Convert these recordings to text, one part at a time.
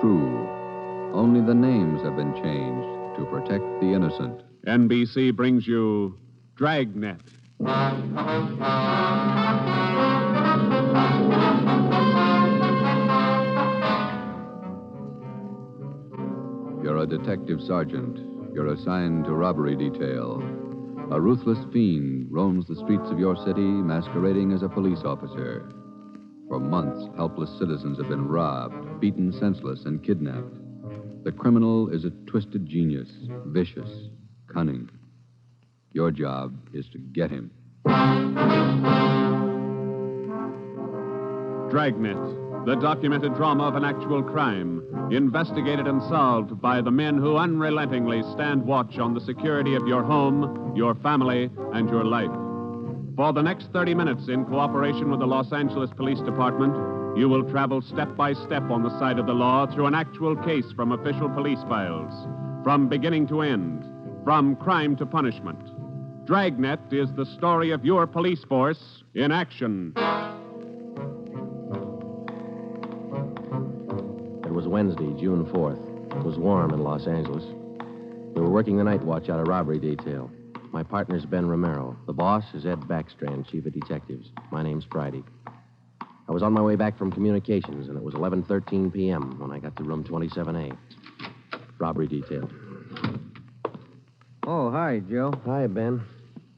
true. Only the names have been changed to protect the innocent. NBC brings you Dragnet. You're a detective sergeant. You're assigned to robbery detail. A ruthless fiend roams the streets of your city masquerading as a police officer. For months, helpless citizens have been robbed, beaten senseless, and kidnapped. The criminal is a twisted genius, vicious, cunning. Your job is to get him. Dragnet, the documented drama of an actual crime, investigated and solved by the men who unrelentingly stand watch on the security of your home, your family, and your life. For the next 30 minutes, in cooperation with the Los Angeles Police Department, you will travel step by step on the side of the law through an actual case from official police files, from beginning to end, from crime to punishment. Dragnet is the story of your police force in action. It was Wednesday, June 4th. It was warm in Los Angeles. We were working the night watch out of robbery detail. My partner's Ben Romero. The boss is Ed Backstrand, chief of detectives. My name's Friday. I was on my way back from communications, and it was 11:13 p.m. when I got to room 27A. Robbery detail. Oh, hi, Joe. Hi, Ben.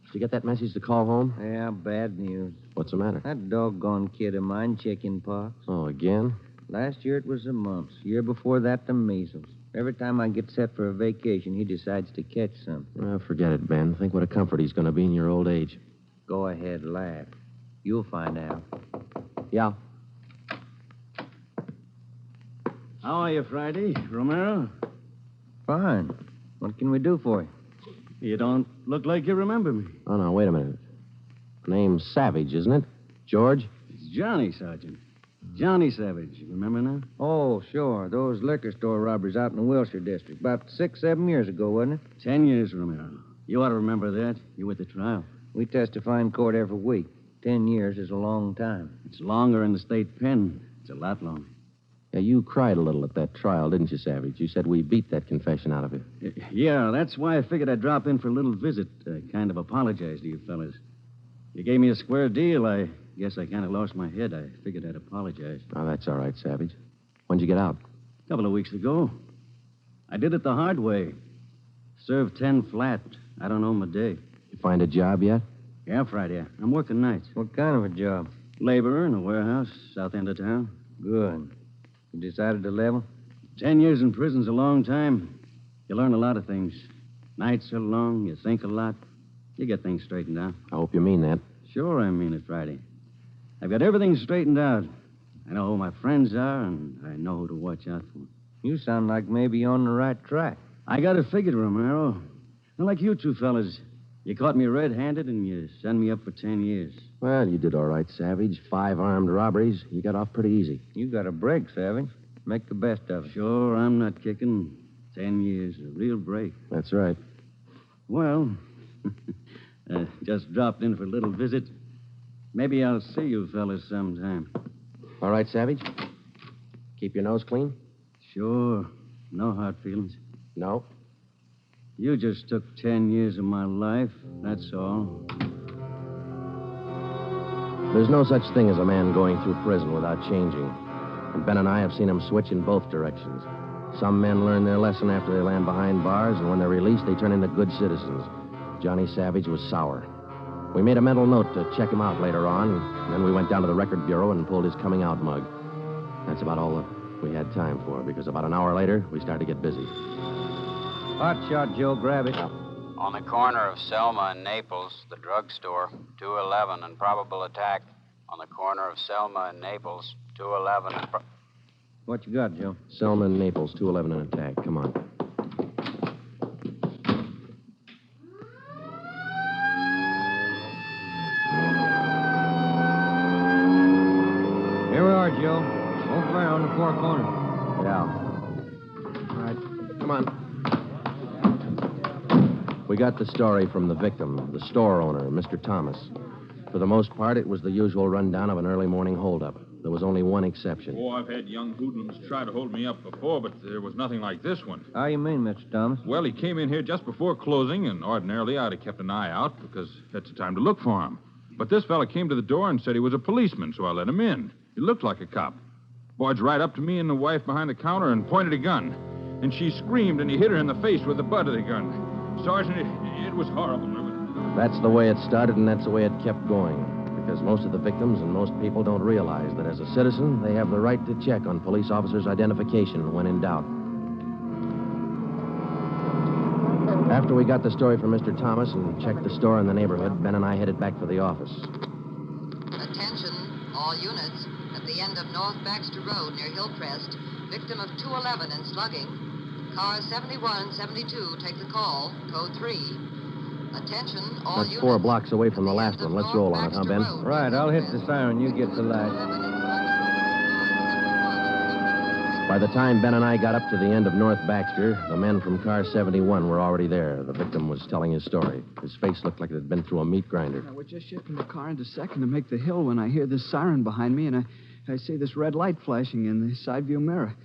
Did you get that message to call home? Yeah, bad news. What's the matter? That doggone kid of mine, chicken pox. Oh, again? Last year it was the mumps. Year before that, the measles. Every time I get set for a vacation, he decides to catch something. Well, forget it, Ben. Think what a comfort he's going to be in your old age. Go ahead, laugh. You'll find out. Yeah. How are you, Friday? Romero? Fine. What can we do for you? You don't look like you remember me. Oh, no, wait a minute. Name's Savage, isn't it? George? It's Johnny, Sergeant. Johnny Savage. You remember now? Oh, sure. Those liquor store robberies out in the Wilshire district. About 6-7 years ago, wasn't it? 10 years, Romero. You ought to remember that. You were at the trial. We testify in court every week. 10 years is a long time. It's longer in the state pen. It's a lot longer. Yeah, you cried a little at that trial, didn't you, Savage? You said we beat that confession out of you. Yeah, that's why I figured I'd drop in for a little visit. Kind of apologize to you fellas. You gave me a square deal. I guess I kind of lost my head. I figured I'd apologize. Oh, that's all right, Savage. When'd you get out? A couple of weeks ago. I did it the hard way. Served 10 flat. I don't know my day. You find a job yet? Yeah, Friday. I'm working nights. What kind of a job? Laborer in a warehouse, south end of town. Good. You decided to level? 10 years in prison's a long time. You learn a lot of things. Nights are long. You think a lot. You get things straightened out. I hope you mean that. Sure, I mean it, Friday. I've got everything straightened out. I know who my friends are, and I know who to watch out for. You sound like maybe you're on the right track. I got it figured, Romero. Not like you two fellas. You caught me red-handed, and you sent me up for 10 years. Well, you did all right, Savage. 5 armed robberies. You got off pretty easy. You got a break, Savage. Make the best of it. Sure, I'm not kicking. 10 years, a real break. That's right. Well, just dropped in for a little visit. Maybe I'll see you fellas sometime. All right, Savage? Keep your nose clean? Sure. No hard feelings. No. You just took 10 years of my life, that's all. There's no such thing as a man going through prison without changing. And Ben and I have seen him switch in both directions. Some men learn their lesson after they land behind bars, and when they're released, they turn into good citizens. Johnny Savage was sour. We made a mental note to check him out later on, and then we went down to the record bureau and pulled his coming out mug. That's about all that we had time for, because about an hour later, we started to get busy. Hot shot, Joe. Grab it. On the corner of Selma and Naples, the drugstore, 211 and probable attack. On the corner of Selma and Naples, 211 and... What you got, Joe? Selma and Naples, 211 and attack. Come on. Here we are, Joe. Over there on the four corners. Yeah. All right. Come on. We got the story from the victim, the store owner, Mr. Thomas. For the most part, it was the usual rundown of an early morning holdup. There was only one exception. Oh, I've had young hoodlums try to hold me up before, but there was nothing like this one. How you mean, Mr. Thomas? Well, he came in here just before closing, and ordinarily I'd have kept an eye out because that's the time to look for him. But this fella came to the door and said he was a policeman, so I let him in. He looked like a cop. Barged right up to me and the wife behind the counter and pointed a gun. And she screamed, and he hit her in the face with the butt of the gun. Sergeant, it was horrible. That's the way it started, and that's the way it kept going. Because most of the victims and most people don't realize that as a citizen, they have the right to check on police officers' identification when in doubt. After we got the story from Mr. Thomas and checked the store in the neighborhood, Ben and I headed back for the office. Attention, all units. At the end of North Baxter Road near Hillcrest, victim of 211 and slugging. Car 7172, take the call. Code 3. Attention, all That's units. 4 blocks away from the last one. Let's roll on it, huh, Ben? Right, I'll hit the siren. You get the light. By the time Ben and I got up to the end of North Baxter, the men from car 71 were already there. The victim was telling his story. His face looked like it had been through a meat grinder. We're just shifting the car into second to make the hill when I hear this siren behind me, and I see this red light flashing in the side view mirror.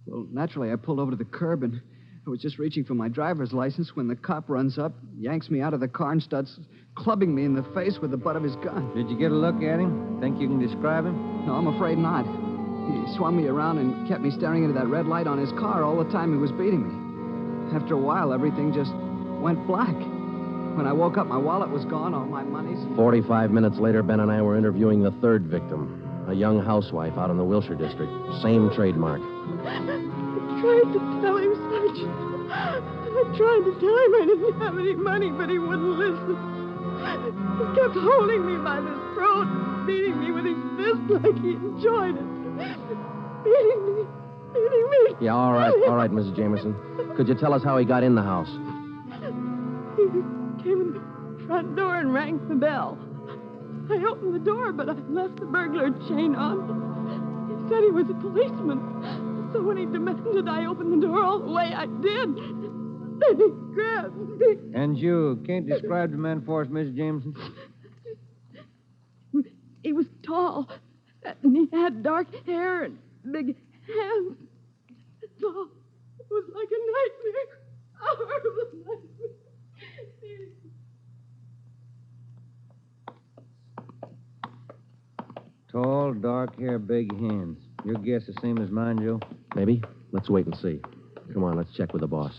Well, naturally, I pulled over to the curb, and I was just reaching for my driver's license when the cop runs up, yanks me out of the car, and starts clubbing me in the face with the butt of his gun. Did you get a look at him? Think you can describe him? No, I'm afraid not. He swung me around and kept me staring into that red light on his car all the time he was beating me. After a while, everything just went black. When I woke up, my wallet was gone, all my money's... 45 minutes later, Ben and I were interviewing the third victim, a young housewife out in the Wilshire district. Same trademark. I tried to tell him, Sergeant. I tried to tell him I didn't have any money, but he wouldn't listen. He kept holding me by the throat and beating me with his fist like he enjoyed it. Beating me. Yeah, all right, Mrs. Jameson. Could you tell us how he got in the house? He came in the front door and rang the bell. I opened the door, but I left the burglar chain on. He said he was a policeman. So when he demanded I open the door all the way, I did. Then he grabbed me. And you can't describe the man for us, Miss Jameson? He was tall, and he had dark hair and big hands. That's all. It was like a nightmare. A horrible nightmare. Tall, dark hair, big hands. Your guess the same as mine, Joe? Maybe. Let's wait and see. Come on, let's check with the boss.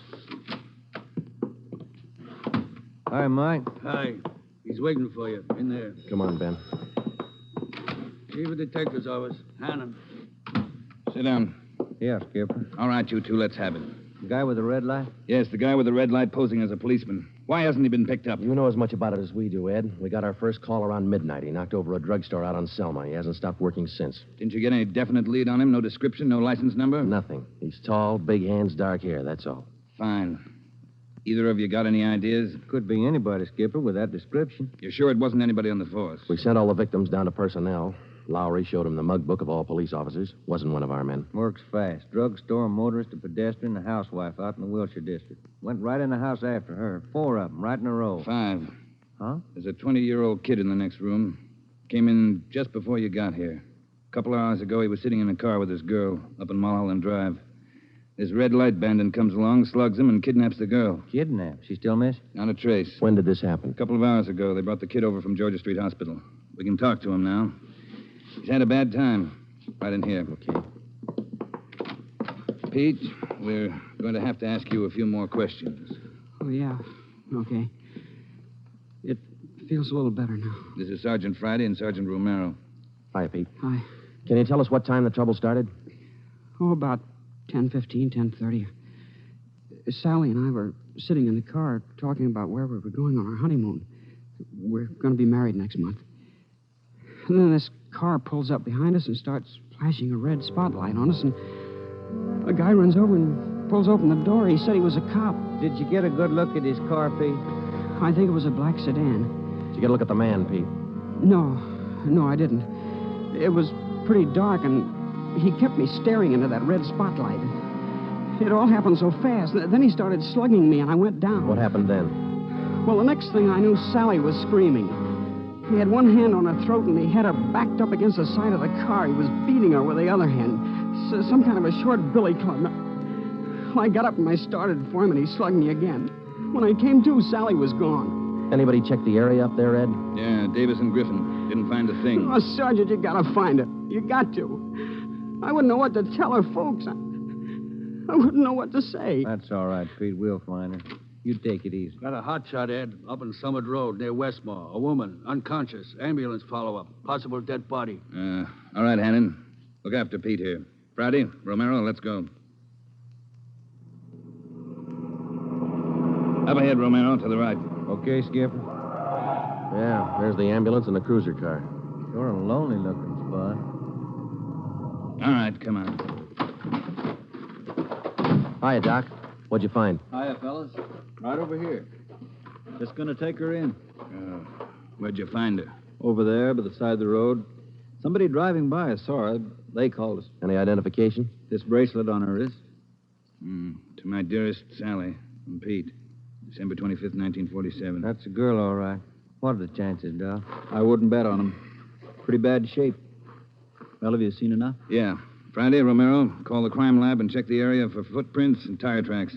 Hi, Mike. Hi. He's waiting for you. In there. Come on, Ben. Chief of Detective's office. Hannon. Sit down. Yeah, Skipper. All right, you two, let's have it. The guy with the red light? Yes, the guy with the red light posing as a policeman. Why hasn't he been picked up? You know as much about it as we do, Ed. We got our first call around midnight. He knocked over a drugstore out on Selma. He hasn't stopped working since. Didn't you get any definite lead on him? No description, no license number? Nothing. He's tall, big hands, dark hair, that's all. Fine. Either of you got any ideas? Could be anybody, Skipper, with that description. You're sure it wasn't anybody on the force? We sent all the victims down to personnel. Lowry showed him the mug book of all police officers. Wasn't one of our men. Works fast. Drugstore, a motorist, a pedestrian, a housewife out in the Wilshire district. Went right in the house after her. 4 of them, right in a row. 5. Huh? There's a 20-year-old kid in the next room. Came in just before you got here. A couple of hours ago, he was sitting in a car with his girl up in Mulholland Drive. This red light bandit comes along, slugs him, and kidnaps the girl. Kidnapped? She still missing? Not a trace. When did this happen? A couple of hours ago. They brought the kid over from Georgia Street Hospital. We can talk to him now. He's had a bad time. Right in here. Okay. Pete, we're going to have to ask you a few more questions. Oh, yeah. Okay. It feels a little better now. This is Sergeant Friday and Sergeant Romero. Hi, Pete. Hi. Can you tell us what time the trouble started? Oh, about 10:15, 10:30. Sally and I were sitting in the car talking about where we were going on our honeymoon. We're going to be married next month. And then this car pulls up behind us and starts flashing a red spotlight on us, and a guy runs over and pulls open the door. He said he was a cop. Did you get a good look at his car, Pete? I think it was a black sedan. Did you get a look at the man, Pete? No, I didn't. It was pretty dark, and he kept me staring into that red spotlight. It all happened so fast. Then he started slugging me, and I went down. What happened then? Well, the next thing I knew, Sally was screaming. He had one hand on her throat, and he had her backed up against the side of the car. He was beating her with the other hand. Some kind of a short billy club. Well, I got up and I started for him, and he slugged me again. When I came to, Sally was gone. Anybody check the area up there, Ed? Yeah, Davis and Griffin. Didn't find a thing. Oh, Sergeant, you gotta find it. You got to. I wouldn't know what to tell her folks. I wouldn't know what to say. That's all right, Pete. We'll find her. You take it easy. Got a hot shot, Ed, up on Summit Road near Westmore. A woman, unconscious. Ambulance follow-up. Possible dead body. All right, Hannon. Look after Pete here. Friday, Romero, let's go. Up ahead, Romero, to the right. Okay, Skipper? Yeah, there's the ambulance and the cruiser car. Sure a lonely-looking spot. All right, come on. Hiya, Doc. What'd you find? Hiya, fellas. Right over here. Just gonna take her in. Where'd you find her? Over there, by the side of the road. Somebody driving by saw her. They called us. Any identification? This bracelet on her wrist. To my dearest Sally from Pete. December 25th, 1947. That's a girl, all right. What are the chances, Doc? I wouldn't bet on him. Pretty bad shape. Well, have you seen enough? Yeah. Friday, Romero, call the crime lab and check the area for footprints and tire tracks.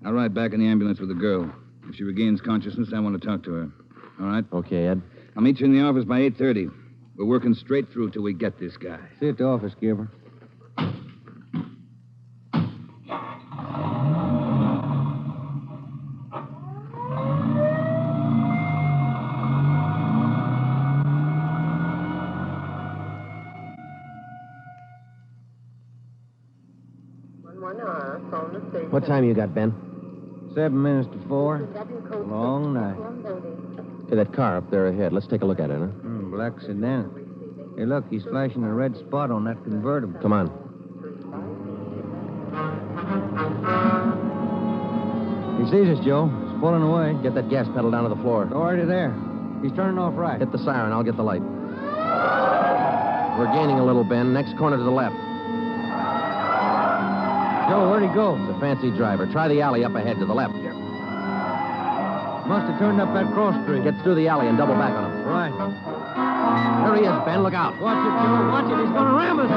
I'll ride back in the ambulance with the girl. If she regains consciousness, I want to talk to her. All right? Okay, Ed. I'll meet you in the office by 8:30. We're working straight through till we get this guy. See you at the office, Skipper. What time you got, Ben? 7 minutes to 4. Long night. Hey, that car up there ahead. Let's take a look at it, huh? Black sedan. Hey, look, he's flashing a red spot on that convertible. Come on. He sees us, Joe. He's pulling away. Get that gas pedal down to the floor. Already there. He's turning off right. Hit the siren. I'll get the light. We're gaining a little, Ben. Next corner to the left. Joe, where'd he go? It's a fancy driver. Try the alley up ahead to the left. Must have turned up that cross street. Get through the alley and double back on him. Right. There he is, Ben. Look out. Watch it, Joe. Watch it. He's going to ram us.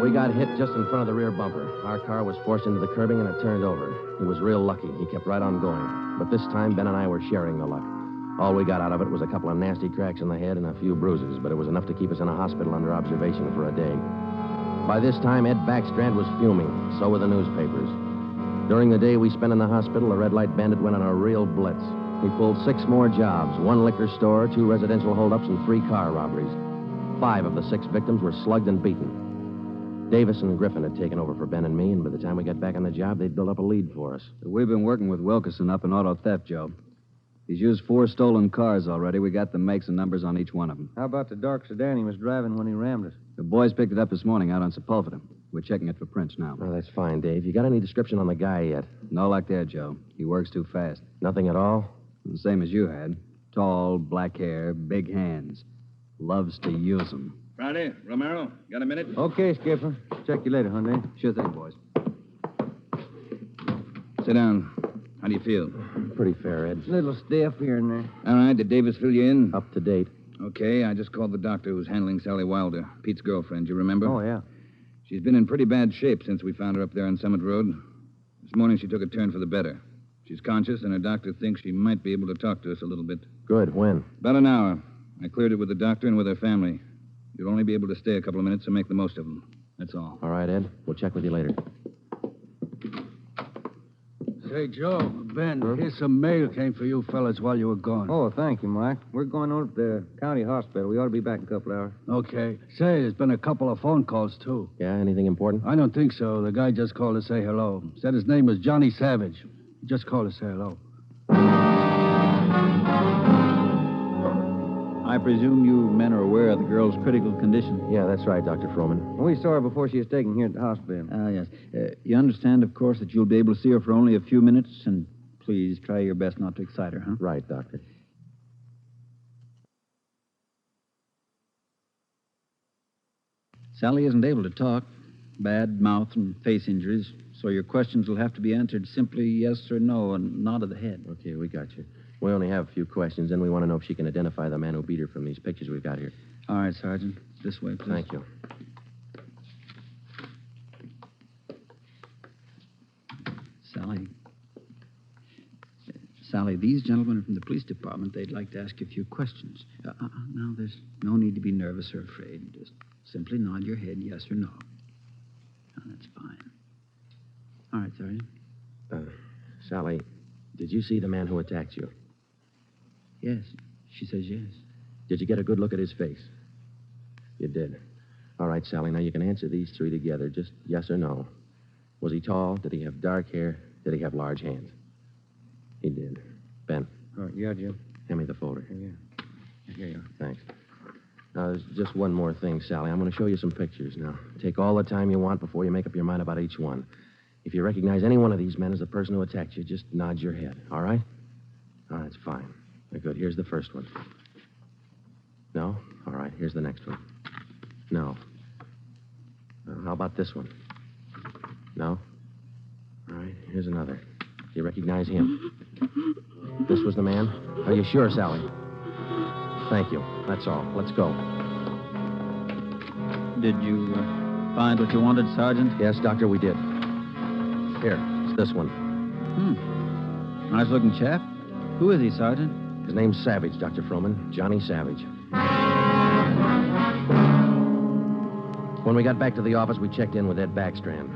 We got hit just in front of the rear bumper. Our car was forced into the curbing and it turned over. He was real lucky. He kept right on going. But this time, Ben and I were sharing the luck. All we got out of it was a couple of nasty cracks in the head and a few bruises, but it was enough to keep us in a hospital under observation for a day. By this time, Ed Backstrand was fuming. So were the newspapers. During the day we spent in the hospital, the Red Light Bandit went on a real blitz. He pulled 6 more jobs, 1 liquor store, 2 residential holdups, and 3 car robberies. 5 of the 6 victims were slugged and beaten. Davis and Griffin had taken over for Ben and me, and by the time we got back on the job, they'd built up a lead for us. We've been working with Wilkerson up in auto theft, Joe. He's used 4 stolen cars already. We got the makes and numbers on each one of them. How about the dark sedan he was driving when he rammed us? The boys picked it up this morning out on Sepulveda. We're checking it for prints now. Oh, that's fine, Dave. You got any description on the guy yet? No luck there, Joe. He works too fast. Nothing at all? The same as you had. Tall, black hair, big hands. Loves to use them. Friday, Romero, got a minute? Okay, Skipper. Check you later, Hyundai. Sure thing, boys. Sit down. How do you feel? Pretty fair, Ed. Little stiff here and there. All right, did Davis fill you in? Up to date. Okay, I just called the doctor who's handling Sally Wilder, Pete's girlfriend, you remember? Oh, yeah. She's been in pretty bad shape since we found her up there on Summit Road. This morning she took a turn for the better. She's conscious, and her doctor thinks she might be able to talk to us a little bit. Good. When? About an hour. I cleared it with the doctor and with her family. You'll only be able to stay a couple of minutes, so make the most of them. That's all. All right, Ed. We'll check with you later. Say, Joe, Ben, here's some mail came for you fellas while you were gone. Oh, thank you, Mike. We're going over to the county hospital. We ought to be back in a couple hours. Okay. Say, there's been a couple of phone calls, too. Yeah, anything important? I don't think so. The guy just called to say hello. Said his name was Johnny Savage. He just called to say hello. I presume you men are aware of the girl's critical condition. Yeah, that's right, Dr. Froman. We saw her before she was taken here at the hospital. Yes. You understand, of course, that you'll be able to see her for only a few minutes, and please try your best not to excite her, huh? Right, Doctor. Sally isn't able to talk. Bad mouth and face injuries, So your questions will have to be answered simply yes or no and nod of the head. Okay, we got you. We only have a few questions, and we want to know if she can identify the man who beat her from these pictures we've got here. All right, Sergeant. This way, please. Thank you. Sally, these gentlemen are from the police department. They'd like to ask you a few questions. Now, there's no need to be nervous or afraid. Just simply nod your head yes or no. Oh, that's fine. All right, Sergeant. Sally, did you see the man who attacked you? Yes. She says yes. Did you get a good look at his face? You did. All right, Sally, now you can answer these three together. Just yes or no. Was he tall? Did he have dark hair? Did he have large hands? He did. Ben. All right, yeah, Jim. Hand me the folder. Yeah. Here you are. Thanks. Now, there's just one more thing, Sally. I'm going to show you some pictures now. Take all the time you want before you make up your mind about each one. If you recognize any one of these men as the person who attacked you, just nod your head, all right? All right, that's fine. Good. Here's the first one. No? All right, here's the next one. No. How about this one? No? All right, here's another. Do you recognize him? This was the man? Are you sure, Sally? Thank you. That's all. Let's go. Did you find what you wanted, Sergeant? Yes, Doctor, we did. Here, it's this one. Nice-looking chap. Who is he, Sergeant? His name's Savage, Dr. Froman. Johnny Savage. When we got back to the office, we checked in with Ed Backstrand.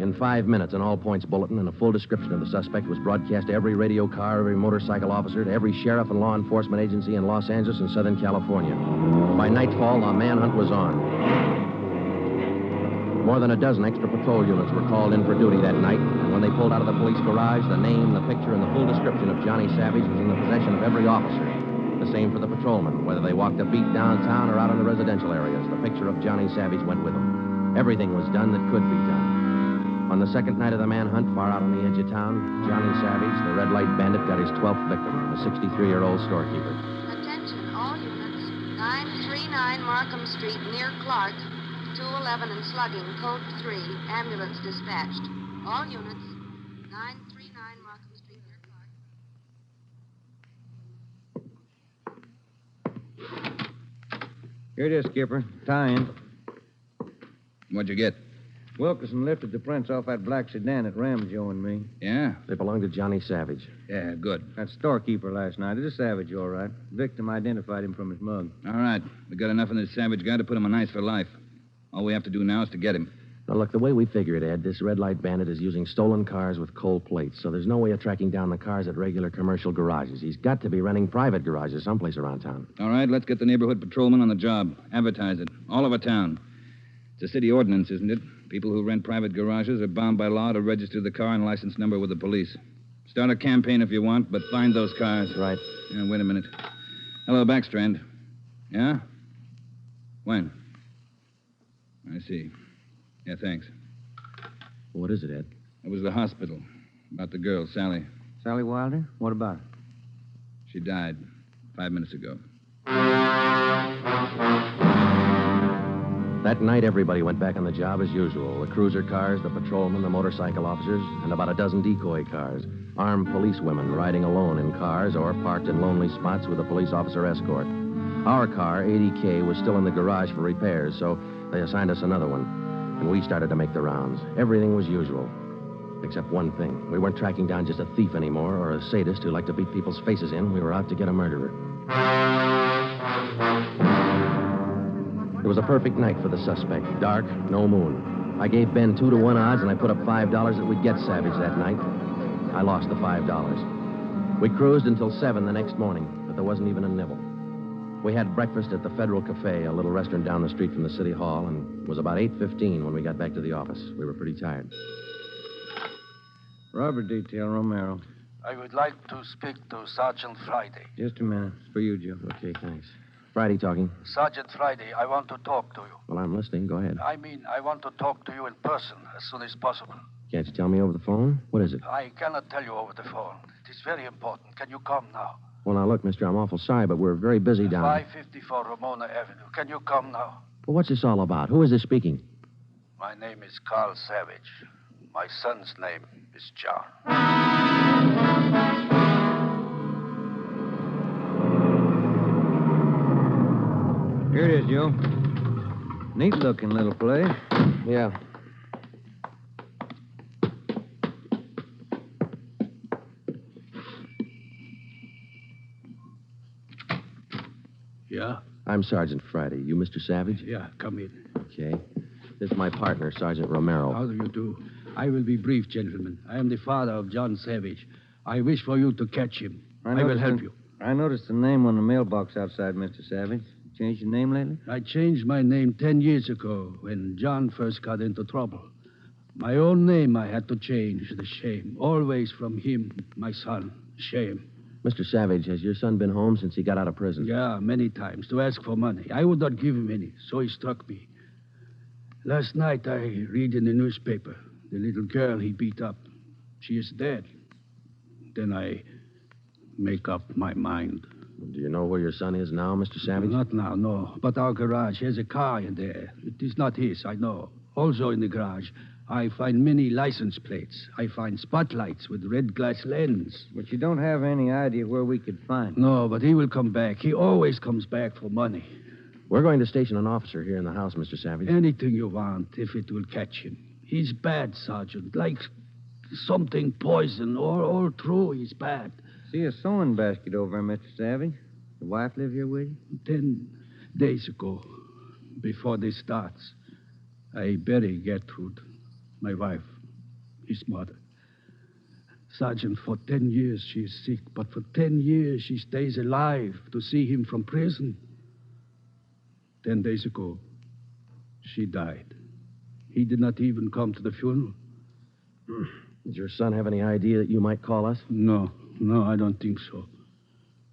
In 5 minutes, an all-points bulletin and a full description of the suspect was broadcast to every radio car, every motorcycle officer, to every sheriff and law enforcement agency in Los Angeles and Southern California. By nightfall, the manhunt was on. More than a dozen extra patrol units were called in for duty that night, and when they pulled out of the police garage, the name, the picture, and the full description of Johnny Savage was in the possession of every officer. The same for the patrolmen, whether they walked a beat downtown or out in the residential areas. The picture of Johnny Savage went with them. Everything was done that could be done. On the second night of the manhunt, far out on the edge of town, Johnny Savage, the red light bandit, got his 12th victim, a 63-year-old storekeeper. Attention, all units. 939 Markham Street, near Clark. 211 and slugging, code 3. Ambulance dispatched. All units. 939 Markham Street, near Clark. Here it is, Skipper. Tie-in. What'd you get? Wilkerson lifted the prints off that black sedan that rammed Joe and me. Yeah? They belong to Johnny Savage. Yeah, good. That storekeeper last night. It is Savage, all right. Victim identified him from his mug. All right. We got enough of this Savage guy to put him on ice for life. All we have to do now is to get him. Now, look, the way we figure it, Ed, this red light bandit is using stolen cars with cold plates, so there's no way of tracking down the cars at regular commercial garages. He's got to be renting private garages someplace around town. All right, let's get the neighborhood patrolman on the job. Advertise it. All over town. It's a city ordinance, isn't it? People who rent private garages are bound by law to register the car and license number with the police. Start a campaign if you want, but find those cars. Right. Yeah, wait a minute. Hello, Backstrand. Yeah? When? I see. Yeah, thanks. What is it, Ed? It was the hospital. About the girl, Sally. Sally Wilder? What about her? She died 5 minutes ago. That night, everybody went back on the job as usual. The cruiser cars, the patrolmen, the motorcycle officers, and about a dozen decoy cars. Armed policewomen riding alone in cars or parked in lonely spots with a police officer escort. Our car, 80K, was still in the garage for repairs, so they assigned us another one. And we started to make the rounds. Everything was usual. Except one thing. We weren't tracking down just a thief anymore or a sadist who liked to beat people's faces in. We were out to get a murderer. It was a perfect night for the suspect. Dark, no moon. I gave Ben 2-to-1 odds, and I put up $5 that we'd get Savage that night. I lost the $5. We cruised until 7 the next morning, but there wasn't even a nibble. We had breakfast at the Federal Cafe, a little restaurant down the street from the city hall, and it was about 8:15 when we got back to the office. We were pretty tired. Robber detail, Romero. I would like to speak to Sergeant Friday. Just a minute. It's for you, Joe. Okay, thanks. Friday talking. Sergeant Friday, I want to talk to you. Well, I'm listening. Go ahead. I mean, I want to talk to you in person as soon as possible. Can't you tell me over the phone? What is it? I cannot tell you over the phone. It is very important. Can you come now? Well, now, look, mister, I'm awful sorry, but we're very busy down 554 Ramona Avenue. Can you come now? Well, what's this all about? Who is this speaking? My name is Carl Savage. My son's name is John. Here it is, Joe. Neat-looking little place. Yeah. Yeah? I'm Sergeant Friday. You Mr. Savage? Yeah, come in. Okay. This is my partner, Sergeant Romero. How do you do? I will be brief, gentlemen. I am the father of John Savage. I wish for you to catch him. I will help you. I noticed the name on the mailbox outside, Mr. Savage. Changed your name lately? I changed my name 10 years ago when John first got into trouble. My own name I had to change. The shame. Always from him, my son. Shame. Mr. Savage, has your son been home since he got out of prison? Yeah, many times to ask for money. I would not give him any, so he struck me. Last night I read in the newspaper the little girl he beat up. She is dead. Then I make up my mind. Do you know where your son is now, Mr. Savage? Not now, no. But our garage has a car in there. It is not his, I know. Also in the garage, I find many license plates. I find spotlights with red glass lens. But you don't have any idea where we could find him. No, but he will come back. He always comes back for money. We're going to station an officer here in the house, Mr. Savage. Anything you want, if it will catch him. He's bad, Sergeant. Like something poison. All through, he's bad. See a sewing basket over there, Mr. Savage. The wife live here with you? 10 days ago, before this starts, I bury Gertrude, my wife, his mother. Sergeant, for 10 years she is sick, but for 10 years she stays alive to see him from prison. 10 days ago, she died. He did not even come to the funeral. Did your son have any idea that you might call us? No, I don't think so.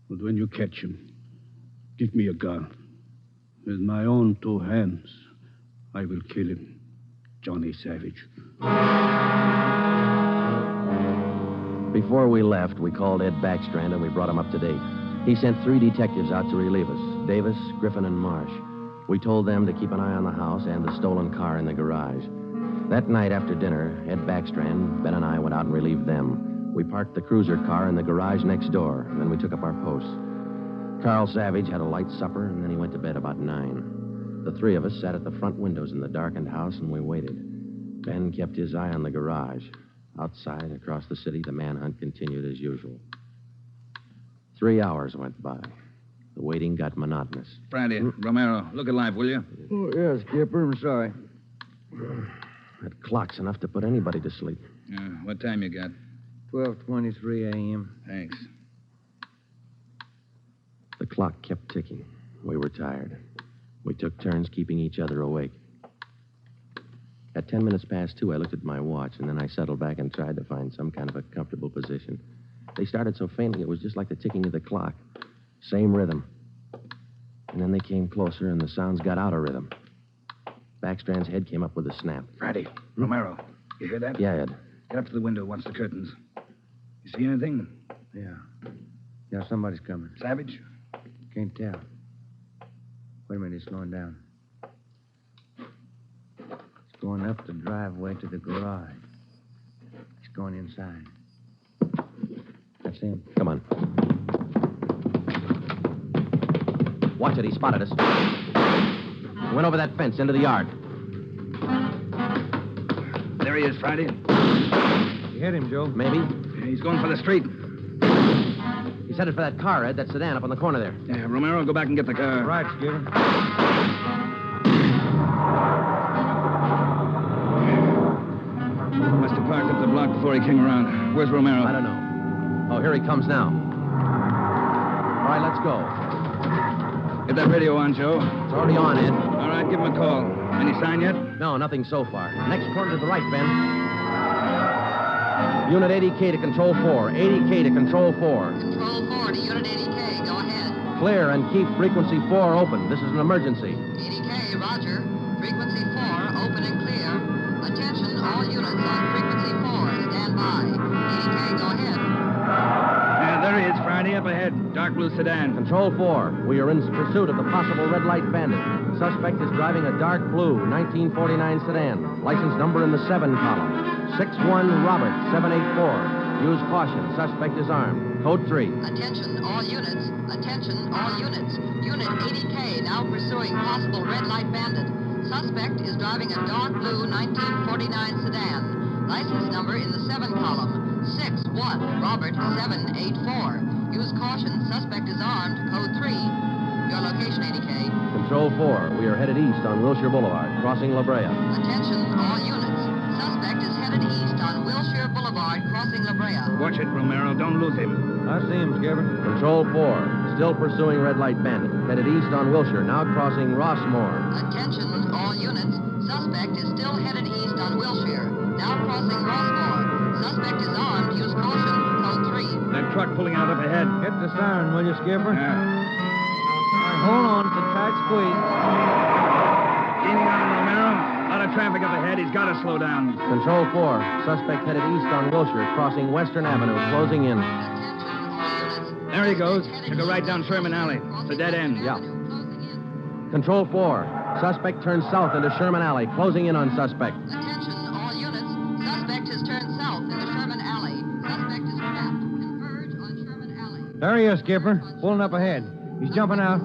But when you catch him, give me a gun. With my own 2 hands, I will kill him. Johnny Savage. Before we left, we called Ed Backstrand and we brought him up to date. He sent 3 detectives out to relieve us, Davis, Griffin, and Marsh. We told them to keep an eye on the house and the stolen car in the garage. That night after dinner, Ed Backstrand, Ben, and I went out and relieved them. We parked the cruiser car in the garage next door, and then we took up our posts. Carl Savage had a light supper, and then he went to bed about 9. The 3 of us sat at the front windows in the darkened house, and we waited. Ben kept his eye on the garage. Outside, across the city, the manhunt continued as usual. 3 hours went by. The waiting got monotonous. Friday, Romero, look alive, will you? Oh, yes, Skipper. I'm sorry. That clock's enough to put anybody to sleep. What time you got? 12:23 a.m. Thanks. The clock kept ticking. We were tired. We took turns keeping each other awake. At 10 minutes past 2, I looked at my watch, and then I settled back and tried to find some kind of a comfortable position. They started so faintly, it was just like the ticking of the clock. Same rhythm. And then they came closer, and the sounds got out of rhythm. Backstrand's head came up with a snap. Friday, Romero, you hear that? Yeah, Ed. Get up to the window, watch the curtains. You see anything? Yeah, somebody's coming. Savage? Can't tell. Wait a minute, he's slowing down. He's going up the driveway to the garage. He's going inside. That's him. Come on. Watch it, he spotted us. He went over that fence into the yard. There he is, Friday. You hit him, Joe? Maybe. Yeah, he's going for the street. He's headed for that car, Ed, that sedan up on the corner there. Yeah, Romero, go back and get the car. Right, Skipper. Must have parked up the block before he came around. Where's Romero? I don't know. Oh, here he comes now. All right, let's go. Get that radio on, Joe. It's already on, Ed. All right, give him a call. Any sign yet? No, nothing so far. Next corner to the right, Ben. Unit 80K to Control 4. 80K to Control 4. Control 4 to Unit 80K. Go ahead. Clear and keep frequency 4 open. This is an emergency. 80K, roger. Frequency 4, open and clear. Attention, all units on frequency 4. Stand by. 80K, go ahead. Yeah, there he is, Friday, up ahead. Dark blue sedan. Control 4. We are in pursuit of the possible red light bandit. Suspect is driving a dark blue 1949 sedan. License number in the 7 column. 61 Robert 784. Use caution. Suspect is armed. Code 3. Attention, all units. Attention, all units. Unit 80K now pursuing possible red light bandit. Suspect is driving a dark blue 1949 sedan. License number in the 7 column. 61 Robert 784. Use caution. Suspect is armed. Code 3. Your location, 80K. Control 4. We are headed east on Wilshire Boulevard, crossing La Brea. Attention, all units. Suspect is headed east on Wilshire Boulevard, crossing La Brea. Watch it, Romero. Don't lose him. I see him, Skipper. Control 4. Still pursuing red light bandit. Headed east on Wilshire, now crossing Rossmore. Attention, all units. Suspect is still headed east on Wilshire, now crossing Rossmore. Suspect is armed. Use caution. Code 3. That truck pulling out up ahead. Hit the siren, will you, Skipper? Yeah. Hold on, it's a tight squeeze. Gaining on him, Romero. A lot of traffic up ahead. He's got to slow down. Control 4. Suspect headed east on Wilshire, crossing Western Avenue, closing in. There he goes. Took a right down Sherman Alley. It's a dead end. Yeah. Control 4. Suspect turns south into Sherman Alley, closing in on suspect. Attention, all units. Suspect has turned south into Sherman Alley. Suspect is trapped. Converge on Sherman Alley. There he is, Skipper. Pulling up ahead. He's jumping out.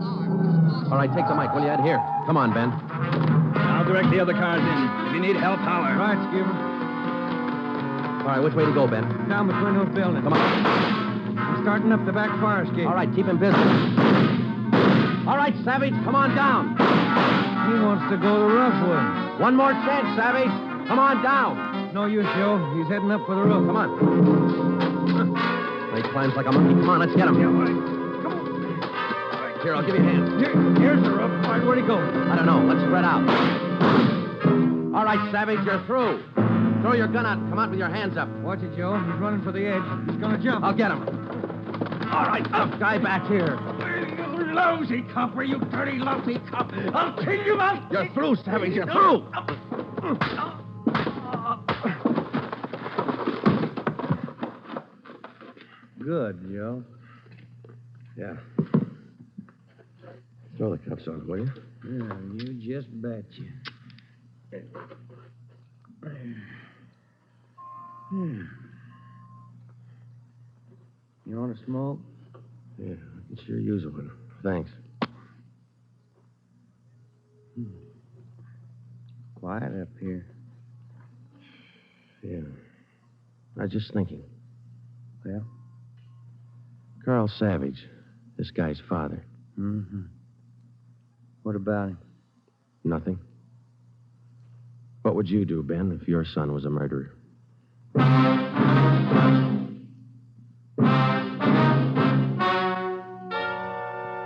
All right, take the mic, will you, Ed? Here. Come on, Ben. I'll direct the other cars in. If you need help, holler. Right, Skipper. All right, which way to go, Ben? Down between those buildings. Come on. He's starting up the back fire escape. All right, keep him busy. All right, Savage, come on down. He wants to go the rough way. One more chance, Savage. Come on down. No use, Joe. He's heading up for the roof. Come on. He climbs like a monkey. Come on, let's get him. Yeah, all right. Here, I'll give you a hand. Here's the roof. All right, where'd he go? I don't know. Let's spread out. All right, Savage, you're through. Throw your gun out and come out with your hands up. Watch it, Joe. He's running for the edge. He's going to jump. I'll get him. All right, up, guy back here. You lousy copper, you dirty, lousy cop. I'll kill you, You're through, Savage. You're through. Good, Joe. Yeah. Throw the cuffs on, will you? Yeah, you just betcha. You want to smoke? Yeah, I can sure use one. Thanks. Quiet up here. Yeah. I was just thinking. Well? Carl Savage, this guy's father. Mm-hmm. What about him? Nothing. What would you do, Ben, if your son was a murderer?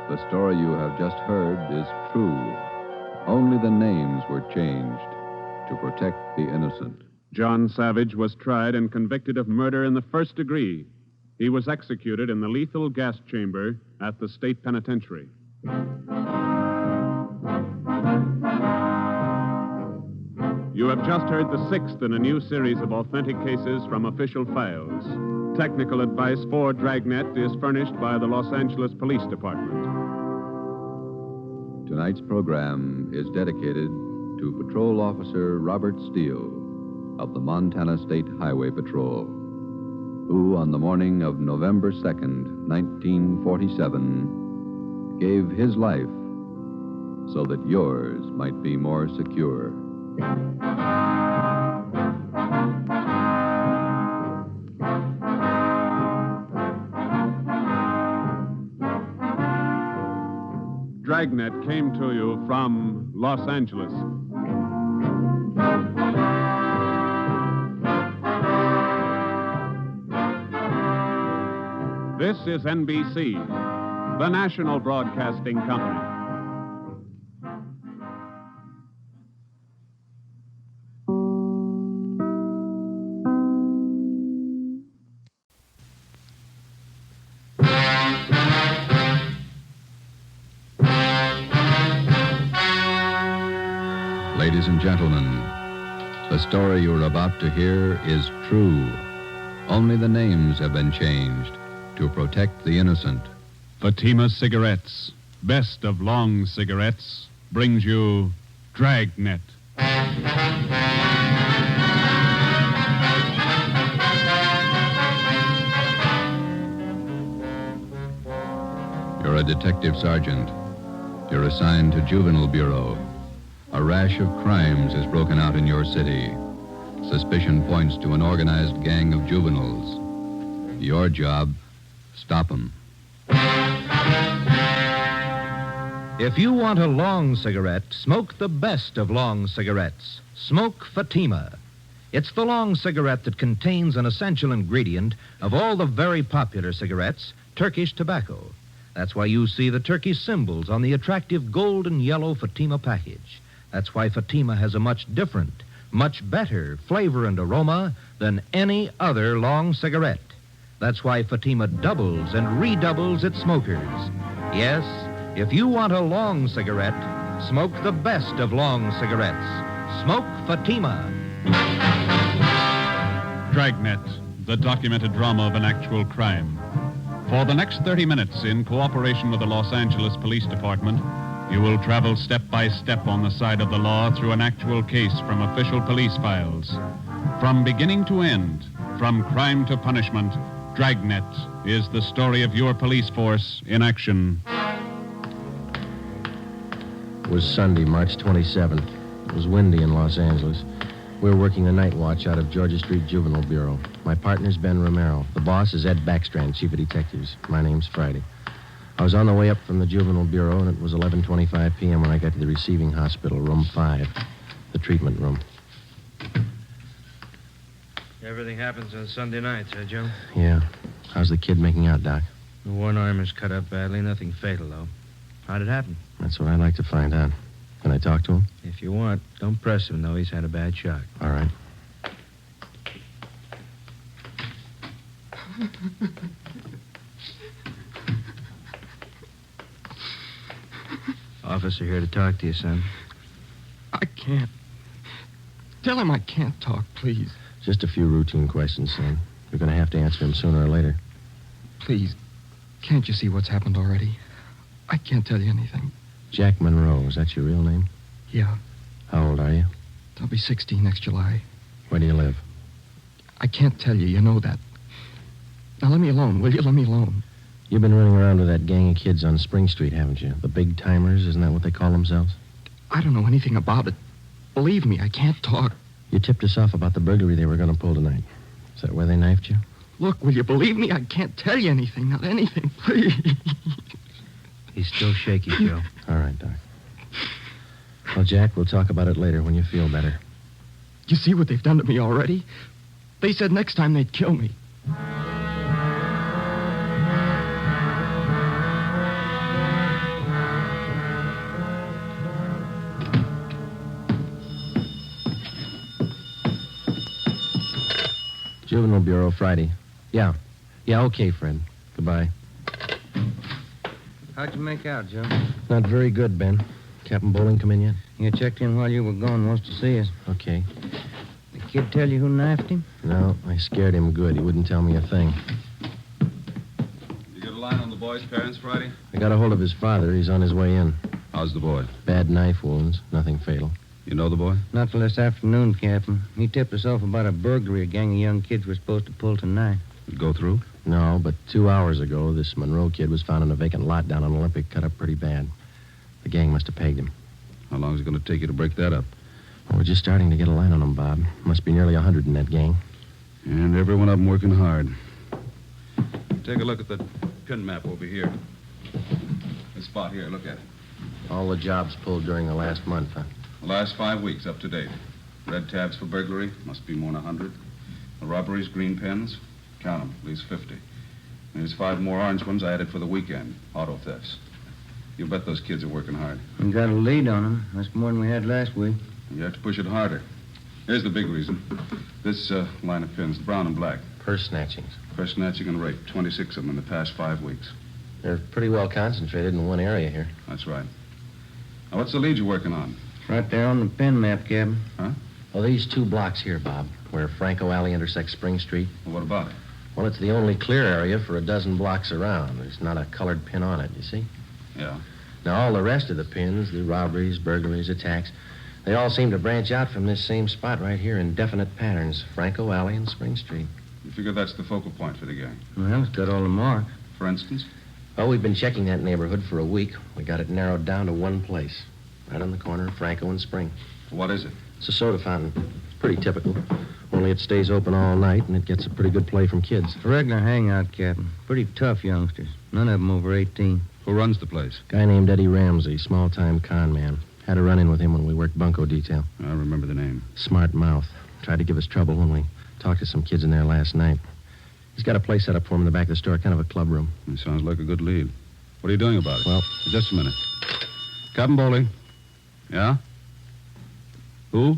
The story you have just heard is true. Only the names were changed to protect the innocent. John Savage was tried and convicted of murder in the first degree. He was executed in the lethal gas chamber at the state penitentiary. You have just heard the sixth in a new series of authentic cases from official files. Technical advice for Dragnet is furnished by the Los Angeles Police Department. Tonight's program is dedicated to Patrol Officer Robert Steele of the Montana State Highway Patrol, who on the morning of November 2nd, 1947, gave his life so that yours might be more secure. Dragnet came to you from Los Angeles. This is NBC, the national broadcasting company. Ladies and gentlemen, the story you're about to hear is true. Only the names have been changed to protect the innocent. Fatima Cigarettes, best of long cigarettes, brings you Dragnet. You're a detective sergeant. You're assigned to Juvenile Bureau. A rash of crimes has broken out in your city. Suspicion points to an organized gang of juveniles. Your job, stop them. If you want a long cigarette, smoke the best of long cigarettes. Smoke Fatima. It's the long cigarette that contains an essential ingredient of all the very popular cigarettes, Turkish tobacco. That's why you see the Turkish symbols on the attractive gold and yellow Fatima package. That's why Fatima has a much different, much better flavor and aroma than any other long cigarette. That's why Fatima doubles and redoubles its smokers. Yes, if you want a long cigarette, smoke the best of long cigarettes. Smoke Fatima. Dragnet, the documented drama of an actual crime. For the next 30 minutes, in cooperation with the Los Angeles Police Department, you will travel step by step on the side of the law through an actual case from official police files. From beginning to end, from crime to punishment, Dragnet is the story of your police force in action. It was Sunday, March 27th. It was windy in Los Angeles. We were working the night watch out of Georgia Street Juvenile Bureau. My partner's Ben Romero. The boss is Ed Backstrand, chief of detectives. My name's Friday. I was on the way up from the Juvenile Bureau, and it was 11:25 p.m. when I got to the receiving hospital, room 5, the treatment room. Everything happens on Sunday nights, huh, Joe? Yeah. How's the kid making out, Doc? The one arm is cut up badly. Nothing fatal, though. How'd it happen? That's what I'd like to find out. Can I talk to him? If you want. Don't press him, though. He's had a bad shock. All right. Officer here to talk to you, son. I can't. Tell him I can't talk, please. Just a few routine questions, son. You're going to have to answer them sooner or later. Please. Can't you see what's happened already? I can't tell you anything. Jack Monroe, is that your real name? Yeah. How old are you? I'll be 16 next July. Where do you live? I can't tell you. You know that. Now, let me alone, will you? Let me alone. You've been running around with that gang of kids on Spring Street, haven't you? The big timers, isn't that what they call themselves? I don't know anything about it. Believe me, I can't talk. You tipped us off about the burglary they were going to pull tonight. Is that where they knifed you? Look, will you believe me? I can't tell you anything. Not anything, please. He's still shaky, Joe. All right, Doc. Well, Jack, we'll talk about it later when you feel better. You see what they've done to me already? They said next time they'd kill me. Juvenile Bureau, Friday. Yeah. Yeah, okay, Fred. Goodbye. How'd you make out, Joe? Not very good, Ben. Captain Bowling come in yet? You checked in while you were gone. Wants to see us. Okay. The kid tell you who knifed him? No, I scared him good. He wouldn't tell me a thing. You get a line on the boy's parents, Friday? I got a hold of his father. He's on his way in. How's the boy? Bad knife wounds. Nothing fatal. You know the boy? Not till this afternoon, Captain. He tipped us off about a burglary a gang of young kids were supposed to pull tonight. Did it go through? No, but 2 hours ago, this Monroe kid was found in a vacant lot down on Olympic, cut up pretty bad. The gang must have pegged him. How long is it going to take you to break that up? Well, we're just starting to get a line on them, Bob. Must be nearly 100 in that gang. And every one of them working hard. Take a look at the pin map over here. This spot here, look at it. All the jobs pulled during the last month, huh? The last 5 weeks, up to date. Red tabs for burglary, must be more than 100. The robberies, green pens, count them, at least 50. And there's 5 more orange ones I added for the weekend, auto thefts. You bet those kids are working hard. We got a lead on them. That's more than we had last week. You have to push it harder. Here's the big reason. This line of pins, brown and black. Purse snatchings. Purse snatching and rape, 26 of them in the past 5 weeks. They're pretty well concentrated in one area here. That's right. Now, what's the lead you're working on? Right there on the pin map, Captain. Huh? Well, these 2 blocks here, Bob, where Franco Alley intersects Spring Street. Well, what about it? Well, it's the only clear area for a dozen blocks around. There's not a colored pin on it, you see? Yeah. Now, all the rest of the pins, the robberies, burglaries, attacks, they all seem to branch out from this same spot right here in definite patterns. Franco Alley and Spring Street. You figure that's the focal point for the gang? Well, it's got all the mark. For instance? Oh, we've been checking that neighborhood for a week. We got it narrowed down to one place. Right on the corner of Franco and Spring. What is it? It's a soda fountain. It's pretty typical. Only it stays open all night, and it gets a pretty good play from kids. A regular hangout, Captain. Pretty tough youngsters. None of them over 18. Who runs the place? Guy named Eddie Ramsey, small-time con man. Had a run-in with him when we worked bunco detail. I remember the name. Smart mouth. Tried to give us trouble when we talked to some kids in there last night. He's got a place set up for him in the back of the store, kind of a club room. It sounds like a good lead. What are you doing about it? Well, just a minute. Captain Bowling. Yeah? Who?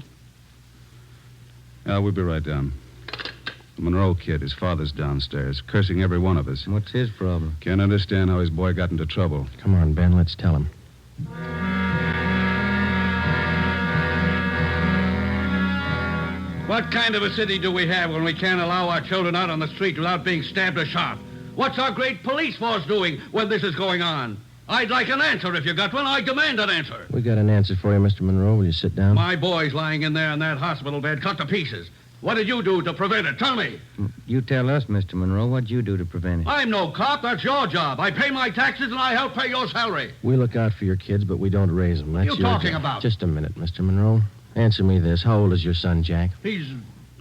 Yeah, we'll be right down. The Monroe kid, his father's downstairs, cursing every one of us. What's his problem? Can't understand how his boy got into trouble. Come on, Ben, let's tell him. What kind of a city do we have when we can't allow our children out on the street without being stabbed or shot? What's our great police force doing when this is going on? I'd like an answer if you got one. I demand an answer. We got an answer for you, Mr. Monroe. Will you sit down? My boy's lying in there in that hospital bed, cut to pieces. What did you do to prevent it? Tell me. You tell us, Mr. Monroe. What'd you do to prevent it? I'm no cop. That's your job. I pay my taxes and I help pay your salary. We look out for your kids, but we don't raise them. That's What are your you talking job. about? Just a minute, Mr. Monroe. Answer me this. How old is your son, Jack? He's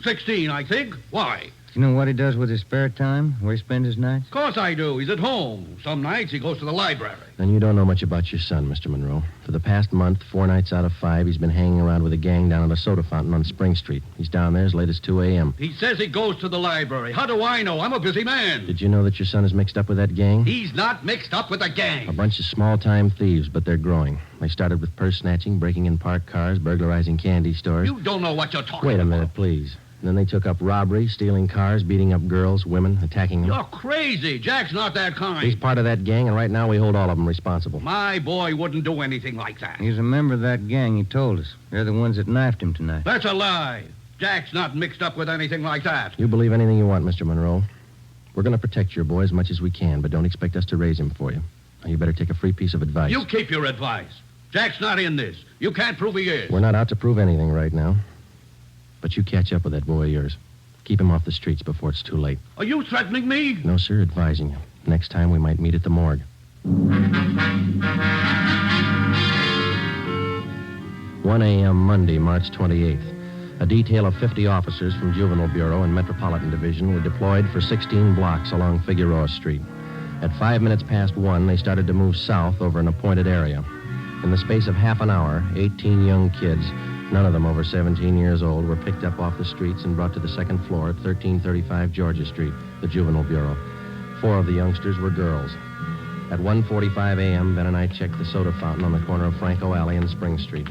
16, I think. Why? You know what he does with his spare time? Where he spends his nights? Of course I do. He's at home. Some nights he goes to the library. Then you don't know much about your son, Mr. Monroe. For the past month, 4 nights out of 5, he's been hanging around with a gang down at a soda fountain on Spring Street. He's down there as late as 2 a.m. He says he goes to the library. How do I know? I'm a busy man. Did you know that your son is mixed up with that gang? He's not mixed up with a gang. A bunch of small-time thieves, but they're growing. They started with purse snatching, breaking in parked cars, burglarizing candy stores. You don't know what you're talking Wait a about. minute, please. And then they took up robbery, stealing cars, beating up girls, women, attacking them. You're crazy. Jack's not that kind. He's part of that gang, and right now we hold all of them responsible. My boy wouldn't do anything like that. He's a member of that gang, he told us. They're the ones that knifed him tonight. That's a lie. Jack's not mixed up with anything like that. You believe anything you want, Mr. Monroe. We're going to protect your boy as much as we can, but don't expect us to raise him for you. Now, you better take a free piece of advice. You keep your advice. Jack's not in this. You can't prove he is. We're not out to prove anything right now. But you catch up with that boy of yours. Keep him off the streets before it's too late. Are you threatening me? No, sir, advising you. Next time we might meet at the morgue. 1 a.m. Monday, March 28th. A detail of 50 officers from Juvenile Bureau and Metropolitan Division were deployed for 16 blocks along Figueroa Street. At 5 minutes past 1, they started to move south over an appointed area. In the space of half an hour, 18 young kids, none of them over 17 years old, were picked up off the streets and brought to the second floor at 1335 Georgia Street, the Juvenile Bureau. 4 of the youngsters were girls. At 1:45 a.m., Ben and I checked the soda fountain on the corner of Franco Alley and Spring Street.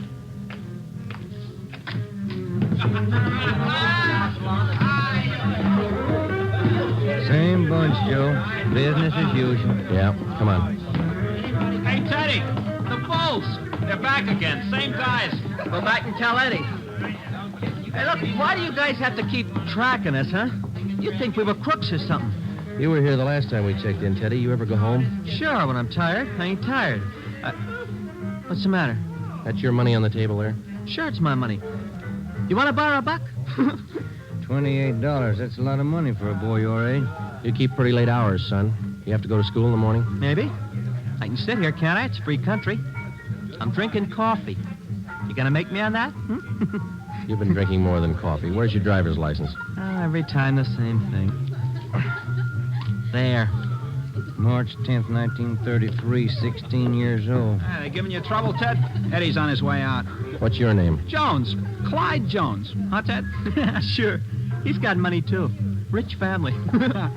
Same bunch, Joe. Business as usual. Yeah, come on. Hey, Teddy, the Bulls. They're back again. Same guys. Go back and tell Eddie. Hey, look, why do you guys have to keep tracking us, huh? You'd think we were crooks or something. You were here the last time we checked in, Teddy. You ever go home? Sure, when I'm tired. I ain't tired. What's the matter? That's your money on the table there? Sure, it's my money. You want to borrow a buck? $28. That's a lot of money for a boy your age. You keep pretty late hours, son. You have to go to school in the morning? Maybe. I can sit here, can't I? It's free country. I'm drinking coffee. You gonna make me on that? You've been drinking more than coffee. Where's your driver's license? Every time the same thing. There. March 10th, 1933, 16 years old. Hey, they giving you trouble, Ted? Eddie's on his way out. What's your name? Jones. Clyde Jones. Huh, Ted? Sure. He's got money, too. Rich family.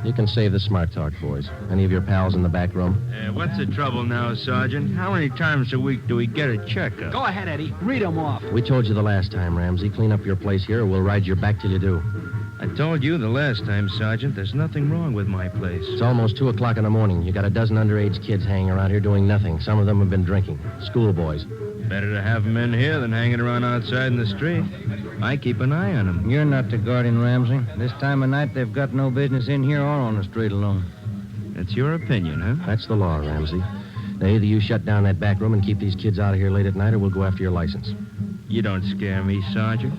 You can save the smart talk, boys. Any of your pals in the back room? What's the trouble now, Sergeant? How many times a week do we get a checkup? Go ahead, Eddie. Read them off. We told you the last time, Ramsey. Clean up your place here or we'll ride your back till you do. I told you the last time, Sergeant, there's nothing wrong with my place. It's almost 2 o'clock in the morning. You got a dozen underage kids hanging around here doing nothing. Some of them have been drinking. Schoolboys. Better to have them in here than hanging around outside in the street. I keep an eye on them. You're not the guardian, Ramsey. This time of night, they've got no business in here or on the street alone. That's your opinion, huh? That's the law, Ramsey. Now, either you shut down that back room and keep these kids out of here late at night, or we'll go after your license. You don't scare me, Sergeant.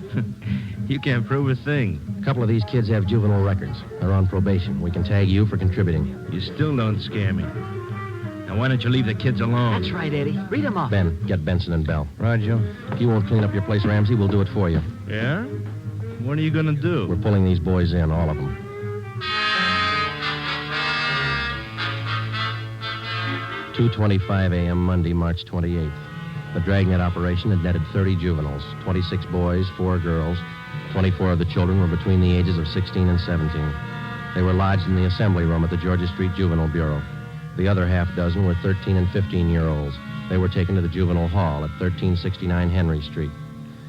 You can't prove a thing. A couple of these kids have juvenile records. They're on probation. We can tag you for contributing. You still don't scare me. Now, why don't you leave the kids alone? That's right, Eddie. Read them off. Ben, get Benson and Bell. Roger. If you won't clean up your place, Ramsey, we'll do it for you. Yeah? What are you going to do? We're pulling these boys in, all of them. "2:25 a.m. Monday, March 28th. The Dragnet operation had netted 30 juveniles, 26 boys, 4 girls. 24 of the children were between the ages of 16 and 17. They were lodged in the assembly room at the Georgia Street Juvenile Bureau. The other half dozen were 13 and 15-year-olds. They were taken to the juvenile hall at 1369 Henry Street.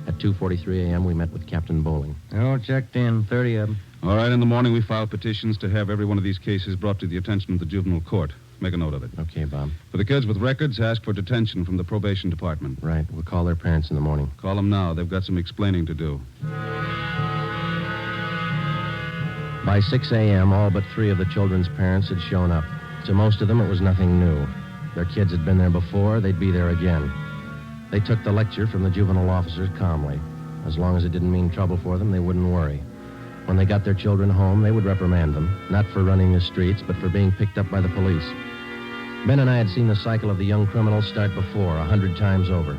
At 2:43 a.m., we met with Captain Bowling. All checked in, 30 of them. All right, in the morning we file petitions to have every one of these cases brought to the attention of the juvenile court. Make a note of it. Okay, Bob. For the kids with records, ask for detention from the probation department. Right. We'll call their parents in the morning. Call them now. They've got some explaining to do. By 6 a.m., all but 3 of the children's parents had shown up. To most of them, it was nothing new. Their kids had been there before. They'd be there again. They took the lecture from the juvenile officers calmly. As long as it didn't mean trouble for them, they wouldn't worry. When they got their children home, they would reprimand them, not for running the streets, but for being picked up by the police. Ben and I had seen the cycle of the young criminals start before, 100 times over.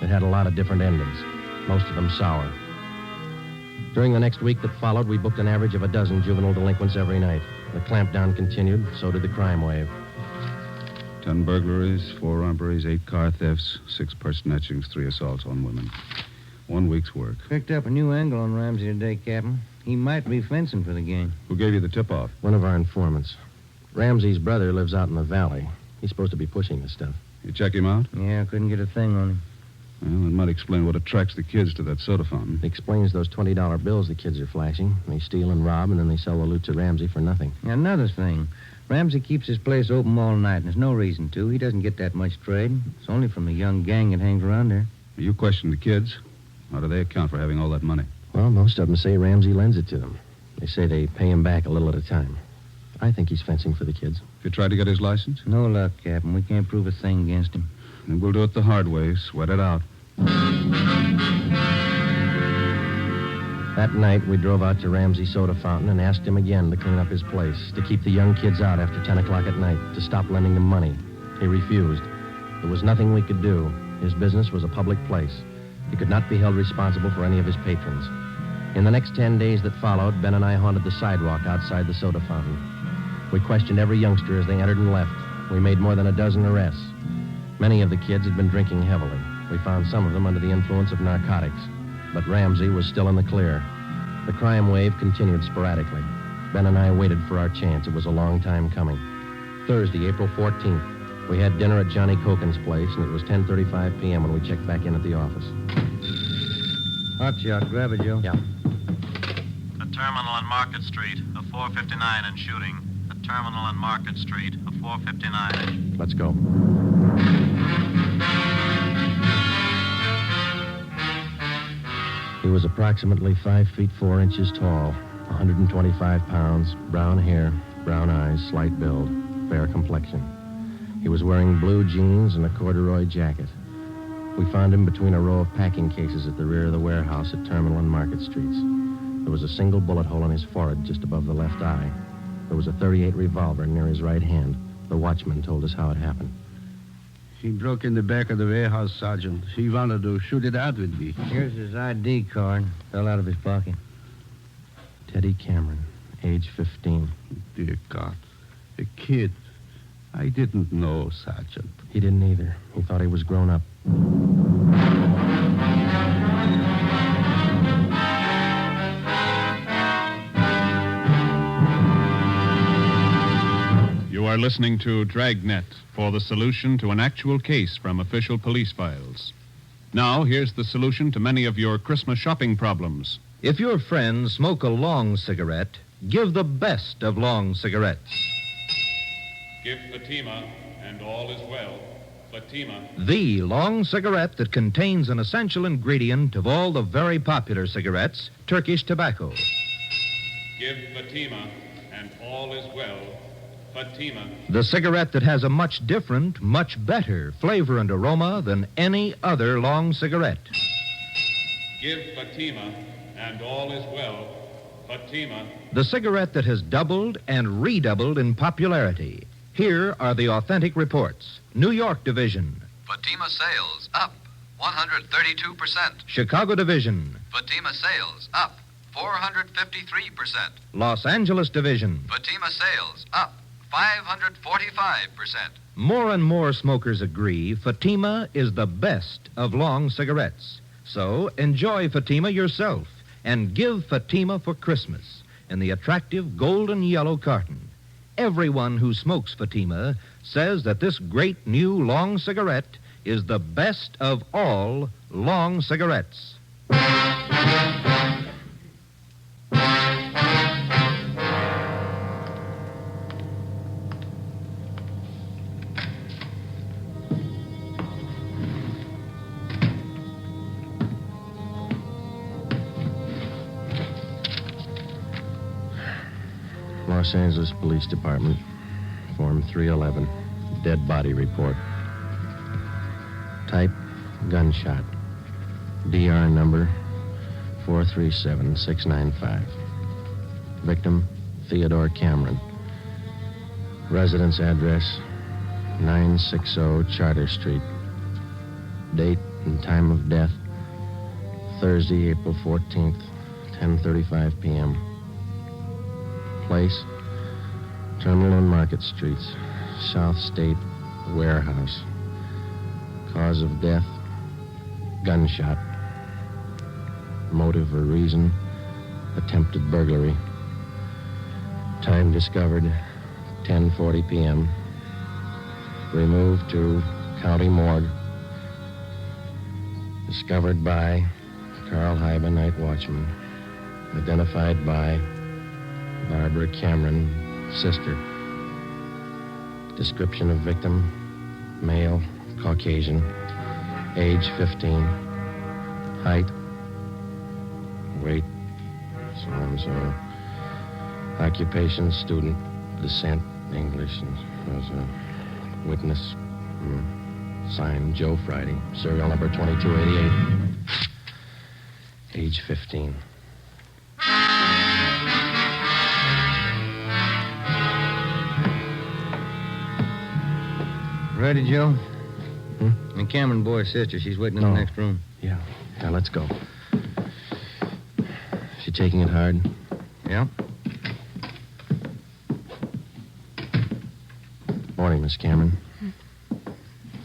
It had a lot of different endings, most of them sour. During the next week that followed, we booked an average of a dozen juvenile delinquents every night. The clampdown continued, so did the crime wave. 10 burglaries, 4 robberies, 8 car thefts, 6 purse snatchings, 3 assaults on women. 1 week's work. Picked up a new angle on Ramsey today, Captain. He might be fencing for the gang. Who gave you the tip-off? One of our informants. Ramsey's brother lives out in the valley. He's supposed to be pushing this stuff. You check him out? Yeah, couldn't get a thing on him. Well, that might explain what attracts the kids to that soda fountain. It explains those $20 bills the kids are flashing. They steal and rob, and then they sell the loot to Ramsey for nothing. Another thing. Ramsey keeps his place open all night, and there's no reason to. He doesn't get that much trade. It's only from the young gang that hangs around there. You questioned the kids. How do they account for having all that money? Well, most of them say Ramsey lends it to them. They say they pay him back a little at a time. I think he's fencing for the kids. Have you tried to get his license? No luck, Captain. We can't prove a thing against him. Then we'll do it the hard way. Sweat it out. That night, we drove out to Ramsey's soda fountain and asked him again to clean up his place, to keep the young kids out after 10 o'clock at night, to stop lending them money. He refused. There was nothing we could do. His business was a public place. He could not be held responsible for any of his patrons. In the next 10 days that followed, Ben and I haunted the sidewalk outside the soda fountain. We questioned every youngster as they entered and left. We made more than a dozen arrests. Many of the kids had been drinking heavily. We found some of them under the influence of narcotics. But Ramsey was still in the clear. The crime wave continued sporadically. Ben and I waited for our chance. It was a long time coming. Thursday, April 14th, we had dinner at Johnny Cokin's place, and it was 10:35 p.m. when we checked back in at the office. Hot shot. Grab it, Joe. Yeah. A terminal on Market Street, a 459 and shooting. A terminal on Market Street, a 459. Let's go. He was approximately 5 feet 4 inches tall, 125 pounds, brown hair, brown eyes, slight build, fair complexion. He was wearing blue jeans and a corduroy jacket. We found him between a row of packing cases at the rear of the warehouse at Terminal and Market Streets. There was a single bullet hole in his forehead just above the left eye. There was a .38 revolver near his right hand. The watchman told us how it happened. He broke in the back of the warehouse, Sergeant. He wanted to shoot it out with me. Here's his ID card. Fell out of his pocket. Teddy Cameron, age 15. Dear God. A kid. I didn't know, Sergeant. He didn't either. He thought he was grown up. You are listening to Dragnet for the solution to an actual case from official police files. Now, here's the solution to many of your Christmas shopping problems. If your friends smoke a long cigarette, give the best of long cigarettes. Give Fatima, and all is well. Fatima. The long cigarette that contains an essential ingredient of all the very popular cigarettes, Turkish tobacco. Give Fatima, and all is well. Fatima. The cigarette that has a much different, much better flavor and aroma than any other long cigarette. Give Fatima, and all is well. Fatima. The cigarette that has doubled and redoubled in popularity. Here are the authentic reports. New York Division. Fatima sales up 132%. Chicago Division. Fatima sales up 453%. Los Angeles Division. Fatima sales up 545%. More and more smokers agree Fatima is the best of long cigarettes. So enjoy Fatima yourself and give Fatima for Christmas in the attractive golden yellow carton. Everyone who smokes Fatima says that this great new long cigarette is the best of all long cigarettes. Los Angeles Police Department, Form 311, dead body report. Type, gunshot. DR number 437695. Victim, Theodore Cameron. Residence address, 960 Charter Street. Date and time of death, Thursday, April 14th, 10:35 p.m. Place, Terminal and Market Streets, South State Warehouse. Cause of death, gunshot. Motive or reason, attempted burglary. Time discovered, 10:40 p.m. Removed to County Morgue. Discovered by Carl Hyba, night watchman. Identified by Barbara Cameron, sister. Description of victim, male, Caucasian, age 15, height, weight, so and so. Occupation, student, descent, English, and was a witness. Signed Joe Friday, serial number 2288. Age 15. Ready, Joe? The Cameron boy's sister. She's waiting in the next room. Yeah, let's go. She taking it hard? Yeah. Morning, Miss Cameron.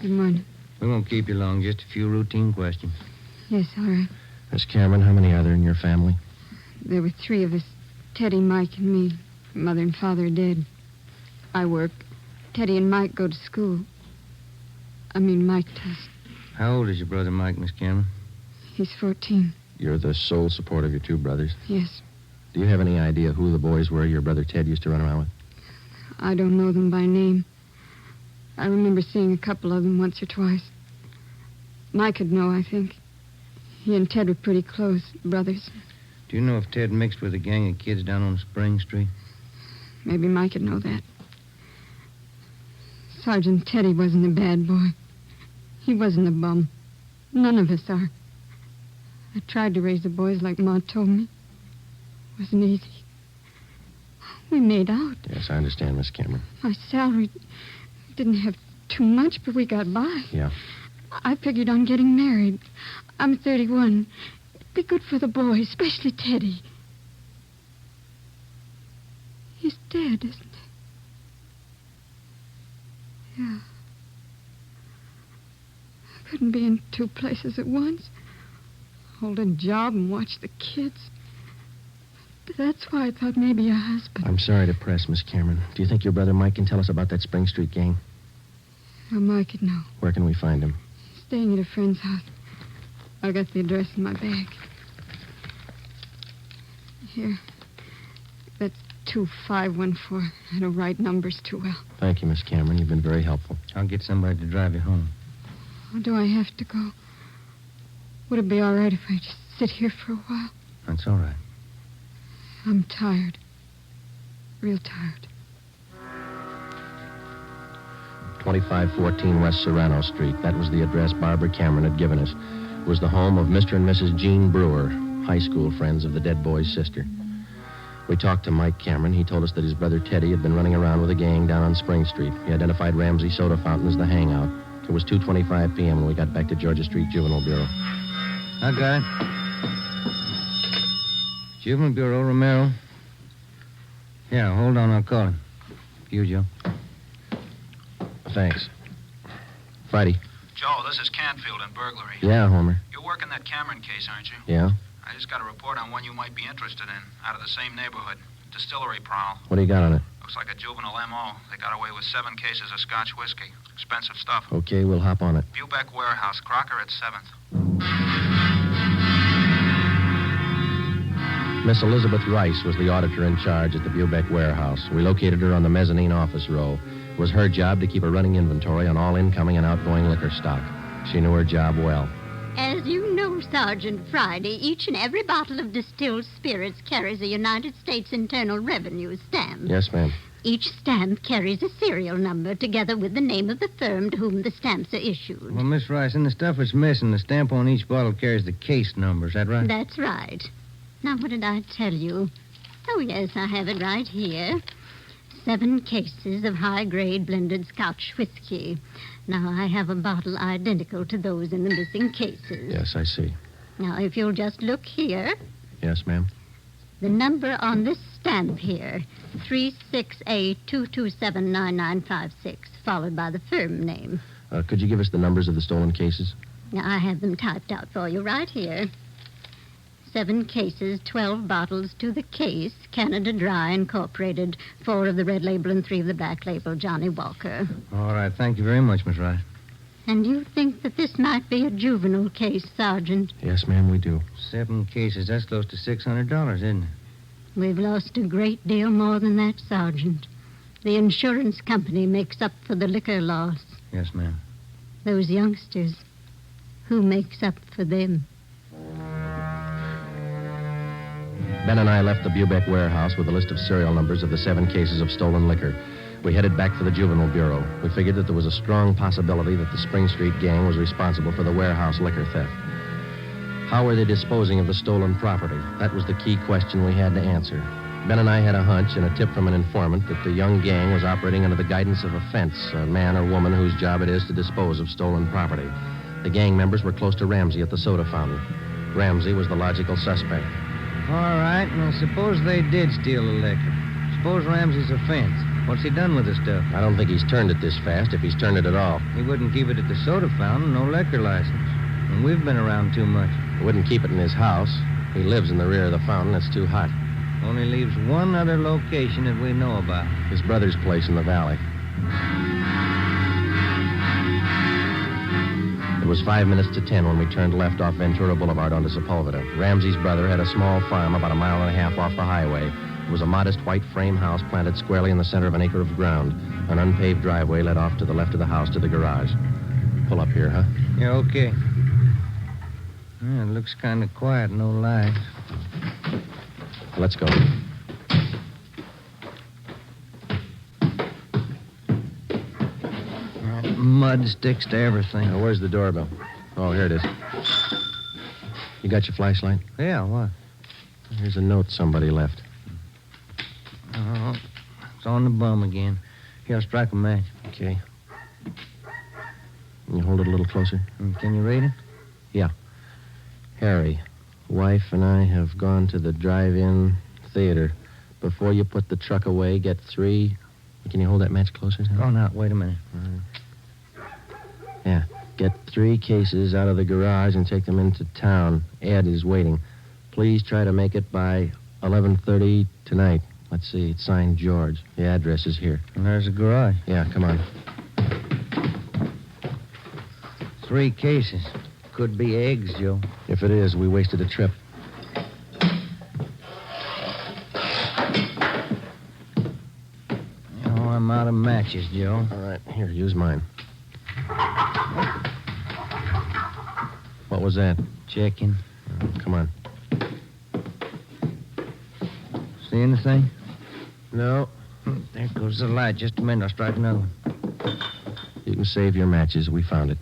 Good morning. We won't keep you long. Just a few routine questions. Yes, all right. Miss Cameron, how many are there in your family? There were three of us. Teddy, Mike, and me. Mother and father are dead. I work. Teddy and Mike go to school. Mike does. How old is your brother Mike, Miss Cameron? He's 14. You're the sole support of your two brothers? Yes. Do you have any idea who the boys were your brother Ted used to run around with? I don't know them by name. I remember seeing a couple of them once or twice. Mike would know, I think. He and Ted were pretty close, brothers. Do you know if Ted mixed with a gang of kids down on Spring Street? Maybe Mike would know that. Sergeant Teddy wasn't a bad boy. He wasn't a bum. None of us are. I tried to raise the boys like Ma told me. It wasn't easy. We made out. Yes, I understand, Miss Cameron. My salary didn't have too much, but we got by. Yeah. I figured on getting married. I'm 31. It'd be good for the boys, especially Teddy. He's dead, isn't he? Yeah. I couldn't be in two places at once. Hold a job and watch the kids. But that's why I thought maybe a husband. I'm sorry to press, Miss Cameron. Do you think your brother Mike can tell us about that Spring Street gang? Well, Mike would know. Where can we find him? Staying at a friend's house. I got the address in my bag. Here. That's 2514. I don't write numbers too well. Thank you, Miss Cameron. You've been very helpful. I'll get somebody to drive you home. Oh, do I have to go? Would it be all right if I just sit here for a while? That's all right. I'm tired. Real tired. 2514 West Serrano Street. That was the address Barbara Cameron had given us. It was the home of Mr. and Mrs. Jean Brewer, high school friends of the dead boy's sister. We talked to Mike Cameron. He told us that his brother Teddy had been running around with a gang down on Spring Street. He identified Ramsey Soda Fountain as the hangout. It was 2:25 p.m. when we got back to Georgia Street Juvenile Bureau. I got it. Juvenile Bureau, Romero. Yeah, hold on, I'll call him. You, Joe. Thanks. Friday. Joe, this is Canfield in burglary. Yeah, Homer. You're working that Cameron case, aren't you? Yeah? I just got a report on one you might be interested in, out of the same neighborhood. Distillery prowl. What do you got on it? Looks like a juvenile M.O. They got away with 7 cases of Scotch whiskey. Expensive stuff. Okay, we'll hop on it. Bubeck Warehouse, Crocker at 7th. Miss Elizabeth Rice was the auditor in charge at the Bubeck Warehouse. We located her on the mezzanine office row. It was her job to keep a running inventory on all incoming and outgoing liquor stock. She knew her job well. As you know, Sergeant Friday, each and every bottle of distilled spirits carries a United States Internal Revenue stamp. Yes, ma'am. Each stamp carries a serial number together with the name of the firm to whom the stamps are issued. Well, Miss Rice, in the stuff that's missing, the stamp on each bottle carries the case number. Is that right? That's right. Now, what did I tell you? Oh, yes, I have it right here. 7 cases of high-grade blended Scotch whiskey. Now, I have a bottle identical to those in the missing cases. Yes, I see. Now, if you'll just look here, Yes, ma'am. the number on this stamp here, 368-227-9956, followed by the firm name. Could you give us the numbers of the stolen cases? Now, I have them typed out for you right here. 7 cases, 12 bottles to the case, Canada Dry Incorporated, 4 of the red label and 3 of the black label, Johnny Walker. All right, thank you very much, Miss Rice. And you think that this might be a juvenile case, Sergeant? Yes, ma'am, we do. 7 cases, that's close to $600, isn't it? We've lost a great deal more than that, Sergeant. The insurance company makes up for the liquor loss. Yes, ma'am. Those youngsters, who makes up for them? Ben and I left the Bubeck Warehouse with a list of serial numbers of the 7 cases of stolen liquor. We headed back for the Juvenile Bureau. We figured that there was a strong possibility that the Spring Street gang was responsible for the warehouse liquor theft. How were they disposing of the stolen property? That was the key question we had to answer. Ben and I had a hunch and a tip from an informant that the young gang was operating under the guidance of a fence, a man or woman whose job it is to dispose of stolen property. The gang members were close to Ramsey at the soda fountain. Ramsey was the logical suspect. All right, now suppose they did steal the liquor. Suppose Ramsey's a fence. What's he done with the stuff? I don't think he's turned it this fast, if he's turned it at all. He wouldn't keep it at the soda fountain, no liquor license. And we've been around too much. He wouldn't keep it in his house. He lives in the rear of the fountain. It's too hot. Only leaves one other location that we know about. His brother's place in the valley. It was 5 minutes to 10 when we turned left off Ventura Boulevard onto Sepulveda. Ramsey's brother had a small farm about a mile and a half off the highway. It was a modest white frame house planted squarely in the center of an acre of ground. An unpaved driveway led off to the left of the house to the garage. Pull up here, huh? Yeah, okay. Yeah, it looks kind of quiet, no lights. Let's go. Mud sticks to everything. Now, where's the doorbell? Oh, here it is. You got your flashlight? Yeah, what? Here's a note somebody left. Oh, it's on the bum again. Here, I'll strike a match. Okay. Can you hold it a little closer? Can you read it? Yeah. Harry, wife and I have gone to the drive-in theater. Before you put the truck away, get 3... Can you hold that match closer? Oh, now, wait a minute. Yeah. Get 3 cases out of the garage and take them into town. Ed is waiting. Please try to make it by 11:30 tonight. Let's see. It's signed George. The address is here. And there's the garage. Yeah, come on. 3 cases. Could be eggs, Joe. If it is, we wasted a trip. Oh, I'm out of matches, Joe. All right, here, use mine. What was that? Checking. Come on. See anything? No. There goes the light. Just a minute. I'll strike another one. You can save your matches. We found it.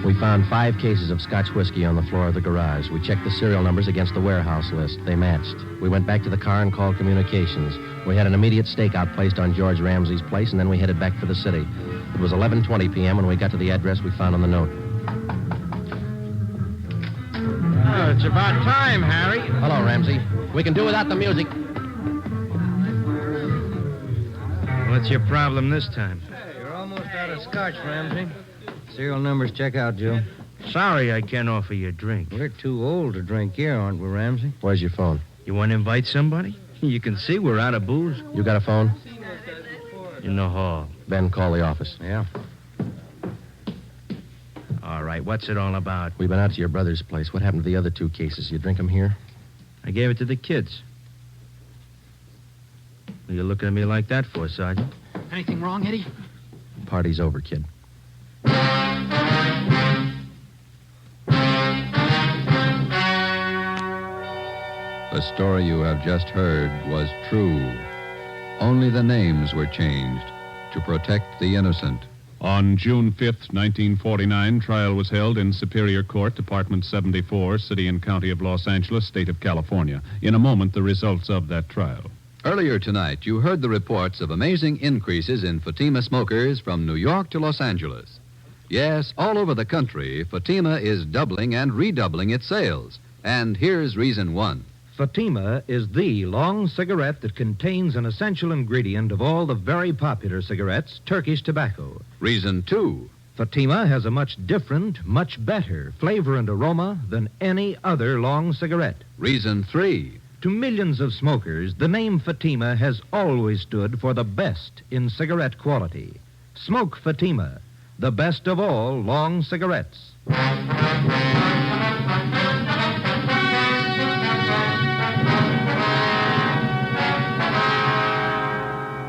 We found 5 cases of Scotch whiskey on the floor of the garage. We checked the serial numbers against the warehouse list. They matched. We went back to the car and called communications. We had an immediate stakeout placed on George Ramsey's place, and then we headed back for the city. It was 11:20 p.m. when we got to the address we found on the note. Oh, it's about time, Harry. Hello, Ramsey. We can do without the music. What's your problem this time? Hey, you're almost out of scotch, Ramsey. Serial numbers check out, Joe. Sorry I can't offer you a drink. We're too old to drink here, aren't we, Ramsey? Where's your phone? You want to invite somebody? You can see we're out of booze. You got a phone? In the hall. Ben, call the office. Yeah. All right, what's it all about? We've been out to your brother's place. What happened to the other 2 cases? You drink them here? I gave it to the kids. What are you looking at me like that for, Sergeant? Anything wrong, Eddie? Party's over, kid. The story you have just heard was true. Only the names were changed to protect the innocent. On June 5th, 1949, trial was held in Superior Court, Department 74, City and County of Los Angeles, State of California. In a moment, the results of that trial. Earlier tonight, you heard the reports of amazing increases in Fatima smokers from New York to Los Angeles. Yes, all over the country, Fatima is doubling and redoubling its sales. And here's reason 1. Fatima is the long cigarette that contains an essential ingredient of all the very popular cigarettes, Turkish tobacco. Reason 2. Fatima has a much different, much better flavor and aroma than any other long cigarette. Reason 3. To millions of smokers, the name Fatima has always stood for the best in cigarette quality. Smoke Fatima, the best of all long cigarettes.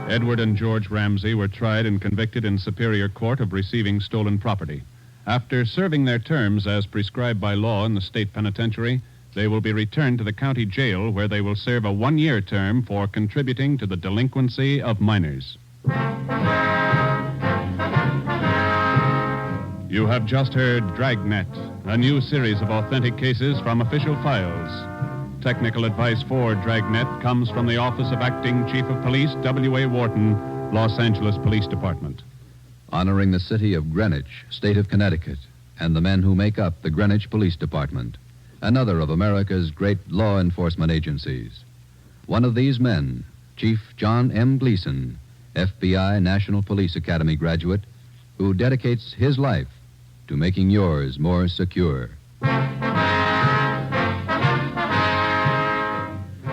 Edward and George Ramsey were tried and convicted in Superior Court of receiving stolen property. After serving their terms as prescribed by law in the state penitentiary, they will be returned to the county jail where they will serve a 1-year term for contributing to the delinquency of minors. You have just heard Dragnet, a new series of authentic cases from official files. Technical advice for Dragnet comes from the Office of Acting Chief of Police, W.A. Wharton, Los Angeles Police Department. Honoring the city of Greenwich, state of Connecticut, and the men who make up the Greenwich Police Department, another of America's great law enforcement agencies. One of these men, Chief John M. Gleason, FBI National Police Academy graduate, who dedicates his life to making yours more secure.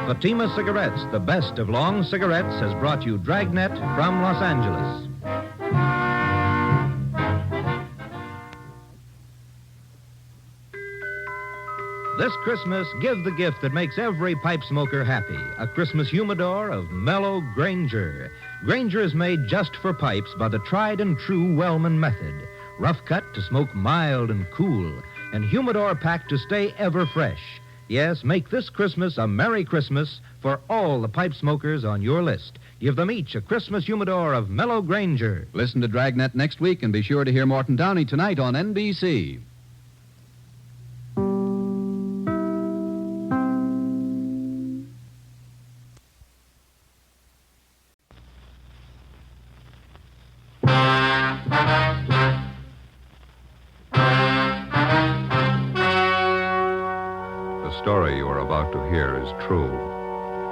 Fatima Cigarettes, the best of long cigarettes, has brought you Dragnet from Los Angeles. This Christmas, give the gift that makes every pipe smoker happy. A Christmas humidor of mellow Granger. Granger is made just for pipes by the tried and true Wellman method. Rough cut to smoke mild and cool, and humidor packed to stay ever fresh. Yes, make this Christmas a Merry Christmas for all the pipe smokers on your list. Give them each a Christmas humidor of mellow Granger. Listen to Dragnet next week and be sure to hear Morton Downey tonight on NBC. The story you are about to hear is true.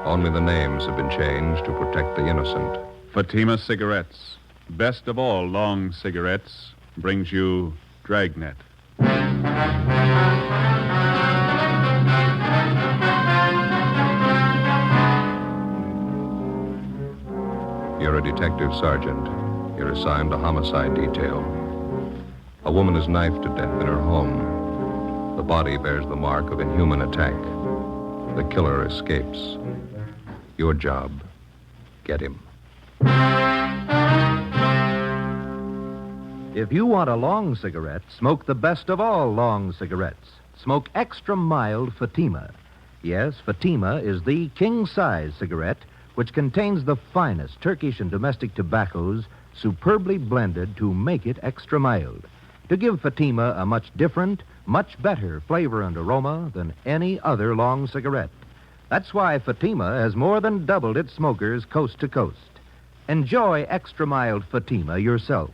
Only the names have been changed to protect the innocent. Fatima Cigarettes, best of all long cigarettes, brings you Dragnet. You're a detective sergeant. You're assigned to homicide detail. A woman is knifed to death in her home. The body bears the mark of inhuman attack. The killer escapes. Your job, get him. If you want a long cigarette, smoke the best of all long cigarettes. Smoke extra mild Fatima. Yes, Fatima is the king-size cigarette which contains the finest Turkish and domestic tobaccos superbly blended to make it extra mild, to give Fatima a much different, much better flavor and aroma than any other long cigarette. That's why Fatima has more than doubled its smokers coast to coast. Enjoy extra mild Fatima yourself.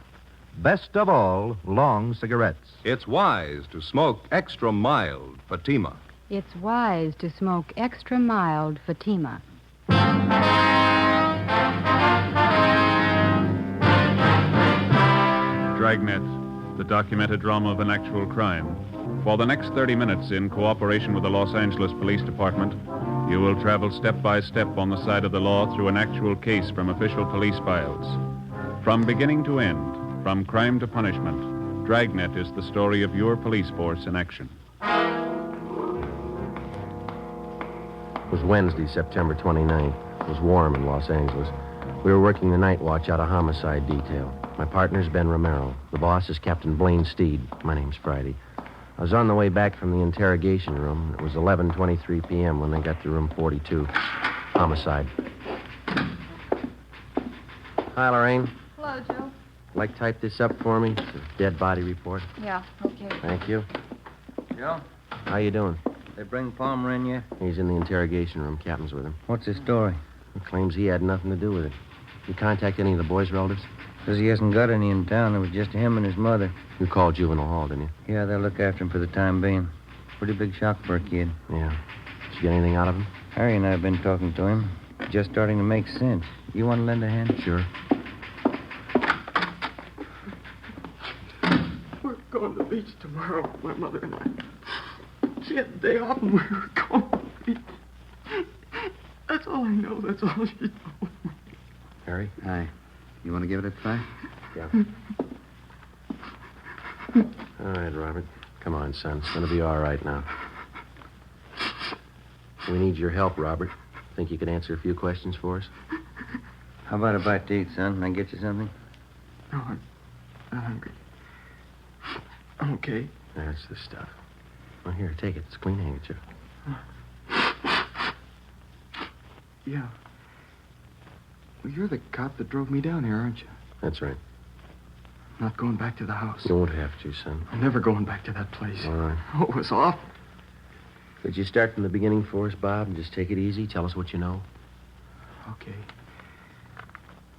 Best of all, long cigarettes. It's wise to smoke extra mild Fatima. It's wise to smoke extra mild Fatima. Dragnet, the documented drama of an actual crime. For the next 30 minutes, in cooperation with the Los Angeles Police Department, you will travel step by step on the side of the law through an actual case from official police files. From beginning to end, from crime to punishment, Dragnet is the story of your police force in action. It was Wednesday, September 29th. It was warm in Los Angeles. We were working the night watch out of homicide detail. My partner's Ben Romero. The boss is Captain Blaine Steed. My name's Friday. I was on the way back from the interrogation room. It was 11:23 p.m. when they got to room 42. Homicide. Hi, Lorraine. Hello, Joe. Like type this up for me? It's a dead body report. Yeah, okay. Thank you. Joe, How you doing? they bring Palmer in yet? He's in the interrogation room. Captain's with him. What's his story? He claims he had nothing to do with it. You contact any of the boys' relatives? Says he hasn't got any in town. It was just him and his mother. You called Juvenile Hall, didn't you? Yeah, they'll look after him for the time being. Pretty big shock for a kid. Yeah. Did you get anything out of him? Harry and I have been talking to him. Just starting to make sense. You want to lend a hand? Sure. We're going to the beach tomorrow, my mother and I. She had the day off and we were going to the beach. That's all I know. That's all she told me. Harry? Hi. You want to give it a try? Yeah. All right, Robert. Come on, son. It's going to be all right now. We need your help, Robert. Think you could answer a few questions for us? How about a bite to eat, son? Can I get you something? No, I'm not hungry. I'm okay. That's the stuff. Well, here, take it. It's a clean handkerchief. Yeah. Well, you're the cop that drove me down here, aren't you? That's right. Not going back to the house. You won't have to, son. I'm never going back to that place. All right. Oh, it was awful. Could you start from the beginning for us, Bob, and just take it easy? Tell us what you know. Okay.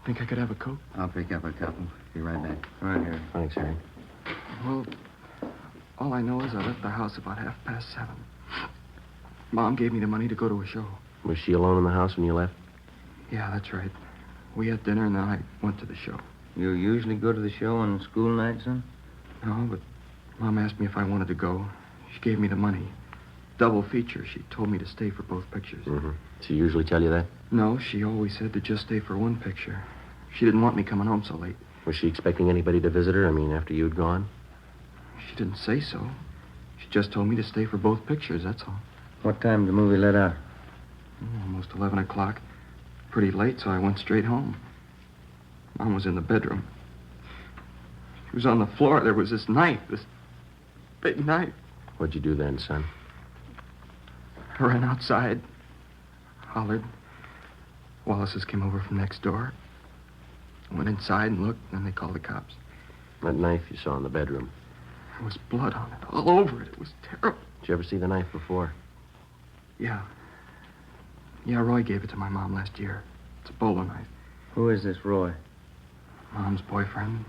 Think I could have a Coke? I'll pick up a couple. Be right back. All right, Harry. Thanks, Harry. Well, all I know is I left the house about 7:30. Mom gave me the money to go to a show. Was she alone in the house when you left? Yeah, that's right. We had dinner and then I went to the show. You usually go to the show on school nights, son? No, but Mom asked me if I wanted to go. She gave me the money. Double feature. She told me to stay for both pictures. Mm-hmm. She usually tell you that? No, she always said to just stay for one picture. She didn't want me coming home so late. Was she expecting anybody to visit her? I mean, after you'd gone? She didn't say so. She just told me to stay for both pictures, that's all. What time did the movie let out? Almost 11 o'clock. Pretty late, so I went straight home. Mom was in the bedroom. She was on the floor. There was this knife, this big knife. What'd you do then, son? I ran outside, hollered. Wallace's came over from next door. I went inside and looked, and then they called the cops. That knife you saw in the bedroom. There was blood on it, all over it. It was terrible. Did you ever see the knife before? Yeah. Yeah, Roy gave it to my mom last year. It's a bowler knife. Who is this Roy? Mom's boyfriend.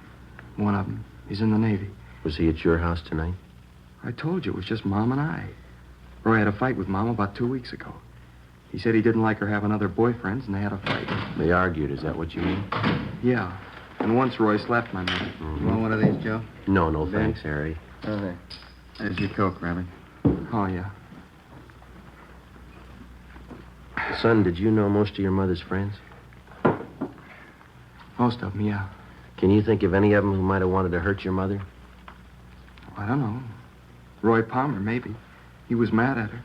One of them. He's in the Navy. Was he at your house tonight? I told you, it was just Mom and I. Roy had a fight with Mom about 2 weeks ago. He said he didn't like her having other boyfriends, and they had a fight. They argued, is that what you mean? Yeah. And once Roy slapped my mother. You want one of these, Joe? No, thanks, Harry. Oh, there. There's your Coke, Robert. Oh, yeah. Son, did you know most of your mother's friends? Most of them, yeah. Can you think of any of them who might have wanted to hurt your mother? I don't know. Roy Palmer, maybe. He was mad at her.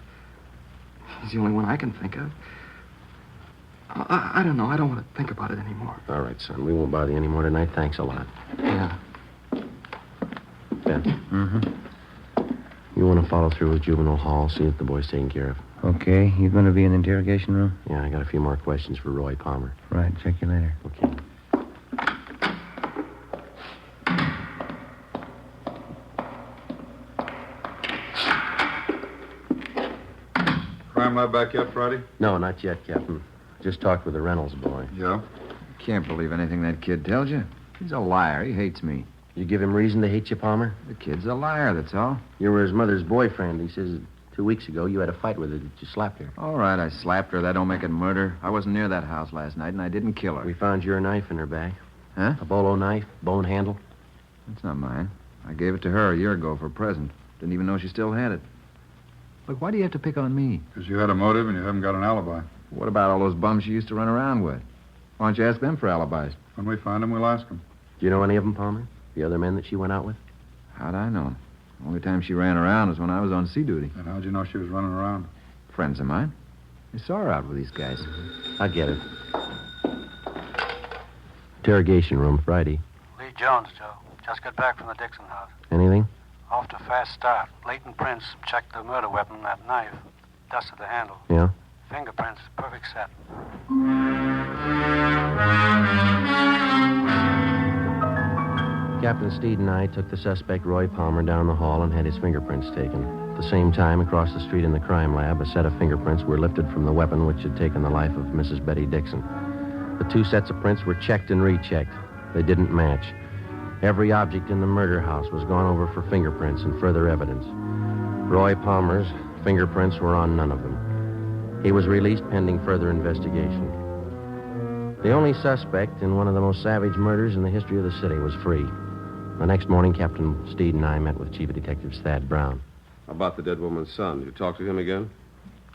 He's the only one I can think of. I don't know. I don't want to think about it anymore. All right, son. We won't bother you anymore tonight. Thanks a lot. Yeah. Ben? Mm-hmm. You want to follow through with Juvenile Hall, see if the boy's taken care of. Okay. You going to be in the interrogation room? Yeah, I got a few more questions for Roy Palmer. Right. Check you later. Okay. Crime lab back yet, Friday? No, not yet, Captain. Just talked with the Reynolds boy. Yeah? Can't believe anything that kid tells you. He's a liar. He hates me. You give him reason to hate you, Palmer? The kid's a liar, that's all. You were his mother's boyfriend. He says 2 weeks ago you had a fight with her that you slapped her. All right, I slapped her. That don't make it murder. I wasn't near that house last night, and I didn't kill her. We found your knife in her bag. Huh? A bolo knife, bone handle. That's not mine. I gave it to her a year ago for a present. Didn't even know she still had it. Look, why do you have to pick on me? Because you had a motive and you haven't got an alibi. What about all those bums you used to run around with? Why don't you ask them for alibis? When we find them, we'll ask them. Do you know any of them, Palmer? The other men that she went out with? How'd I know? The only time she ran around was when I was on sea duty. And how'd you know she was running around? Friends of mine. I saw her out with these guys. I get it. Interrogation room, Friday. Lee Jones, Joe. Just got back from the Dixon house. Anything? Off to a fast start. Leighton Prince checked the murder weapon, that knife. Dusted the handle. Yeah? Fingerprints, perfect set. Captain Steed and I took the suspect, Roy Palmer, down the hall and had his fingerprints taken. At the same time, across the street in the crime lab, a set of fingerprints were lifted from the weapon which had taken the life of Mrs. Betty Dixon. The 2 sets of prints were checked and rechecked. They didn't match. Every object in the murder house was gone over for fingerprints and further evidence. Roy Palmer's fingerprints were on none of them. He was released pending further investigation. The only suspect in one of the most savage murders in the history of the city was free. The next morning, Captain Steed and I met with Chief Detective Thad Brown. How about the dead woman's son? You talk to him again?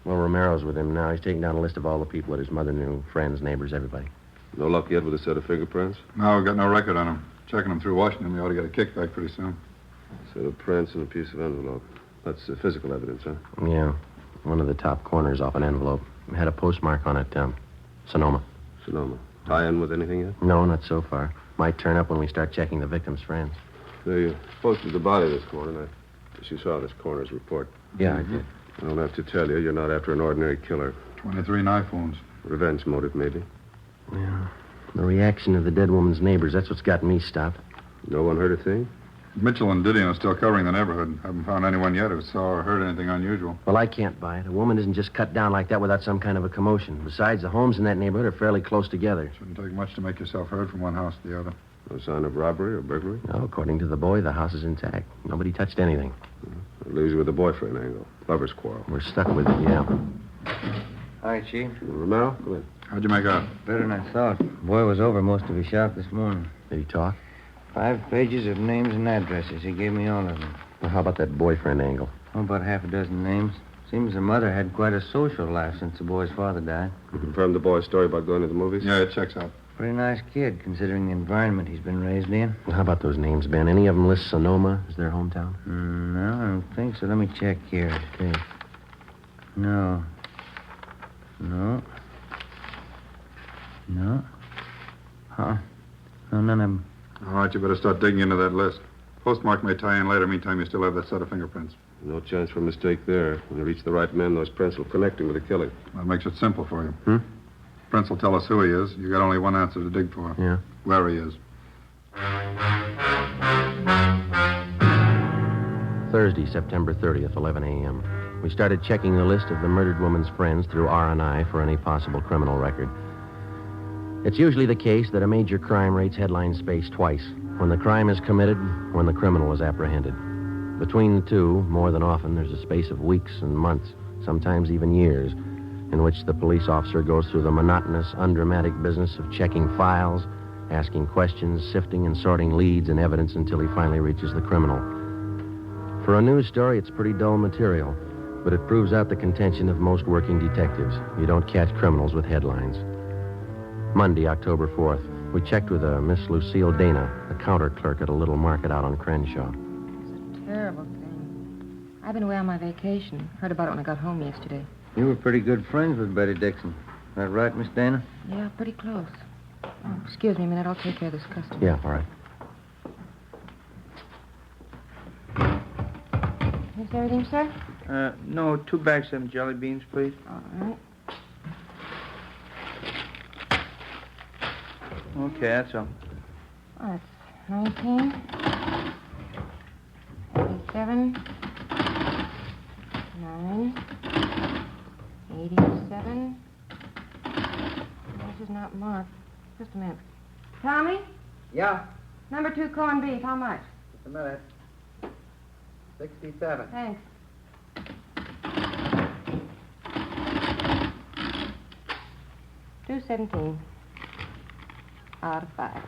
Well, Romero's with him now. He's taking down a list of all the people that his mother knew, friends, neighbors, everybody. No luck yet with a set of fingerprints? No, we've got no record on him. Checking them through Washington, we ought to get a kickback pretty soon. Set of prints and a piece of envelope. That's physical evidence, huh? Yeah. One of the top corners off an envelope. It had a postmark on it, Sonoma. Sonoma. Tie in with anything yet? No, not so far. Might turn up when we start checking the victim's friends. They posted the body this morning. I guess you saw this coroner's report. Yeah, I did. I don't have to tell you, you're not after an ordinary killer. 23 knife wounds. Revenge motive, maybe. Yeah. The reaction of the dead woman's neighbors, that's what's got me stopped. No one heard a thing? Mitchell and Didion are still covering the neighborhood. Haven't found anyone yet who saw or heard anything unusual. Well, I can't buy it. A woman isn't just cut down like that without some kind of a commotion. Besides, the homes in that neighborhood are fairly close together. Shouldn't take much to make yourself heard from one house to the other. No sign of robbery or burglary? No, according to the boy, the house is intact. Nobody touched anything. It leaves you with the boyfriend angle. Lover's quarrel. We're stuck with it, yeah. Hi, Chief. Romero, come in. How'd you make out? Better than I thought. Boy was over most of his shop this morning. Did he talk? 5 pages of names and addresses. He gave me all of them. Well, how about that boyfriend angle? Oh, about half a dozen names. Seems the mother had quite a social life since the boy's father died. You confirmed the boy's story about going to the movies? Yeah, it checks out. Pretty nice kid, considering the environment he's been raised in. Well, how about those names, Ben? Any of them list Sonoma as their hometown? No, I don't think so. Let me check here. Okay. No. Huh? No, none of them. All right, you better start digging into that list. Postmark may tie in later. Meantime, you still have that set of fingerprints. No chance for a mistake there. When you reach the right men, those prints will connect him with the killing. That makes it simple for you. Prince will tell us who he is. You got only one answer to dig for. Yeah. Where he is. Thursday, September 30th, 11 a.m. We started checking the list of the murdered woman's friends through R&I for any possible criminal record. It's usually the case that a major crime rates headline space twice. When the crime is committed, when the criminal is apprehended. Between the two, more than often, there's a space of weeks and months, sometimes even years, in which the police officer goes through the monotonous, undramatic business of checking files, asking questions, sifting and sorting leads and evidence until he finally reaches the criminal. For a news story, it's pretty dull material, but it proves out the contention of most working detectives. You don't catch criminals with headlines. Monday, October 4th. We checked with a Miss Lucille Dana, a counter clerk at a little market out on Crenshaw. It's a terrible thing. I've been away on my vacation. Heard about it when I got home yesterday. You were pretty good friends with Betty Dixon. That right, Miss Dana? Yeah, pretty close. Oh, excuse me a minute. I'll take care of this customer. Yeah, all right. Here's Everything, sir? No, 2 bags of them jelly beans, please. All right. Okay, that's all. Oh, that's 19. 87. 9. 87. This is not marked. Just a minute. Tommy? Yeah? Number 2 corned beef. How much? Just a minute. 67. Thanks. $2.17 out of 5.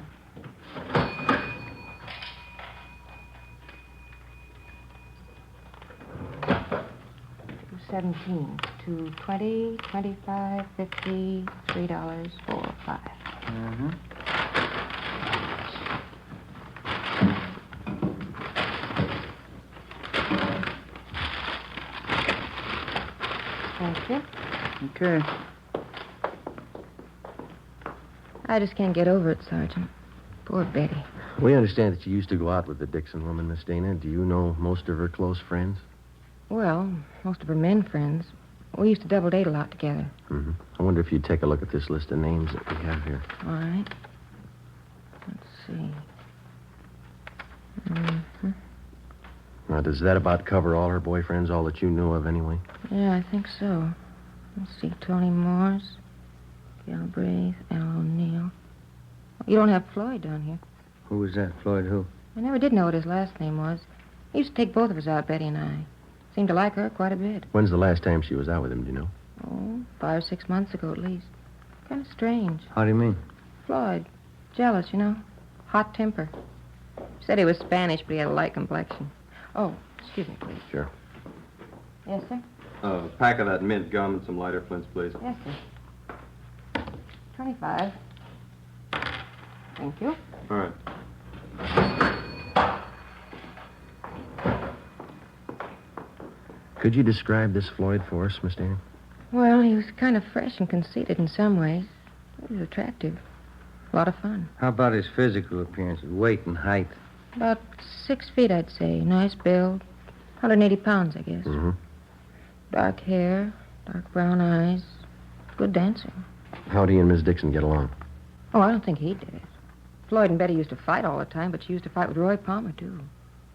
$2.17, $2.20, $25, $50, $3, 4, 5. Mm-hmm. Thank you. Okay. I just can't get over it, Sergeant. Poor Betty. We understand that you used to go out with the Dixon woman, Miss Dana. Do you know most of her close friends? Well, most of her men friends. We used to double date a lot together. Mm-hmm. I wonder if you'd take a look at this list of names that we have here. All right. Let's see. Mm-hmm. Now, does that about cover all her boyfriends, all that you knew of anyway? Yeah, I think so. Let's see. Tony Morse, Galbraith, Al O'Neill. You don't have Floyd down here. Who was that? Floyd who? I never did know what his last name was. He used to take both of us out, Betty and I. Seemed to like her quite a bit. When's the last time she was out with him, do you know? Oh, 5 or 6 months ago at least. Kind of strange. How do you mean? Floyd. Jealous, you know. Hot temper. Said he was Spanish, but he had a light complexion. Oh, excuse me, please. Sure. Yes, sir? A pack of that mint gum and some lighter flints, please. Yes, sir. 25. Thank you. All right. Could you describe this Floyd for us, Miss Dana? Well, he was kind of fresh and conceited in some ways. He was attractive. A lot of fun. How about his physical appearance, weight and height? About 6 feet, I'd say. Nice build. 180 pounds, I guess. Mm-hmm. Dark hair, dark brown eyes. Good dancer. How'd he and Miss Dixon get along? Oh, I don't think he did. Floyd and Betty used to fight all the time, but she used to fight with Roy Palmer, too.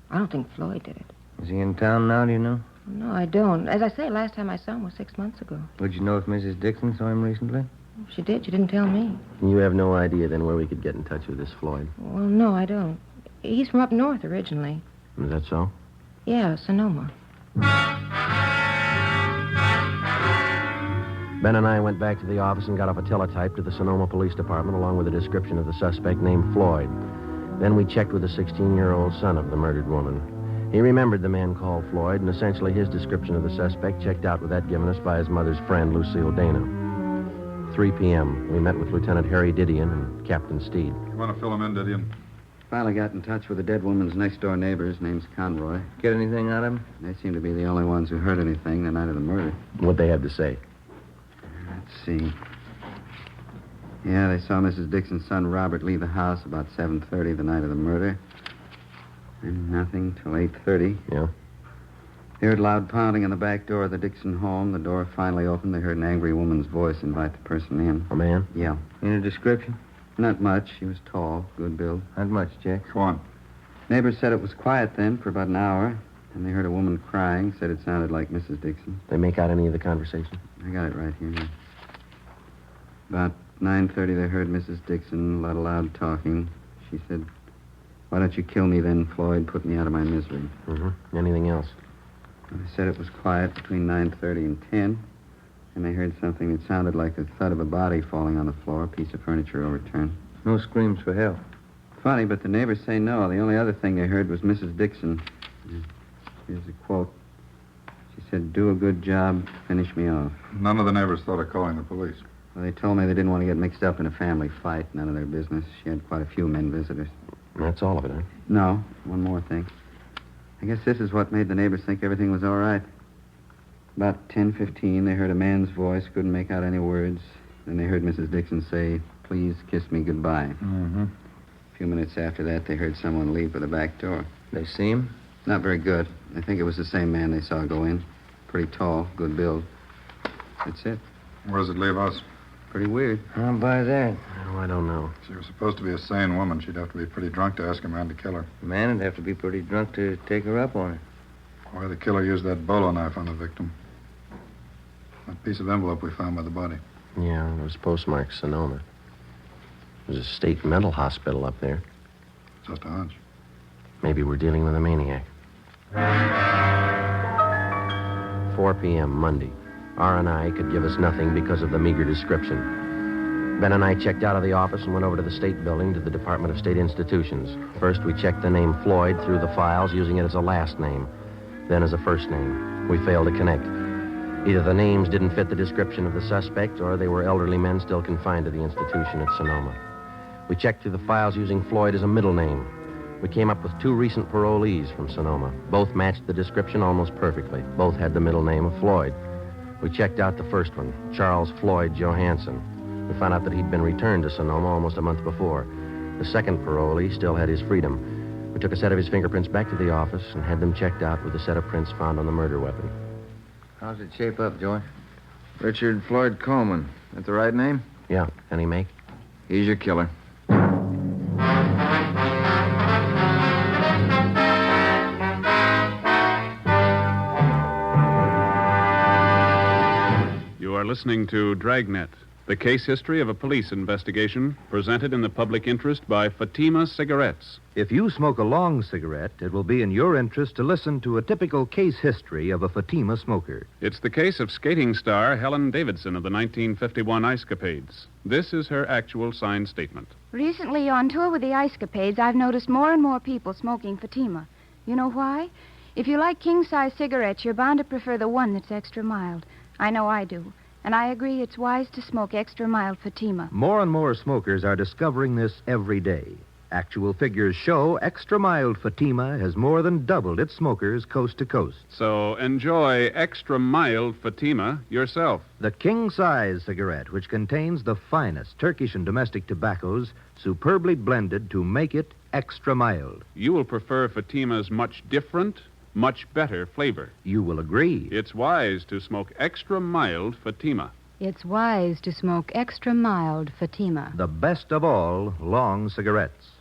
I don't think Floyd did it. Is he in town now, do you know? No, I don't. As I say, last time I saw him was 6 months ago. Would you know if Mrs. Dixon saw him recently? If she did, she didn't tell me. You have no idea, then, where we could get in touch with this Floyd? Well, no, I don't. He's from up north originally. Is that so? Yeah, Sonoma. Ben and I went back to the office and got off a teletype to the Sonoma Police Department along with a description of the suspect named Floyd. Then we checked with the 16-year-old son of the murdered woman. He remembered the man called Floyd, and essentially his description of the suspect checked out with that given us by his mother's friend, Lucille Dana. 3 p.m. We met with Lieutenant Harry Didion and Captain Steed. You want to fill him in, Didion? Finally got in touch with the dead woman's next-door neighbor. His name's Conroy. Get anything out of him? They seem to be the only ones who heard anything the night of the murder. What'd they have to say? Let's see. Yeah, they saw Mrs. Dixon's son, Robert, leave the house about 7:30 the night of the murder. And nothing till 8:30. Yeah? They heard loud pounding on the back door of the Dixon home. The door finally opened. They heard an angry woman's voice invite the person in. A man? Yeah. Any description? Not much. He was tall, good build. Not much, Jack. Go on. Neighbors said it was quiet then for about an hour. And they heard a woman crying, said it sounded like Mrs. Dixon. They make out any of the conversation? I got it right here. About 9:30, they heard Mrs. Dixon, a lot of loud talking. She said, "Why don't you kill me then, Floyd? Put me out of my misery." Mm-hmm. Anything else? They said it was quiet between 9:30 and 10. And they heard something that sounded like the thud of a body falling on the floor, a piece of furniture overturned. No screams for help. Funny, but the neighbors say no. The only other thing they heard was Mrs. Dixon. Here's a quote. She said, "Do a good job, finish me off." None of the neighbors thought of calling the police. Well, they told me they didn't want to get mixed up in a family fight. None of their business. She had quite a few men visitors. That's all of it, huh? No, one more thing. I guess this is what made the neighbors think everything was all right. About 10:15, they heard a man's voice, couldn't make out any words. Then they heard Mrs. Dixon say, "Please kiss me goodbye." Mm-hmm. A few minutes after that, they heard someone leave for the back door. They see him? Not very good. I think it was the same man they saw go in. Pretty tall, good build. That's it. Where does it leave us? Pretty weird. How about that? Oh, I don't know. She was supposed to be a sane woman. She'd have to be pretty drunk to ask a man to kill her. The man would have to be pretty drunk to take her up on it. Why the killer used that bolo knife on the victim? That piece of envelope we found by the body. Yeah, it was postmarked Sonoma. There's a state mental hospital up there. Just a hunch. Maybe we're dealing with a maniac. 4 p.m., Monday. R&I could give us nothing because of the meager description. Ben and I checked out of the office and went over to the state building to the Department of State Institutions. First, we checked the name Floyd through the files, using it as a last name, then as a first name. We failed to connect. Either the names didn't fit the description of the suspect, or they were elderly men still confined to the institution at Sonoma. We checked through the files using Floyd as a middle name. We came up with 2 recent parolees from Sonoma. Both matched the description almost perfectly. Both had the middle name of Floyd. We checked out the first one, Charles Floyd Johansson. We found out that he'd been returned to Sonoma almost a month before. The second parolee still had his freedom. We took a set of his fingerprints back to the office and had them checked out with a set of prints found on the murder weapon. How's it shape up, Joey? Richard Floyd Coleman. That the right name? Yeah. Any make? He's your killer. You are listening to Dragnet, the case history of a police investigation presented in the public interest by Fatima Cigarettes. If you smoke a long cigarette, it will be in your interest to listen to a typical case history of a Fatima smoker. It's the case of skating star Helen Davidson of the 1951 Ice Capades. This is her actual signed statement. Recently, on tour with the Ice Capades, I've noticed more and more people smoking Fatima. You know why? If you like king-size cigarettes, you're bound to prefer the one that's extra mild. I know I do. And I agree it's wise to smoke extra mild Fatima. More and more smokers are discovering this every day. Actual figures show extra mild Fatima has more than doubled its smokers coast to coast. So enjoy extra mild Fatima yourself. The king-size cigarette, which contains the finest Turkish and domestic tobaccos, superbly blended to make it extra mild. You will prefer Fatima's much different, much better flavor. You will agree. It's wise to smoke extra mild Fatima. It's wise to smoke extra mild Fatima. The best of all long cigarettes.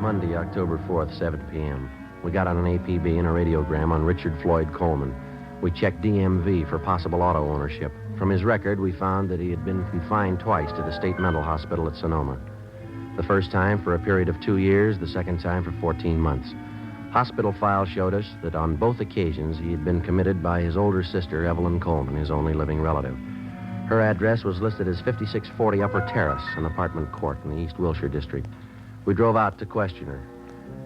Monday, October 4th, 7 p.m. We got on an APB and a radiogram on Richard Floyd Coleman. We checked DMV for possible auto ownership. From his record, we found that he had been confined twice to the state mental hospital at Sonoma. The first time for a period of 2 years, the second time for 14 months. Hospital files showed us that on both occasions he had been committed by his older sister, Evelyn Coleman, his only living relative. Her address was listed as 5640 Upper Terrace, an apartment court in the East Wilshire district. We drove out to question her.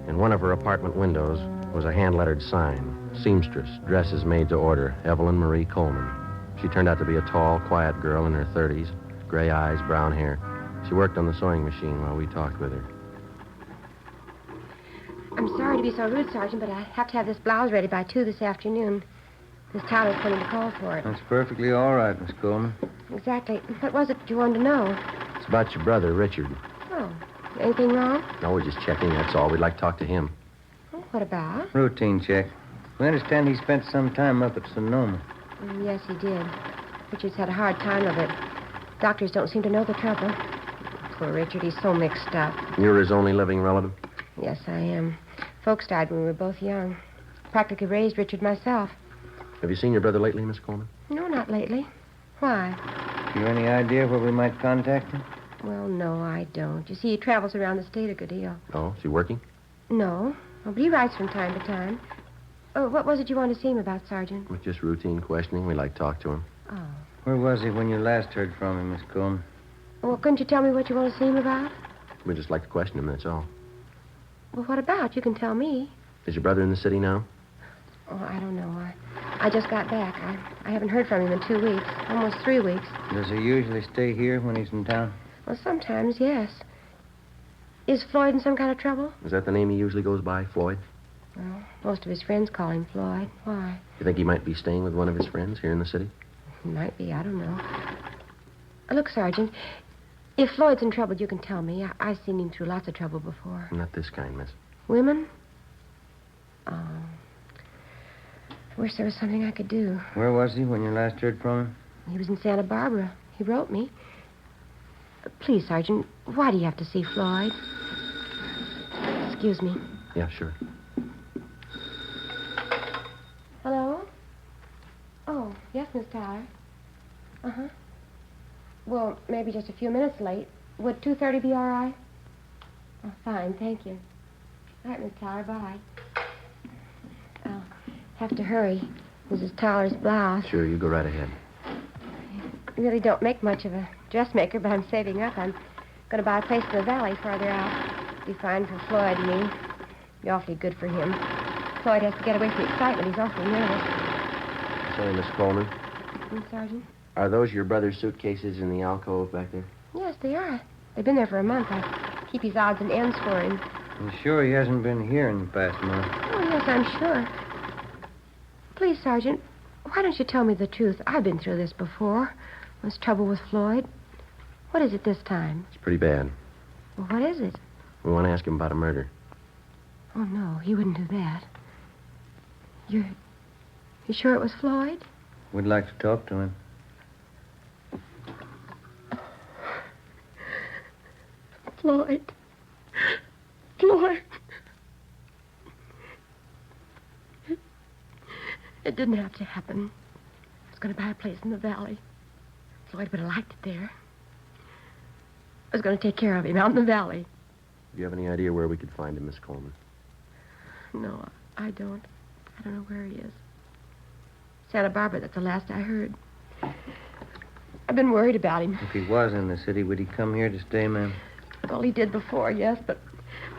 In one of her apartment windows was a hand-lettered sign, Seamstress, dresses made to order, Evelyn Marie Coleman. She turned out to be a tall, quiet girl in her 30s, gray eyes, brown hair. She worked on the sewing machine while we talked with her. I'm sorry to be so rude, Sergeant, but I have to have this blouse ready by 2 this afternoon. Miss Tyler's coming to call for it. That's perfectly all right, Miss Coleman. Exactly. What was it you wanted to know? It's about your brother, Richard. Oh, anything wrong? No, we're just checking, that's all. We'd like to talk to him. Oh, what about? Routine check. We understand he spent some time up at Sonoma. Yes, he did. Richard's had a hard time of it. Doctors don't seem to know the trouble. Poor Richard, he's so mixed up. You're his only living relative? Yes, I am. Folks died when we were both young. Practically raised Richard myself. Have you seen your brother lately, Miss Coleman? No, not lately. Why? You any idea where we might contact him? Well, no, I don't. You see, he travels around the state a good deal. Oh, is he working? No. Oh, but he writes from time to time. Oh, what was it you wanted to see him about, Sergeant? It was just routine questioning. We'd like to talk to him. Oh. Where was he when you last heard from him, Miss Coleman? Well, couldn't you tell me what you want to see him about? We'd just like to question him, that's all. Well, what about? You can tell me. Is your brother in the city now? Oh, I don't know. I just got back. I haven't heard from him in 2 weeks. Almost 3 weeks. Does he usually stay here when he's in town? Well, sometimes, yes. Is Floyd in some kind of trouble? Is that the name he usually goes by, Floyd? Well, most of his friends call him Floyd. Why? You think he might be staying with one of his friends here in the city? He might be. I don't know. Look, Sergeant, If Floyd's in trouble, you can tell me. I've seen him through lots of trouble before. Not this kind, miss. Women? Oh. I wish there was something I could do. Where was he when you last heard from him? He was in Santa Barbara. He wrote me. Please, Sergeant, why do you have to see Floyd? Excuse me. Yeah, sure. Hello? Oh, yes, Miss Tyler. Uh-huh. Well, maybe just a few minutes late. Would 2:30 be all right? Oh, fine, thank you. All right, Miss Tyler, bye. I'll have to hurry. Mrs. Tyler's blouse. Sure, you go right ahead. I really don't make much of a dressmaker, but I'm saving up. I'm going to buy a place in the valley farther out. Be fine for Floyd and me. Be awfully good for him. Floyd has to get away from excitement. He's awfully nervous. Sorry, Miss Coleman. Sergeant? Are those your brother's suitcases in the alcove back there? Yes, they are. They've been there for a month. I keep his odds and ends for him. You sure he hasn't been here in the past month? Oh, yes, I'm sure. Please, Sergeant, why don't you tell me the truth? I've been through this before. There's trouble with Floyd. What is it this time? It's pretty bad. Well, what is it? We want to ask him about a murder. Oh, no, he wouldn't do that. You sure it was Floyd? We'd like to talk to him. Floyd. Floyd. It didn't have to happen. I was going to buy a place in the valley. Floyd would have liked it there. I was going to take care of him out in the valley. Do you have any idea where we could find him, Miss Coleman? No, I don't. I don't know where he is. Santa Barbara, that's the last I heard. I've been worried about him. If he was in the city, would he come here to stay, ma'am? Well, he did before, yes, but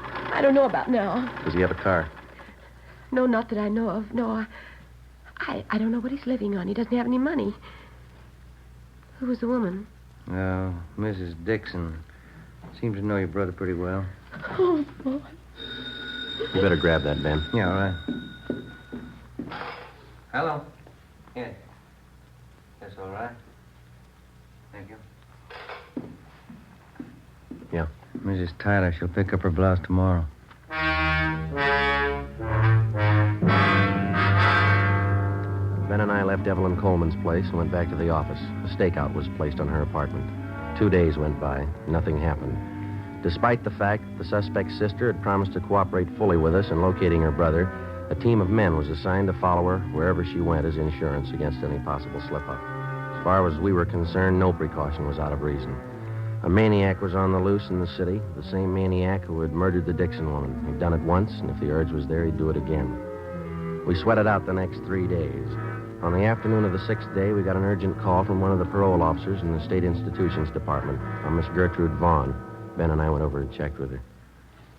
I don't know about now. Does he have a car? No, not that I know of. No, I don't know what he's living on. He doesn't have any money. Who was the woman? Oh, Mrs. Dixon. Seems to know your brother pretty well. Oh, boy. You better grab that, Ben. Yeah, all right. Hello. Yes. That's all right. Thank you. Yeah. Mrs. Tyler, she'll pick up her blouse tomorrow. Ben and I left Evelyn Coleman's place and went back to the office. A stakeout was placed on her apartment. 2 days went by. Nothing happened. Despite the fact that the suspect's sister had promised to cooperate fully with us in locating her brother, a team of men was assigned to follow her wherever she went as insurance against any possible slip-up. As far as we were concerned, no precaution was out of reason. A maniac was on the loose in the city, the same maniac who had murdered the Dixon woman. He'd done it once, and if the urge was there, he'd do it again. We sweated out the next 3 days. On the afternoon of the 6th day, we got an urgent call from one of the parole officers in the State Institutions Department, a Miss Gertrude Vaughn. Ben and I went over and checked with her.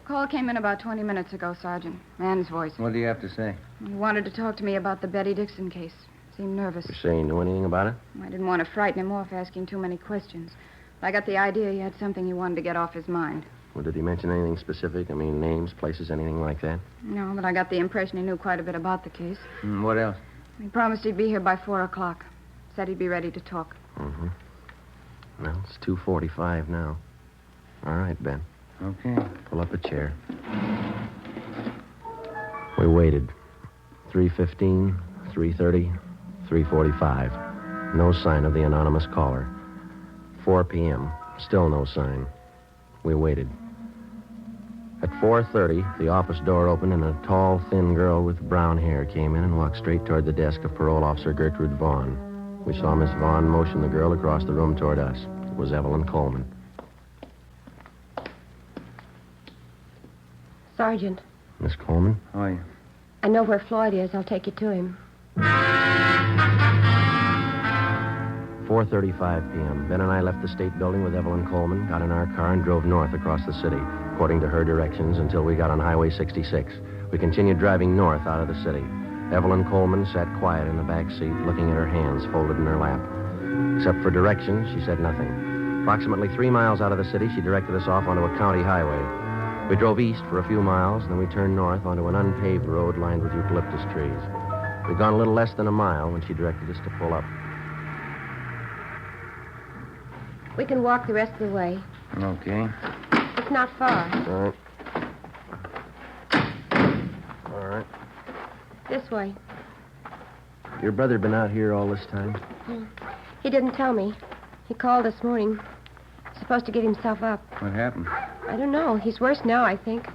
Call came in about 20 minutes ago, Sergeant. Man's voice. What do you have to say? He wanted to talk to me about the Betty Dixon case. Seemed nervous. You say you knew anything about it? I didn't want to frighten him off asking too many questions. But I got the idea he had something he wanted to get off his mind. Well, did he mention anything specific? I mean, names, places, anything like that? No, but I got the impression he knew quite a bit about the case. What else? He promised he'd be here by 4 o'clock. Said he'd be ready to talk. Mm-hmm. Well, it's 2:45 now. All right, Ben. Okay. Pull up a chair. We waited. 3:15, 3:30, 3:45. No sign of the anonymous caller. 4 p.m. Still no sign. We waited. At 4:30, the office door opened and a tall, thin girl with brown hair came in and walked straight toward the desk of Parole Officer Gertrude Vaughn. We saw Miss Vaughn motion the girl across the room toward us. It was Evelyn Coleman. Sergeant. Miss Coleman? How are you? I know where Floyd is. I'll take you to him. 4:35 p.m. Ben and I left the state building with Evelyn Coleman, got in our car, and drove north across the city, according to her directions, until we got on Highway 66. We continued driving north out of the city. Evelyn Coleman sat quiet in the back seat, looking at her hands folded in her lap. Except for directions, she said nothing. Approximately 3 miles out of the city, she directed us off onto a county highway. We drove east for a few miles, then we turned north onto an unpaved road lined with eucalyptus trees. We'd gone a little less than a mile when she directed us to pull up. We can walk the rest of the way. Okay. It's not far. All right. All right. This way. Your brother been out here all this time? He didn't tell me. He called this morning. Supposed to give himself up. What happened? I don't know. He's worse now, I think.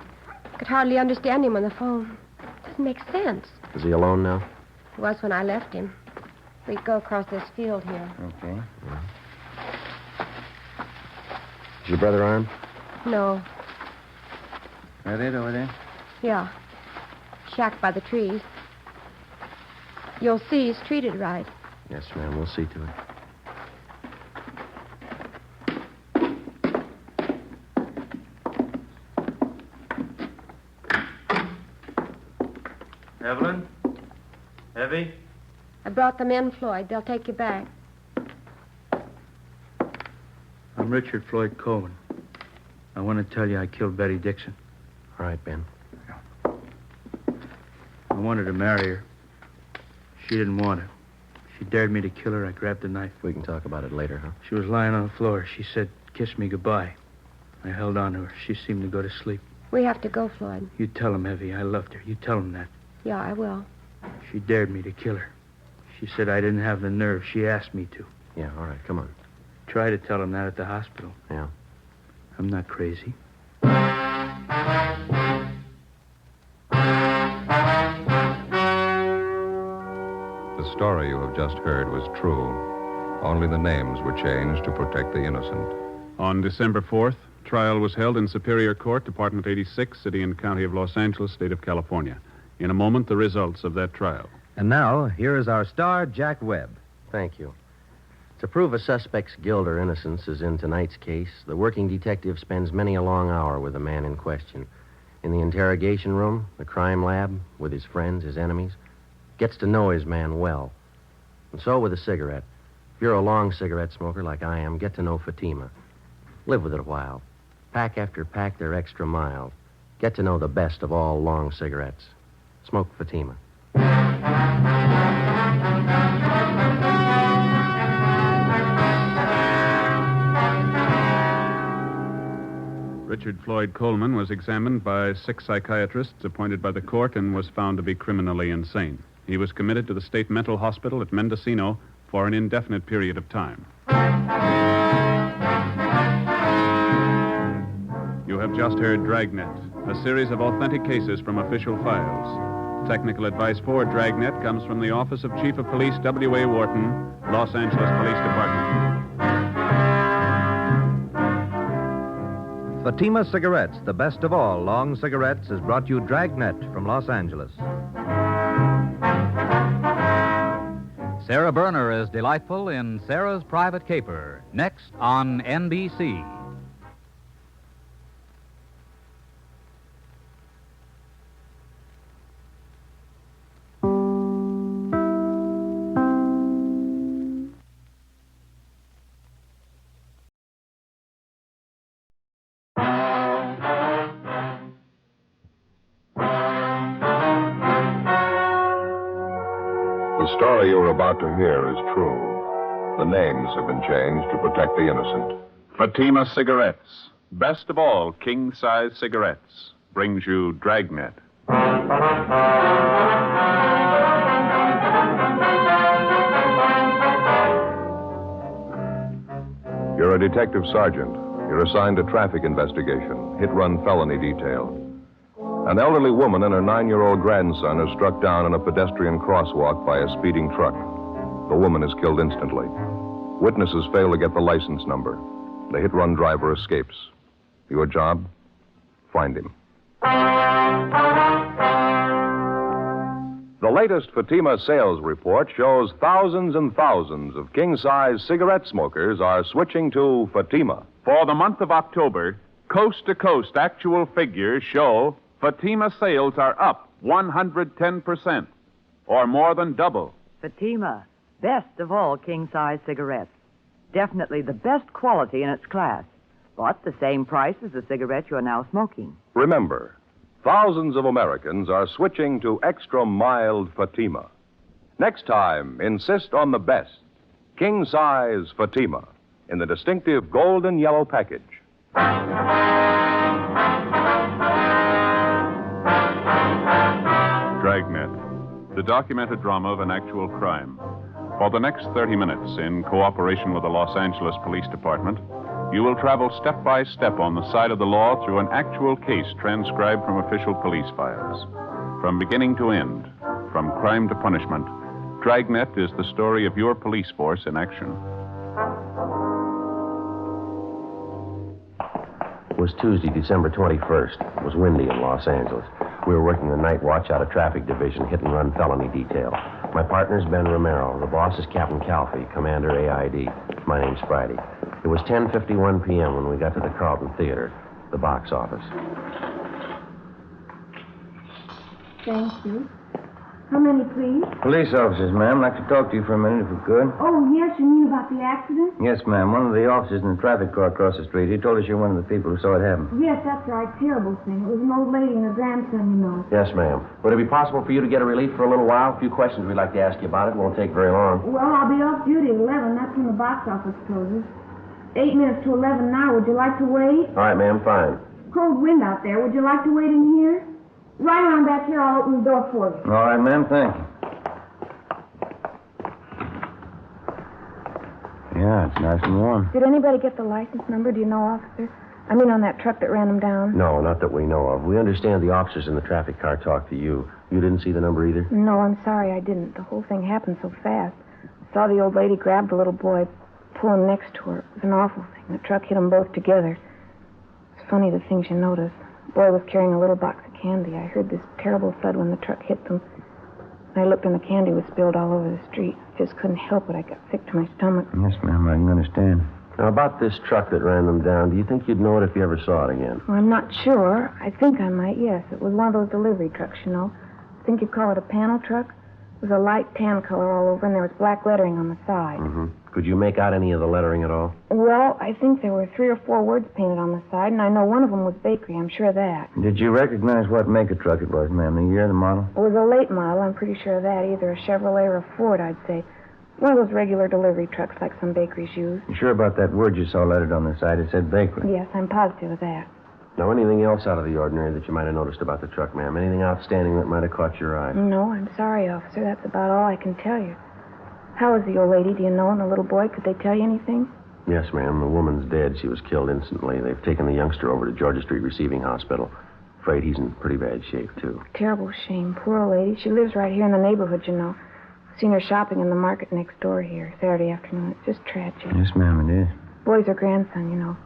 Could hardly understand him on the phone. Doesn't make sense. Is he alone now? He was when I left him. We'd go across this field here. Okay. Is your brother armed? No. That it over there? Yeah. Shack by the trees. You'll see he's treated right. Yes, ma'am. We'll see to it. Evelyn? Heavy? I brought them in, Floyd. They'll take you back. I'm Richard Floyd Coleman. I want to tell you I killed Betty Dixon. All right, Ben. I wanted to marry her. She didn't want it. She dared me to kill her. I grabbed a knife. We can talk about it later, huh? She was lying on the floor. She said, "Kiss me goodbye." I held on to her. She seemed to go to sleep. We have to go, Floyd. You tell him, Evie, I loved her. You tell him that. Yeah, I will. She dared me to kill her. She said I didn't have the nerve. She asked me to. Yeah, all right. Come on. Try to tell him that at the hospital. Yeah. I'm not crazy. The story you have just heard was true. Only the names were changed to protect the innocent. On December 4th, trial was held in Superior Court, Department 86, City and County of Los Angeles, State of California. In a moment, the results of that trial. And now, here is our star, Jack Webb. Thank you. To prove a suspect's guilt or innocence, as in tonight's case, the working detective spends many a long hour with the man in question. In the interrogation room, the crime lab, with his friends, his enemies. Gets to know his man well. And so with a cigarette. If you're a long cigarette smoker like I am, get to know Fatima. Live with it a while. Pack after pack, they're extra mild. Get to know the best of all long cigarettes. Smoke Fatima. Richard Floyd Coleman was examined by 6 psychiatrists appointed by the court and was found to be criminally insane. He was committed to the state mental hospital at Mendocino for an indefinite period of time. You have just heard Dragnet, a series of authentic cases from official files. Technical advice for Dragnet comes from the Office of Chief of Police W.A. Wharton, Los Angeles Police Department. Fatima Cigarettes, the best of all long cigarettes, has brought you Dragnet from Los Angeles. Sarah Berner is delightful in Sarah's Private Caper, next on NBC. The story you're about to hear is true. The names have been changed to protect the innocent. Fatima Cigarettes, best of all king-size cigarettes, brings you Dragnet. You're a detective sergeant. You're assigned to traffic investigation, hit-run felony detail. An elderly woman and her 9-year-old grandson are struck down in a pedestrian crosswalk by a speeding truck. The woman is killed instantly. Witnesses fail to get the license number. The hit-run driver escapes. Your job? Find him. The latest Fatima sales report shows thousands and thousands of king-size cigarette smokers are switching to Fatima. For the month of October, coast-to-coast actual figures show Fatima sales are up 110%, or more than double. Fatima, best of all king-size cigarettes. Definitely the best quality in its class, but the same price as the cigarette you're now smoking. Remember, thousands of Americans are switching to extra mild Fatima. Next time, insist on the best, king-size Fatima. in the distinctive golden yellow package. Dragnet, the documented drama of an actual crime. For the next 30 minutes, in cooperation with the Los Angeles Police Department, you will travel step by step on the side of the law through an actual case transcribed from official police files. From beginning to end, from crime to punishment, Dragnet is the story of your police force in action. It was Tuesday, December 21st. It was windy in Los Angeles. We were working the night watch out of traffic division, hit-and-run felony detail. My partner's Ben Romero. The boss is Captain Calfee, Commander AID. My name's Friday. It was 10:51 p.m. when we got to the Carlton Theater, the box office. Thank you. How many, please? Police officers, ma'am. I'd like to talk to you for a minute, if we could. Oh, yes, you mean about the accident? Yes, ma'am. One of the officers in the traffic car across the street, he told us you're one of the people who saw it happen. Yes, that's right. Terrible thing. It was an old lady and her grandson, you know. Yes, ma'am. Would it be possible for you to get a relief for a little while? A few questions we'd like to ask you about it. Won't take very long. Well, I'll be off duty at 11. That's when the box office closes. 8 minutes to 11 now. Would you like to wait? All right, ma'am. Fine. Cold wind out there. Would you like to wait in here? Right around back here. I'll open the door for you. All right, ma'am. Thank you. Yeah, it's nice and warm. Did anybody get the license number? Do you know, officer? I mean, on that truck that ran them down? No, not that we know of. We understand the officers in the traffic car talked to you. You didn't see the number either? No, I'm sorry I didn't. The whole thing happened so fast. I saw the old lady grab the little boy, pull him next to her. It was an awful thing. The truck hit them both together. It's funny the things you notice. The boy was carrying a little box of candy. I heard this terrible thud when the truck hit them. I looked and the candy was spilled all over the street. I just couldn't help it. I got sick to my stomach. Yes, ma'am. I can understand. Now, about this truck that ran them down, do you think you'd know it if you ever saw it again? Well, I'm not sure. I think I might, yes. It was one of those delivery trucks, you know. I think you'd call it a panel truck. It was a light tan color all over, and there was black lettering on the side. Mm-hmm. Could you make out any of the lettering at all? Well, I think there were 3 or 4 words painted on the side, and I know one of them was bakery. I'm sure of that. Did you recognize what make of truck it was, ma'am? The year, the model? It was a late model. I'm pretty sure of that. Either a Chevrolet or a Ford, I'd say. One of those regular delivery trucks like some bakeries use. You sure about that word you saw lettered on the side? It said bakery. Yes, I'm positive of that. Now, anything else out of the ordinary that you might have noticed about the truck, ma'am? Anything outstanding that might have caught your eye? No, I'm sorry, officer. That's about all I can tell you. How is the old lady, do you know, and the little boy? Could they tell you anything? Yes, ma'am. The woman's dead. She was killed instantly. They've taken the youngster over to Georgia Street Receiving Hospital. Afraid he's in pretty bad shape, too. Terrible shame. Poor old lady. She lives right here in the neighborhood, you know. Seen her shopping in the market next door here Saturday afternoon. It's just tragic. Yes, ma'am, it is. Boy's her grandson, you know.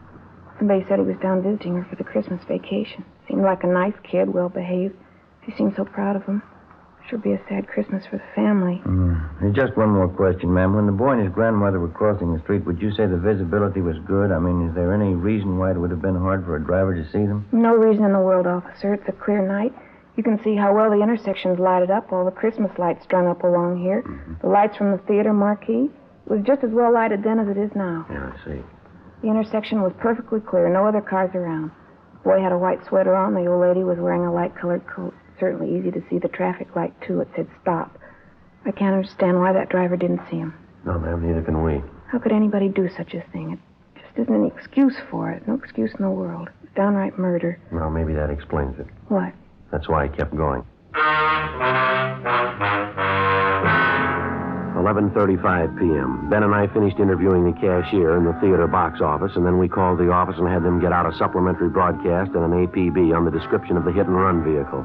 Somebody said he was down visiting her for the Christmas vacation. Seemed like a nice kid, well-behaved. She seemed so proud of him. Sure be a sad Christmas for the family. There's just one more question, ma'am. When the boy and his grandmother were crossing the street, would you say the visibility was good? I mean, is there any reason why it would have been hard for a driver to see them? No reason in the world, officer. It's a clear night. You can see how well the intersection's lighted up, all the Christmas lights strung up along here. Mm-hmm. The lights from the theater marquee. It was just as well lighted then as it is now. Yeah, I see. The intersection was perfectly clear, no other cars around. The boy had a white sweater on. The old lady was wearing a light-colored coat. Certainly easy to see the traffic light, too. It said stop. I can't understand why that driver didn't see him. No, ma'am, neither can we. How could anybody do such a thing? It just isn't any excuse for it. No excuse in the world. It's downright murder. Well, maybe that explains it. What? That's why I kept going. 11:35 p.m. Ben and I finished interviewing the cashier in the theater box office, and then we called the office and had them get out a supplementary broadcast and an APB on the description of the hit-and-run vehicle.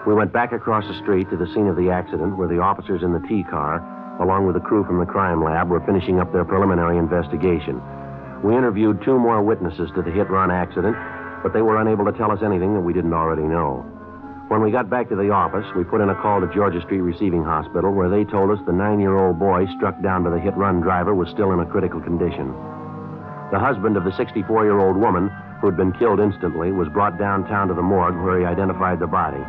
We went back across the street to the scene of the accident where the officers in the T-car, along with the crew from the crime lab, were finishing up their preliminary investigation. We interviewed 2 more witnesses to the hit-run accident, but they were unable to tell us anything that we didn't already know. When we got back to the office, we put in a call to Georgia Street Receiving Hospital, where they told us the 9-year-old boy struck down by the hit-run driver was still in a critical condition. The husband of the 64-year-old woman, who had been killed instantly, was brought downtown to the morgue where he identified the body.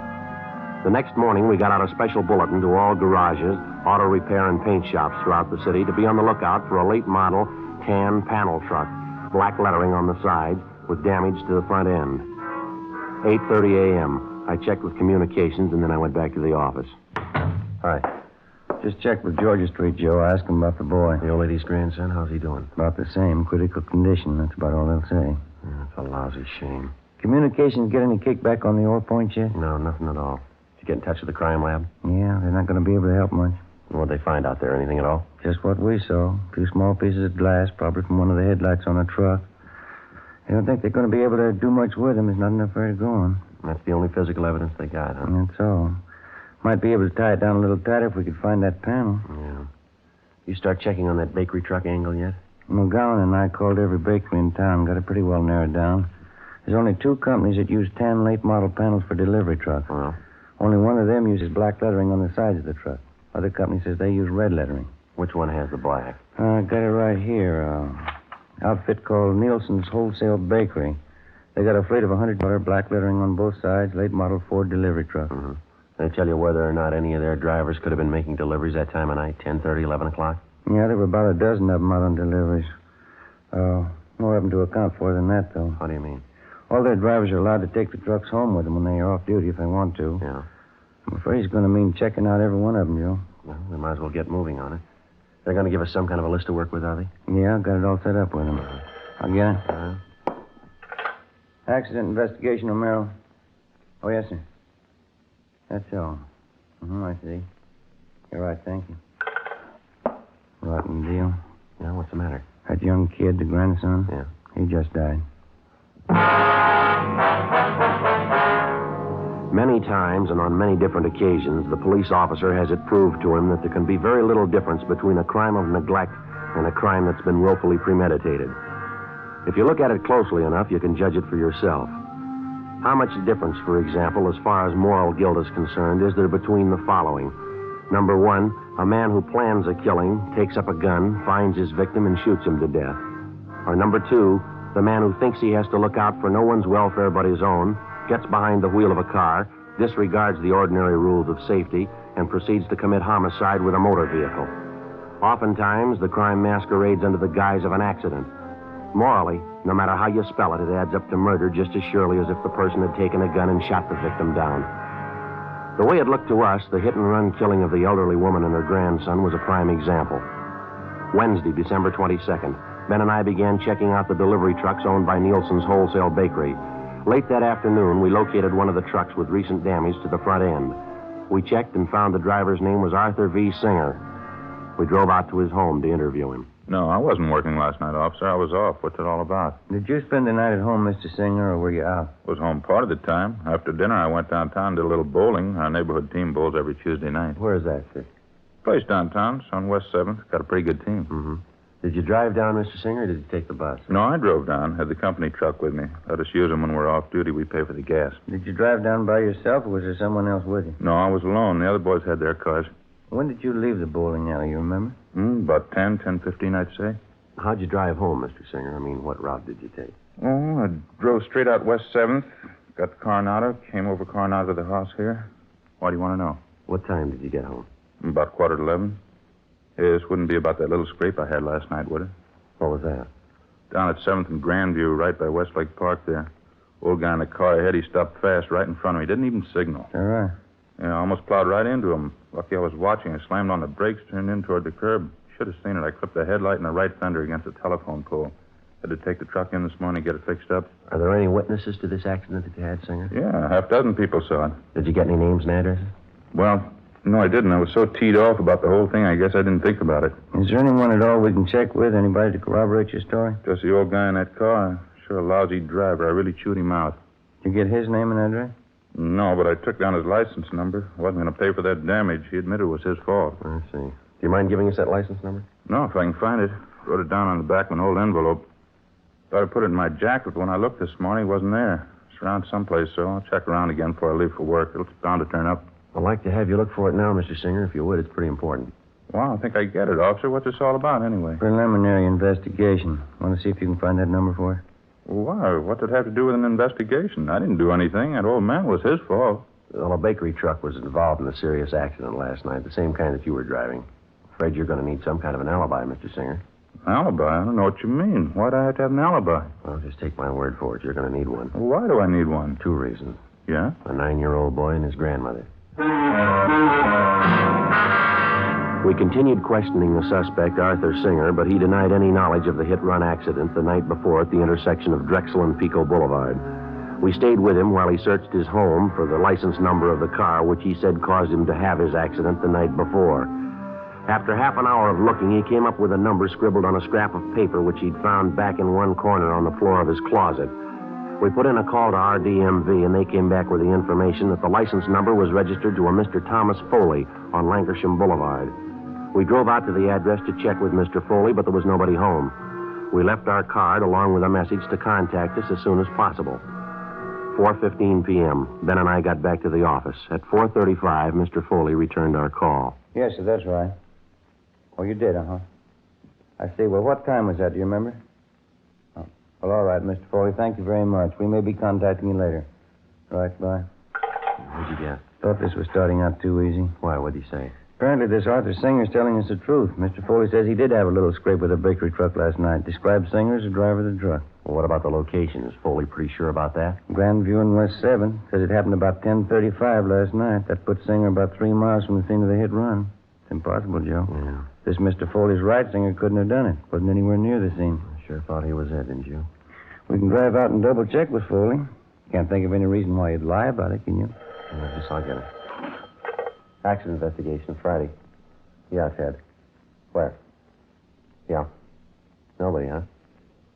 The next morning, we got out a special bulletin to all garages, auto repair, and paint shops throughout the city to be on the lookout for a late model tan panel truck, black lettering on the side, with damage to the front end. 8:30 a.m. I checked with communications, and then I went back to the office. Hi. Just checked with Georgia Street, Joe. Asked him about the boy. The old lady's grandson, how's he doing? About the same. Critical condition. That's about all they'll say. It's a lousy shame. Communications get any kickback on the ore point yet? No, nothing at all. Did you get in touch with the crime lab? Yeah, they're not going to be able to help much. What'd they find out there? Anything at all? Just what we saw. 2 small pieces of glass, probably from one of the headlights on a truck. They don't think they're going to be able to do much with them. There's not enough there to go on. That's the only physical evidence they got, huh? That's all. Might be able to tie it down a little tighter if we could find that panel. Yeah. You start checking on that bakery truck angle yet? McGowan and I called every bakery in town, got it pretty well narrowed down. There's only 2 companies that use tan late model panels for delivery trucks. Well? Only one of them uses black lettering on the sides of the truck. Other company says they use red lettering. Which one has the black? I got it right here. Outfit called Nielsen's Wholesale Bakery. They got a fleet of 100 black lettering on both sides, late model Ford delivery truck. Mm-hmm. They tell you whether or not any of their drivers could have been making deliveries that time of night, 10:30, 11 o'clock? Yeah, there were about a dozen of them out on deliveries. More of them to account for than that, though. How do you mean? All their drivers are allowed to take the trucks home with them when they are off duty if they want to. Yeah. I'm afraid it's going to mean checking out every one of them, Joe. Well, we might as well get moving on it. They're going to give us some kind of a list to work with, are they? Yeah, I've got it all set up with them. I'll get it. Uh-huh. Accident investigation, O'Merrill. Oh, yes, sir. That's all. I see. You're right, thank you. Rotten deal. Yeah, what's the matter? That young kid, the grandson? Yeah. He just died. Many times and on many different occasions, the police officer has it proved to him that there can be very little difference between a crime of neglect and a crime that's been willfully premeditated. If you look at it closely enough, you can judge it for yourself. How much difference, for example, as far as moral guilt is concerned, is there between the following? Number 1, a man who plans a killing, takes up a gun, finds his victim, and shoots him to death. Or number 2, the man who thinks he has to look out for no one's welfare but his own, gets behind the wheel of a car, disregards the ordinary rules of safety, and proceeds to commit homicide with a motor vehicle. Oftentimes, the crime masquerades under the guise of an accident. Morally, no matter how you spell it, it adds up to murder just as surely as if the person had taken a gun and shot the victim down. The way it looked to us, the hit-and-run killing of the elderly woman and her grandson was a prime example. Wednesday, December 22nd, Ben and I began checking out the delivery trucks owned by Nielsen's Wholesale Bakery. Late that afternoon, we located one of the trucks with recent damage to the front end. We checked and found the driver's name was Arthur V. Singer. We drove out to his home to interview him. No, I wasn't working last night, officer. I was off. What's it all about? Did you spend the night at home, Mr. Singer, or were you out? Was home part of the time. After dinner, I went downtown and did a little bowling. Our neighborhood team bowls every Tuesday night. Where is that, sir? Place downtown. It's on West 7th. Got a pretty good team. Mm-hmm. Did you drive down, Mr. Singer, or did you take the bus? No, I drove down. Had the company truck with me. Let us use them when we're off duty. We pay for the gas. Did you drive down by yourself, or was there someone else with you? No, I was alone. The other boys had their cars. When did you leave the bowling alley, you remember? About 10:15, I'd say. How'd you drive home, Mr. Singer? I mean, what route did you take? Oh, I drove straight out West 7th, got the Coronado, came over Coronado to the house here. Why do you want to know? What time did you get home? About 11:15. This wouldn't be about that little scrape I had last night, would it? What was that? Down at 7th and Grandview, right by Westlake Park there. Old guy in the car ahead, he stopped fast right in front of me. Didn't even signal. All right. Yeah, I almost plowed right into him. Lucky I was watching. I slammed on the brakes, turned in toward the curb. Should have seen it. I clipped the headlight and the right fender against a telephone pole. Had to take the truck in this morning, get it fixed up. Are there any witnesses to this accident that you had, Singer? Yeah, half dozen people saw it. Did you get any names and addresses? Well, no, I didn't. I was so teed off about the whole thing, I guess I didn't think about it. Is there anyone at all we can check with? Anybody to corroborate your story? Just the old guy in that car. Sure a lousy driver. I really chewed him out. Did you get his name and address? No, but I took down his license number. Wasn't going to pay for that damage. He admitted it was his fault. I see. Do you mind giving us that license number? No, if I can find it. Wrote it down on the back of an old envelope. Thought I put it in my jacket, but when I looked this morning, it wasn't there. It's around someplace, so I'll check around again before I leave for work. It's bound to turn up. I'd like to have you look for it now, Mr. Singer, if you would. It's pretty important. Well, I think I get it, officer. What's this all about, anyway? Preliminary investigation. Want to see if you can find that number for us? Why? What did it have to do with an investigation? I didn't do anything. That old man was his fault. Well, a bakery truck was involved in a serious accident last night, the same kind that you were driving. Afraid you're going to need some kind of an alibi, Mr. Singer. Alibi? I don't know what you mean. Why'd I have to have an alibi? Well, just take my word for it. You're going to need one. Why do I need one? 2 reasons. Yeah? A 9-year-old boy and his grandmother. We continued questioning the suspect, Arthur Singer, but he denied any knowledge of the hit-run accident the night before at the intersection of Drexel and Pico Boulevard. We stayed with him while he searched his home for the license number of the car, which he said caused him to have his accident the night before. After half an hour of looking, he came up with a number scribbled on a scrap of paper which he'd found back in one corner on the floor of his closet. We put in a call to RDMV, and they came back with the information that the license number was registered to a Mr. Thomas Foley on Lancashire Boulevard. We drove out to the address to check with Mr. Foley, but there was nobody home. We left our card along with a message to contact us as soon as possible. 4:15 p.m. Ben and I got back to the office. At 4:35, Mr. Foley returned our call. Yes, sir, that's right. Oh, you did, uh-huh. I see. Well, what time was that? Do you remember? Oh. Well, all right, Mr. Foley. Thank you very much. We may be contacting you later. Right, bye. What'd you get? Thought this was starting out too easy. Why, what'd he say? Apparently, this Arthur Singer's telling us the truth. Mr. Foley says he did have a little scrape with a bakery truck last night. Described Singer as the driver of the truck. Well, what about the location? Is Foley pretty sure about that? Grandview and West 7. Says it happened about 10:35 last night. That puts Singer about 3 miles from the scene of the hit run. It's impossible, Joe. Yeah. If this Mr. Foley's right, Singer couldn't have done it. Wasn't anywhere near the scene. I sure thought he was it, didn't you? We can drive out and double check with Foley. Can't think of any reason why he'd lie about it, can you? I guess I'll get it. Accident investigation, Friday. Yeah, Ted. Where? Yeah. Nobody, huh?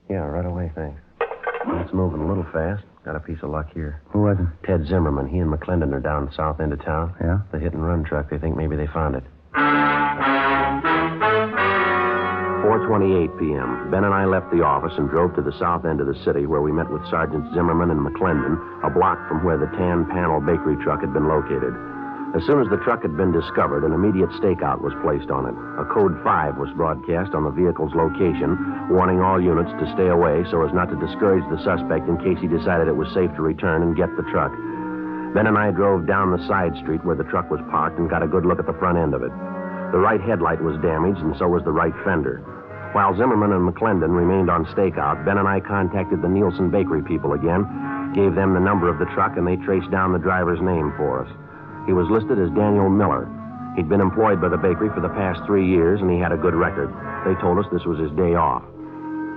Yeah, right away, thanks. It's moving a little fast. Got a piece of luck here. Who was it? Ted Zimmerman. He and McClendon are down the south end of town. Yeah? The hit-and-run truck. They think maybe they found it. 4:28 p.m. Ben and I left the office and drove to the south end of the city where we met with Sergeants Zimmerman and McClendon, a block from where the tan panel bakery truck had been located. As soon as the truck had been discovered, an immediate stakeout was placed on it. A code 5 was broadcast on the vehicle's location, warning all units to stay away so as not to discourage the suspect in case he decided it was safe to return and get the truck. Ben and I drove down the side street where the truck was parked and got a good look at the front end of it. The right headlight was damaged, and so was the right fender. While Zimmerman and McClendon remained on stakeout, Ben and I contacted the Nielsen Bakery people again, gave them the number of the truck, and they traced down the driver's name for us. He was listed as Daniel Miller. He'd been employed by the bakery for the past 3 years, and he had a good record. They told us this was his day off.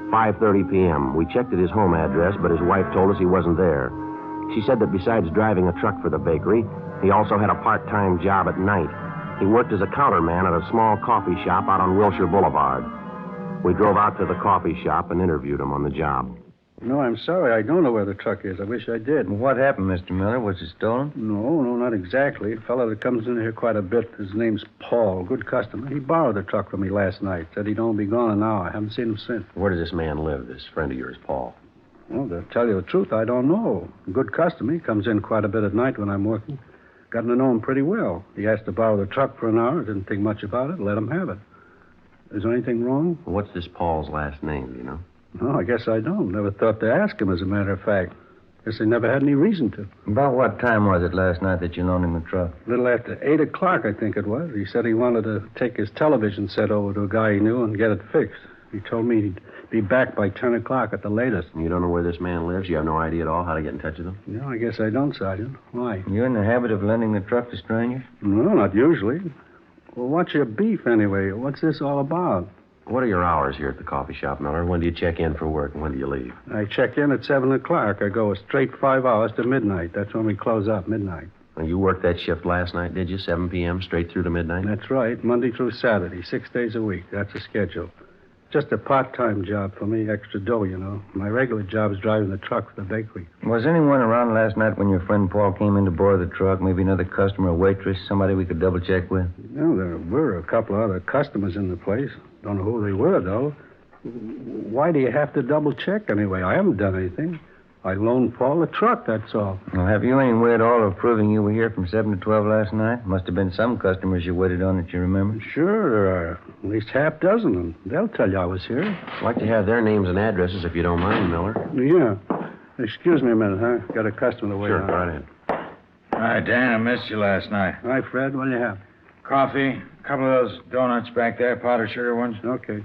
5:30 p.m. We checked at his home address, but his wife told us he wasn't there. She said that besides driving a truck for the bakery, he also had a part-time job at night. He worked as a counterman at a small coffee shop out on Wilshire Boulevard. We drove out to the coffee shop and interviewed him on the job. No, I'm sorry. I don't know where the truck is. I wish I did. What happened, Mr. Miller? Was it stolen? No, not exactly. A fellow that comes in here quite a bit. His name's Paul. Good customer. He borrowed the truck from me last night. Said he'd only be gone an hour. I haven't seen him since. Where does this man live, this friend of yours, Paul? Well, to tell you the truth, I don't know. Good customer. He comes in quite a bit at night when I'm working. Gotten to know him pretty well. He asked to borrow the truck for an hour. Didn't think much about it. Let him have it. Is there anything wrong? What's this Paul's last name, do you know? No, I guess I don't. Never thought to ask him, as a matter of fact. Guess they never had any reason to. About what time was it last night that you loaned him the truck? A little after 8 o'clock, I think it was. He said he wanted to take his television set over to a guy he knew and get it fixed. He told me he'd be back by 10 o'clock at the latest. You don't know where this man lives? You have no idea at all how to get in touch with him? No, I guess I don't, Sergeant. Why? You're in the habit of lending the truck to strangers? No, not usually. Well, what's your beef, anyway? What's this all about? What are your hours here at the coffee shop, Miller? When do you check in for work and when do you leave? I check in at 7 o'clock. I go a straight 5 hours to midnight. That's when we close up, midnight. And you worked that shift last night, did you? 7 p.m. straight through to midnight? That's right. Monday through Saturday, 6 days a week. That's the schedule. Just a part-time job for me, extra dough, you know. My regular job is driving the truck for the bakery. Was anyone around last night when your friend Paul came in to borrow the truck? Maybe another customer, a waitress, somebody we could double-check with? No, there were a couple of other customers in the place. Don't know who they were, though. Why do you have to double-check anyway? I haven't done anything. I loaned Paul the truck, that's all. Well, have you any way at all of proving you were here from 7 to 12 last night? Must have been some customers you waited on that you remember. Sure, there are at least half dozen, and they'll tell you I was here. I'd like to have their names and addresses if you don't mind, Miller. Yeah. Excuse me a minute, huh? Got a customer to wait on. Sure, right in. Hi, Dan. I missed you last night. Hi, Fred. What do you have? Coffee, a couple of those donuts back there, powdered sugar ones. Okay.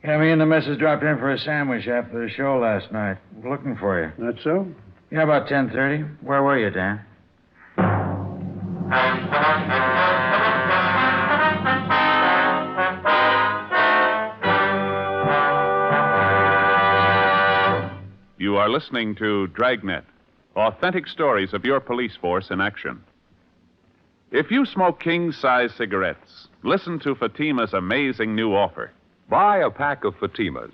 Yeah, me and the missus dropped in for a sandwich after the show last night. Looking for you. That's so? Yeah, about 10:30. Where were you, Dan? You are listening to Dragnet, authentic stories of your police force in action. If you smoke king-size cigarettes, listen to Fatima's amazing new offer. Buy a pack of Fatimas.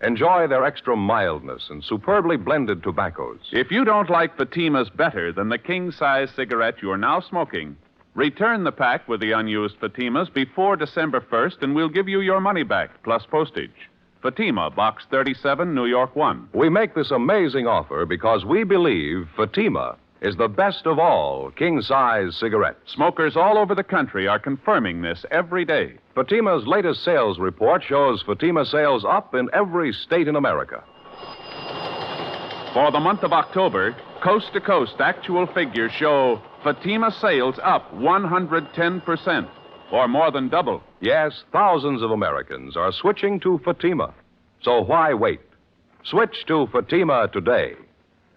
Enjoy their extra mildness and superbly blended tobaccos. If you don't like Fatimas better than the king-size cigarette you're now smoking, return the pack with the unused Fatimas before December 1st, and we'll give you your money back, plus postage. Fatima, Box 37, New York 1. We make this amazing offer because we believe Fatima is the best of all king-size cigarettes. Smokers all over the country are confirming this every day. Fatima's latest sales report shows Fatima sales up in every state in America. For the month of October, coast-to-coast actual figures show Fatima sales up 110%, or more than double. Yes, thousands of Americans are switching to Fatima. So why wait? Switch to Fatima today.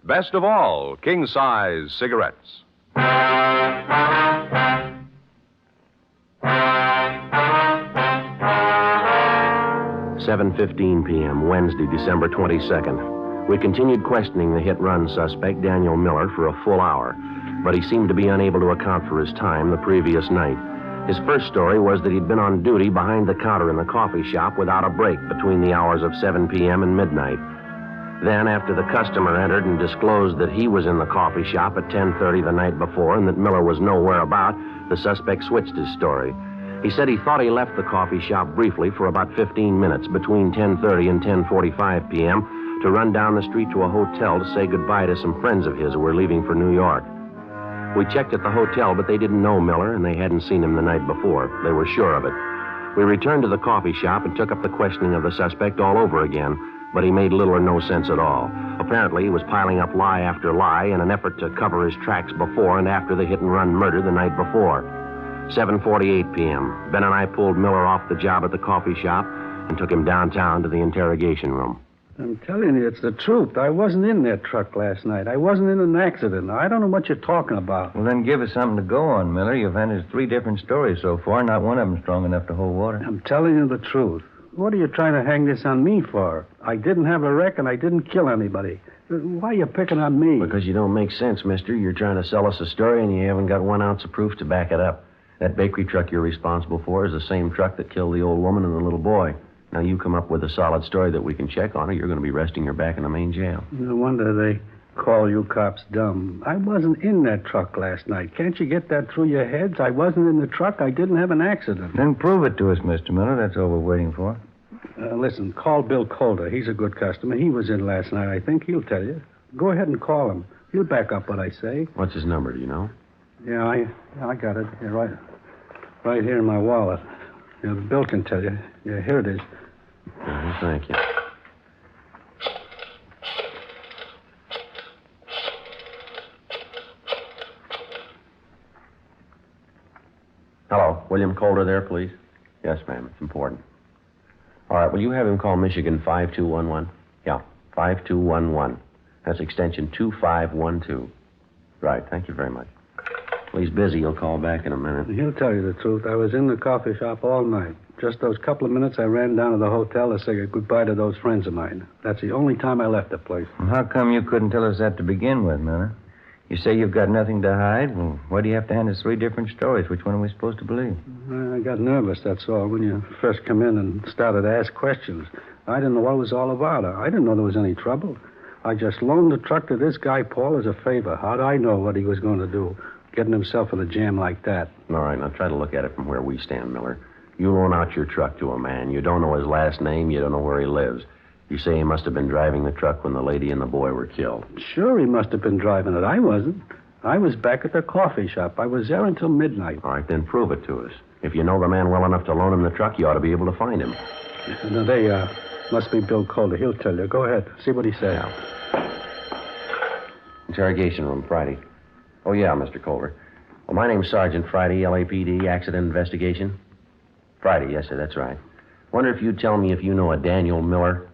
Best of all, king-size cigarettes. 7:15 p.m., Wednesday, December 22nd. We continued questioning the hit-run suspect, Daniel Miller, for a full hour, but he seemed to be unable to account for his time the previous night. His first story was that he'd been on duty behind the counter in the coffee shop without a break between the hours of 7 p.m. and midnight. Then, after the customer entered and disclosed that he was in the coffee shop at 10:30 the night before and that Miller was nowhere about, the suspect switched his story. He said he thought he left the coffee shop briefly for about 15 minutes between 10:30 and 10:45 p.m. to run down the street to a hotel to say goodbye to some friends of his who were leaving for New York. We checked at the hotel, but they didn't know Miller, and they hadn't seen him the night before. They were sure of it. We returned to the coffee shop and took up the questioning of the suspect all over again, but he made little or no sense at all. Apparently, he was piling up lie after lie in an effort to cover his tracks before and after the hit-and-run murder the night before. 7:48 p.m., Ben and I pulled Miller off the job at the coffee shop and took him downtown to the interrogation room. I'm telling you, it's the truth. I wasn't in that truck last night. I wasn't in an accident. I don't know what you're talking about. Well, then give us something to go on, Miller. You've handed us 3 different stories so far. Not one of them strong enough to hold water. I'm telling you the truth. What are you trying to hang this on me for? I didn't have a wreck and I didn't kill anybody. Why are you picking on me? Because you don't make sense, mister. You're trying to sell us a story and you haven't got 1 ounce of proof to back it up. That bakery truck you're responsible for is the same truck that killed the old woman and the little boy. Now, you come up with a solid story that we can check on, or you're going to be resting your back in the main jail. No wonder they call you cops dumb. I wasn't in that truck last night. Can't you get that through your heads? I wasn't in the truck. I didn't have an accident. Then prove it to us, Mr. Miller. That's all we're waiting for. Listen, call Bill Calder. He's a good customer. He was in last night, I think. He'll tell you. Go ahead and call him. He'll back up what I say. What's his number, do you know? Yeah, I got it. Yeah, right here in my wallet. Yeah, Bill can tell you. Yeah, here it is. Thank you. Hello, William Calder there, please? Yes, ma'am, it's important. All right, will you have him call Michigan 5211? Yeah, 5211. That's extension 2512. Right, thank you very much. Well, he's busy. He'll call back in a minute. He'll tell you the truth. I was in the coffee shop all night. Just those couple of minutes I ran down to the hotel to say goodbye to those friends of mine. That's the only time I left the place. Well, how come you couldn't tell us that to begin with, Miller? You say you've got nothing to hide. Well, why do you have to hand us 3 different stories? Which one are we supposed to believe? I got nervous, that's all, when you first come in and started to ask questions. I didn't know what it was all about. I didn't know there was any trouble. I just loaned the truck to this guy, Paul, as a favor. How'd I know what he was going to do, getting himself in a jam like that? All right, now try to look at it from where we stand, Miller. You loan out your truck to a man. You don't know his last name. You don't know where he lives. You say he must have been driving the truck when the lady and the boy were killed. Sure, he must have been driving it. I wasn't. I was back at the coffee shop. I was there until midnight. All right, then prove it to us. If you know the man well enough to loan him the truck, you ought to be able to find him. Now, they must be Bill Calder. He'll tell you. Go ahead. See what he says. Yeah. Interrogation room, Friday. Oh, yeah, Mr. Calder. Well, my name's Sergeant Friday, LAPD, Accident Investigation. Friday, yes, sir, that's right. Wonder if you'd tell me if you know a Daniel Miller?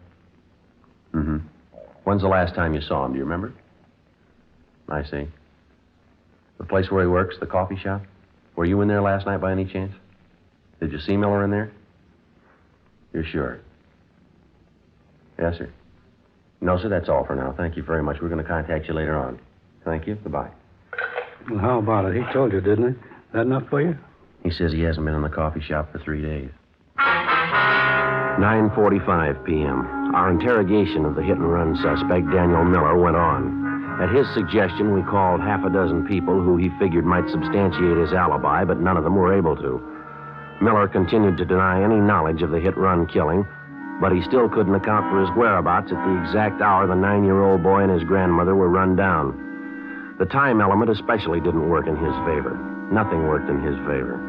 Mm-hmm. When's the last time you saw him? Do you remember? I see. The place where he works, the coffee shop? Were you in there last night by any chance? Did you see Miller in there? You're sure? Yes, sir. No, sir, that's all for now. Thank you very much. We're going to contact you later on. Thank you. Goodbye. Well, how about it? He told you, didn't he? That enough for you? He says he hasn't been in the coffee shop for 3 days. 9:45 p.m. Our interrogation of the hit-and-run suspect, Daniel Miller, went on. At his suggestion, we called half a dozen people who he figured might substantiate his alibi, but none of them were able to. Miller continued to deny any knowledge of the hit-run killing, but he still couldn't account for his whereabouts at the exact hour the 9-year-old boy and his grandmother were run down. The time element especially didn't work in his favor. Nothing worked in his favor.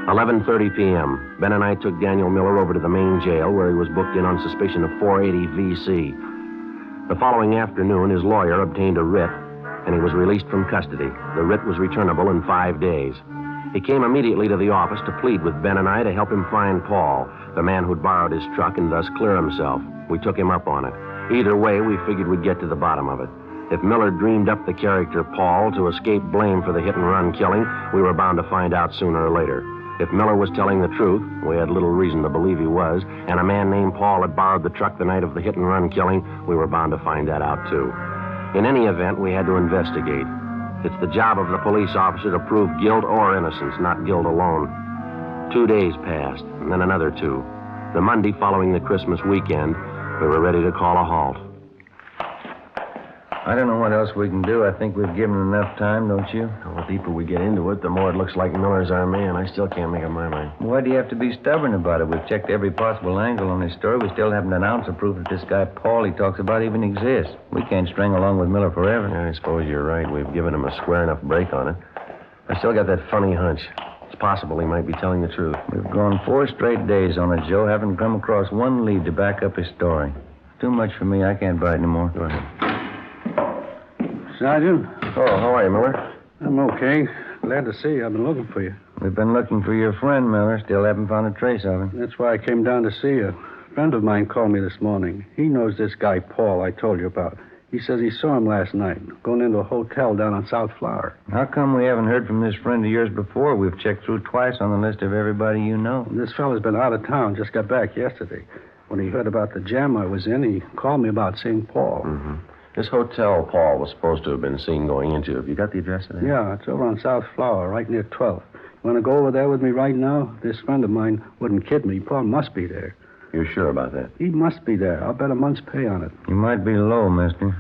11:30 p.m., Ben and I took Daniel Miller over to the main jail where he was booked in on suspicion of 480 V.C. The following afternoon, his lawyer obtained a writ, and he was released from custody. The writ was returnable in 5 days. He came immediately to the office to plead with Ben and I to help him find Paul, the man who'd borrowed his truck and thus clear himself. We took him up on it. Either way, we figured we'd get to the bottom of it. If Miller dreamed up the character Paul to escape blame for the hit-and-run killing, we were bound to find out sooner or later. If Miller was telling the truth, we had little reason to believe he was, and a man named Paul had borrowed the truck the night of the hit-and-run killing, we were bound to find that out, too. In any event, we had to investigate. It's the job of the police officer to prove guilt or innocence, not guilt alone. 2 days passed, and then another 2. The Monday following the Christmas weekend, we were ready to call a halt. I don't know what else we can do. I think we've given enough time, don't you? The deeper we get into it, the more it looks like Miller's our man. I still can't make up my mind. Why do you have to be stubborn about it? We've checked every possible angle on this story. We still haven't an ounce of proof that this guy Paul he talks about even exists. We can't string along with Miller forever. Yeah, I suppose you're right. We've given him a square enough break on it. I still got that funny hunch. It's possible he might be telling the truth. We've gone 4 straight days on it, Joe. Haven't come across one lead to back up his story. Too much for me. I can't bite anymore. Go ahead. Sergeant? Oh, how are you, Miller? I'm okay. Glad to see you. I've been looking for you. We've been looking for your friend, Miller. Still haven't found a trace of him. That's why I came down to see you. A friend of mine called me this morning. He knows this guy, Paul, I told you about. He says he saw him last night, going into a hotel down on South Flower. How come we haven't heard from this friend of yours before? We've checked through twice on the list of everybody you know. This fella's been out of town, just got back yesterday. When he heard about the jam I was in, he called me about seeing Paul. Mm-hmm. This hotel Paul was supposed to have been seen going into. Have you got the address of that? Yeah, it's over on South Flower, right near 12th. You want to go over there with me right now? This friend of mine wouldn't kid me. Paul must be there. You're sure about that? He must be there. I'll bet a month's pay on it. You might be low, mister.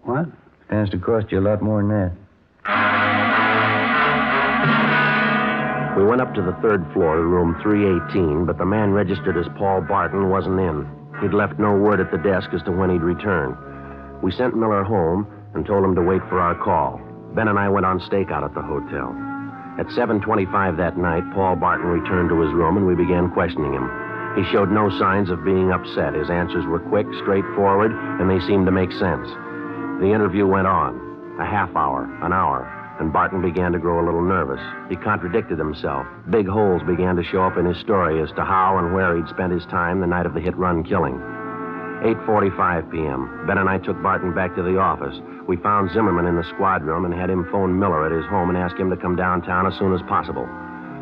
What? Stands to cost you a lot more than that. We went up to the 3rd floor to room 318, but the man registered as Paul Barton wasn't in. He'd left no word at the desk as to when he'd return. We sent Miller home and told him to wait for our call. Ben and I went on stakeout at the hotel. At 7:25 that night, Paul Barton returned to his room and we began questioning him. He showed no signs of being upset. His answers were quick, straightforward, and they seemed to make sense. The interview went on, a half hour, an hour, and Barton began to grow a little nervous. He contradicted himself. Big holes began to show up in his story as to how and where he'd spent his time the night of the hit-run killing. 8:45 p.m. Ben and I took Barton back to the office. We found Zimmerman in the squad room and had him phone Miller at his home and ask him to come downtown as soon as possible.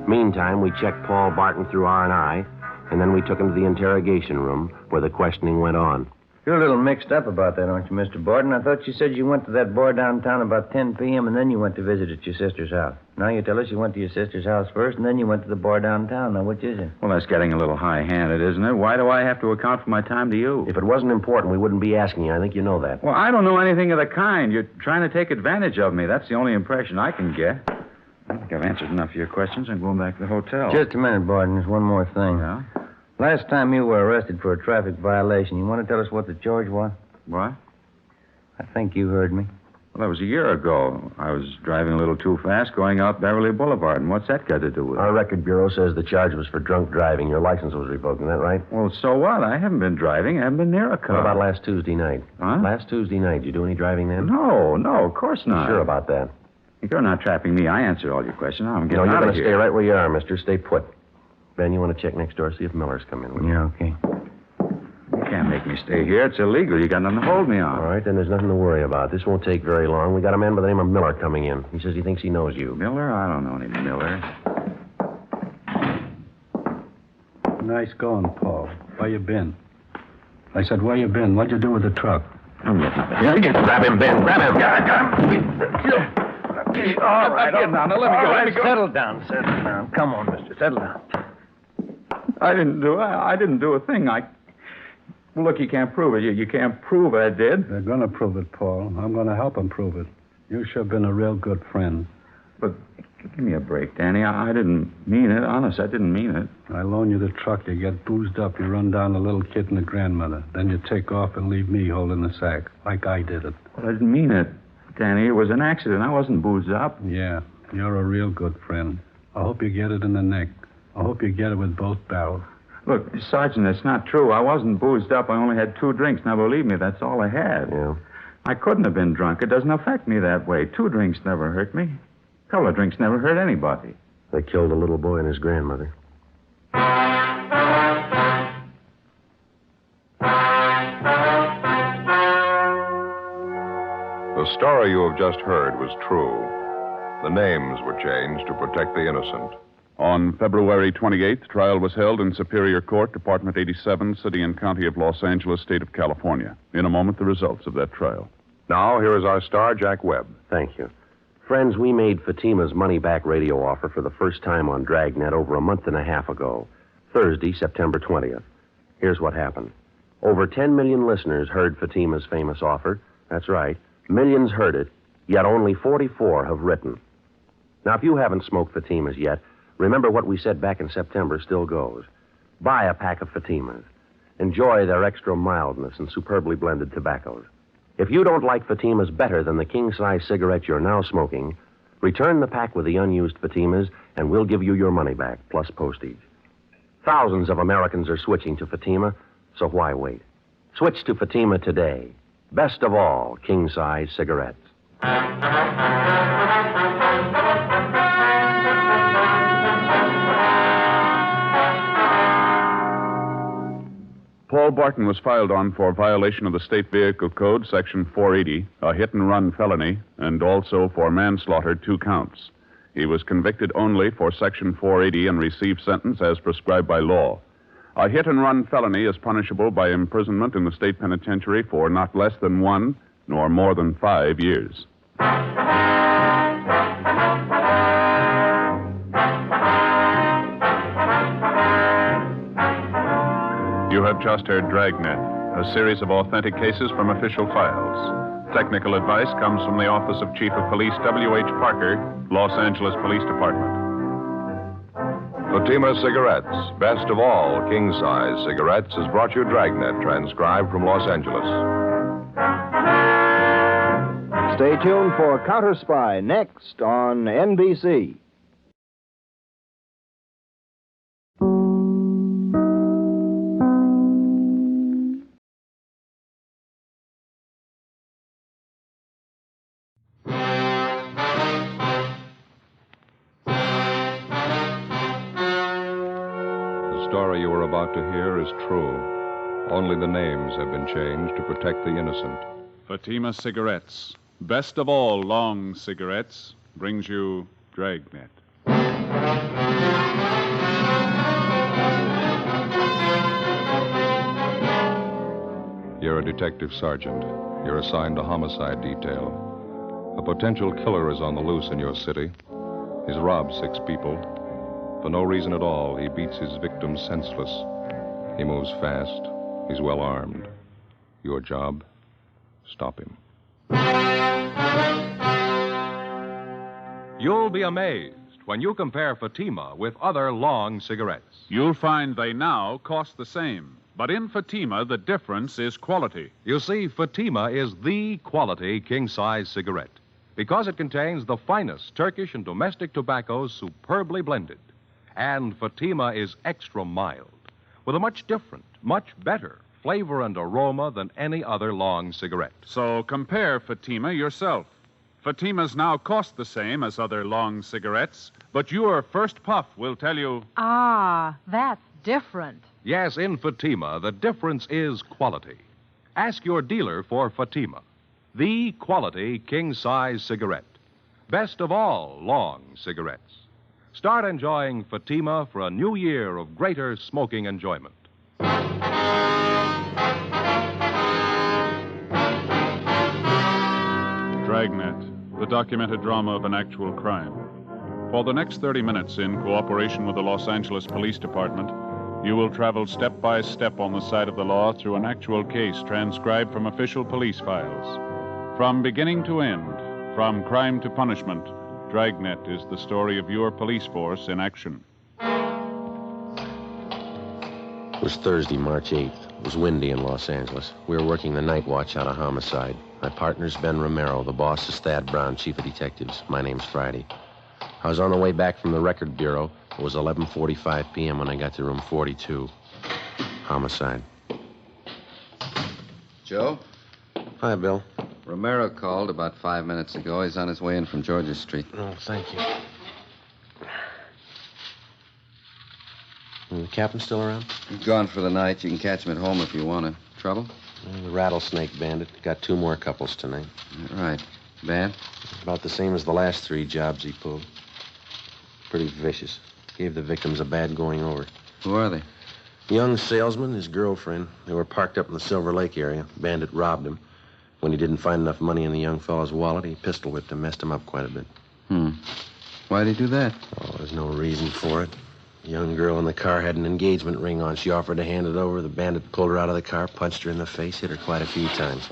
Meantime, we checked Paul Barton through R&I, and then we took him to the interrogation room where the questioning went on. You're a little mixed up about that, aren't you, Mr. Barton? I thought you said you went to that bar downtown about 10 p.m. and then you went to visit at your sister's house. Now you tell us you went to your sister's house first and then you went to the bar downtown. Now, which is it? Well, that's getting a little high-handed, isn't it? Why do I have to account for my time to you? If it wasn't important, we wouldn't be asking you. I think you know that. Well, I don't know anything of the kind. You're trying to take advantage of me. That's the only impression I can get. I think I've answered enough of your questions. I'm going back to the hotel. Just a minute, Barton. There's one more thing. Yeah? Last time you were arrested for a traffic violation, you want to tell us what the charge was? What? I think you heard me. Well, that was a year ago. I was driving a little too fast going out Beverly Boulevard, and what's that got to do with it? Our record bureau says the charge was for drunk driving. Your license was revoked, isn't that right? Well, so what? I haven't been driving. I haven't been near a car. What about last Tuesday night? Huh? Last Tuesday night, did you do any driving then? No, of course not. You sure about that? You're not trapping me. I answered all your questions. I'm getting you're out going of to here. stay right where you are, mister. Stay put. Ben, you want to check next door, see if Miller's come in with you? Yeah, okay. You can't make me stay here. It's illegal. You got nothing to hold me on. All right, then there's nothing to worry about. This won't take very long. We got a man by the name of Miller coming in. He says he thinks he knows you. Miller? I don't know any Miller. Nice going, Paul. Where you been? I said, where you been? What'd you do with the truck? Grab him, Ben. Grab him. Got him. All right. Now, let me go. Settle down. Come on, mister. Settle down. I didn't do a thing. Look, you can't prove it. You can't prove I did. They're going to prove it, Paul. I'm going to help them prove it. You sure been a real good friend. But give me a break, Danny. I didn't mean it. Honest, I didn't mean it. I loan you the truck. You get boozed up. You run down the little kid and the grandmother. Then you take off and leave me holding the sack, like I did it. But I didn't mean it, Danny. It was an accident. I wasn't boozed up. Yeah, you're a real good friend. I hope you get it in the neck. I hope you get it with both barrels. Look, Sergeant, that's not true. I wasn't boozed up. I only had 2 drinks. Now, believe me, that's all I had. Yeah. I couldn't have been drunk. It doesn't affect me that way. 2 drinks never hurt me. A couple of drinks never hurt anybody. They killed a little boy and his grandmother. The story you have just heard was true. The names were changed to protect the innocent. On February 28th, trial was held in Superior Court, Department 87, City and County of Los Angeles, State of California. In a moment, the results of that trial. Now, here is our star, Jack Webb. Thank you. Friends, we made Fatima's money-back radio offer for the first time on Dragnet over a month and a half ago, Thursday, September 20th. Here's what happened. Over 10 million listeners heard Fatima's famous offer. That's right. Millions heard it, yet only 44 have written. Now, if you haven't smoked Fatima's yet, remember what we said back in September still goes. Buy a pack of Fatimas. Enjoy their extra mildness and superbly blended tobaccos. If you don't like Fatimas better than the king-size cigarette you're now smoking, return the pack with the unused Fatimas, and we'll give you your money back, plus postage. Thousands of Americans are switching to Fatima, so why wait? Switch to Fatima today. Best of all, king-size cigarettes. Paul Barton was filed on for violation of the State Vehicle Code, Section 480, a hit-and-run felony, and also for manslaughter, 2 counts. He was convicted only for Section 480 and received sentence as prescribed by law. A hit-and-run felony is punishable by imprisonment in the state penitentiary for not less than 1 nor more than 5 years. You have just heard Dragnet, a series of authentic cases from official files. Technical advice comes from the Office of Chief of Police W.H. Parker, Los Angeles Police Department. Fatima Cigarettes, best of all king-size cigarettes, has brought you Dragnet, transcribed from Los Angeles. Stay tuned for Counter Spy next on NBC. The story you are about to hear is true. Only the names have been changed to protect the innocent. Fatima Cigarettes, best of all long cigarettes, brings you Dragnet. You're a detective sergeant. You're assigned to homicide detail. A potential killer is on the loose in your city. He's robbed 6 people. For no reason at all, he beats his victims senseless. He moves fast. He's well armed. Your job? Stop him. You'll be amazed when you compare Fatima with other long cigarettes. You'll find they now cost the same. But in Fatima, the difference is quality. You see, Fatima is the quality king-size cigarette because it contains the finest Turkish and domestic tobaccos superbly blended. And Fatima is extra mild, with a much different, much better flavor and aroma than any other long cigarette. So compare Fatima yourself. Fatimas now cost the same as other long cigarettes, but your first puff will tell you... Ah, that's different. Yes, in Fatima, the difference is quality. Ask your dealer for Fatima, the quality king-size cigarette. Best of all long cigarettes. Start enjoying Fatima for a new year of greater smoking enjoyment. Dragnet, the documented drama of an actual crime. For the next 30 minutes, in cooperation with the Los Angeles Police Department, you will travel step by step on the side of the law through an actual case transcribed from official police files. From beginning to end, from crime to punishment, Dragnet is the story of your police force in action. It was Thursday, March 8th. It was windy in Los Angeles. We were working the night watch out of homicide. My partner's Ben Romero. The boss is Thad Brown, chief of detectives. My name's Friday. I was on the way back from the record bureau. It was 11:45 p.m. when I got to room 42. Homicide. Joe? Hi, Bill. Romero called about 5 minutes ago. He's on his way in from Georgia Street. Oh, thank you. The captain still around? He's gone for the night. You can catch him at home if you want to. Trouble? The Rattlesnake Bandit. Got 2 more couples tonight. Right. Bad? About the same as the last 3 jobs he pulled. Pretty vicious. Gave the victims a bad going over. Who are they? Young salesman, his girlfriend. They were parked up in the Silver Lake area. Bandit robbed him. When he didn't find enough money in the young fellow's wallet, he pistol whipped him, messed him up quite a bit. Why'd he do that? Oh, there's no reason for it. The young girl in the car had an engagement ring on. She offered to hand it over. The bandit pulled her out of the car, punched her in the face, hit her quite a few times.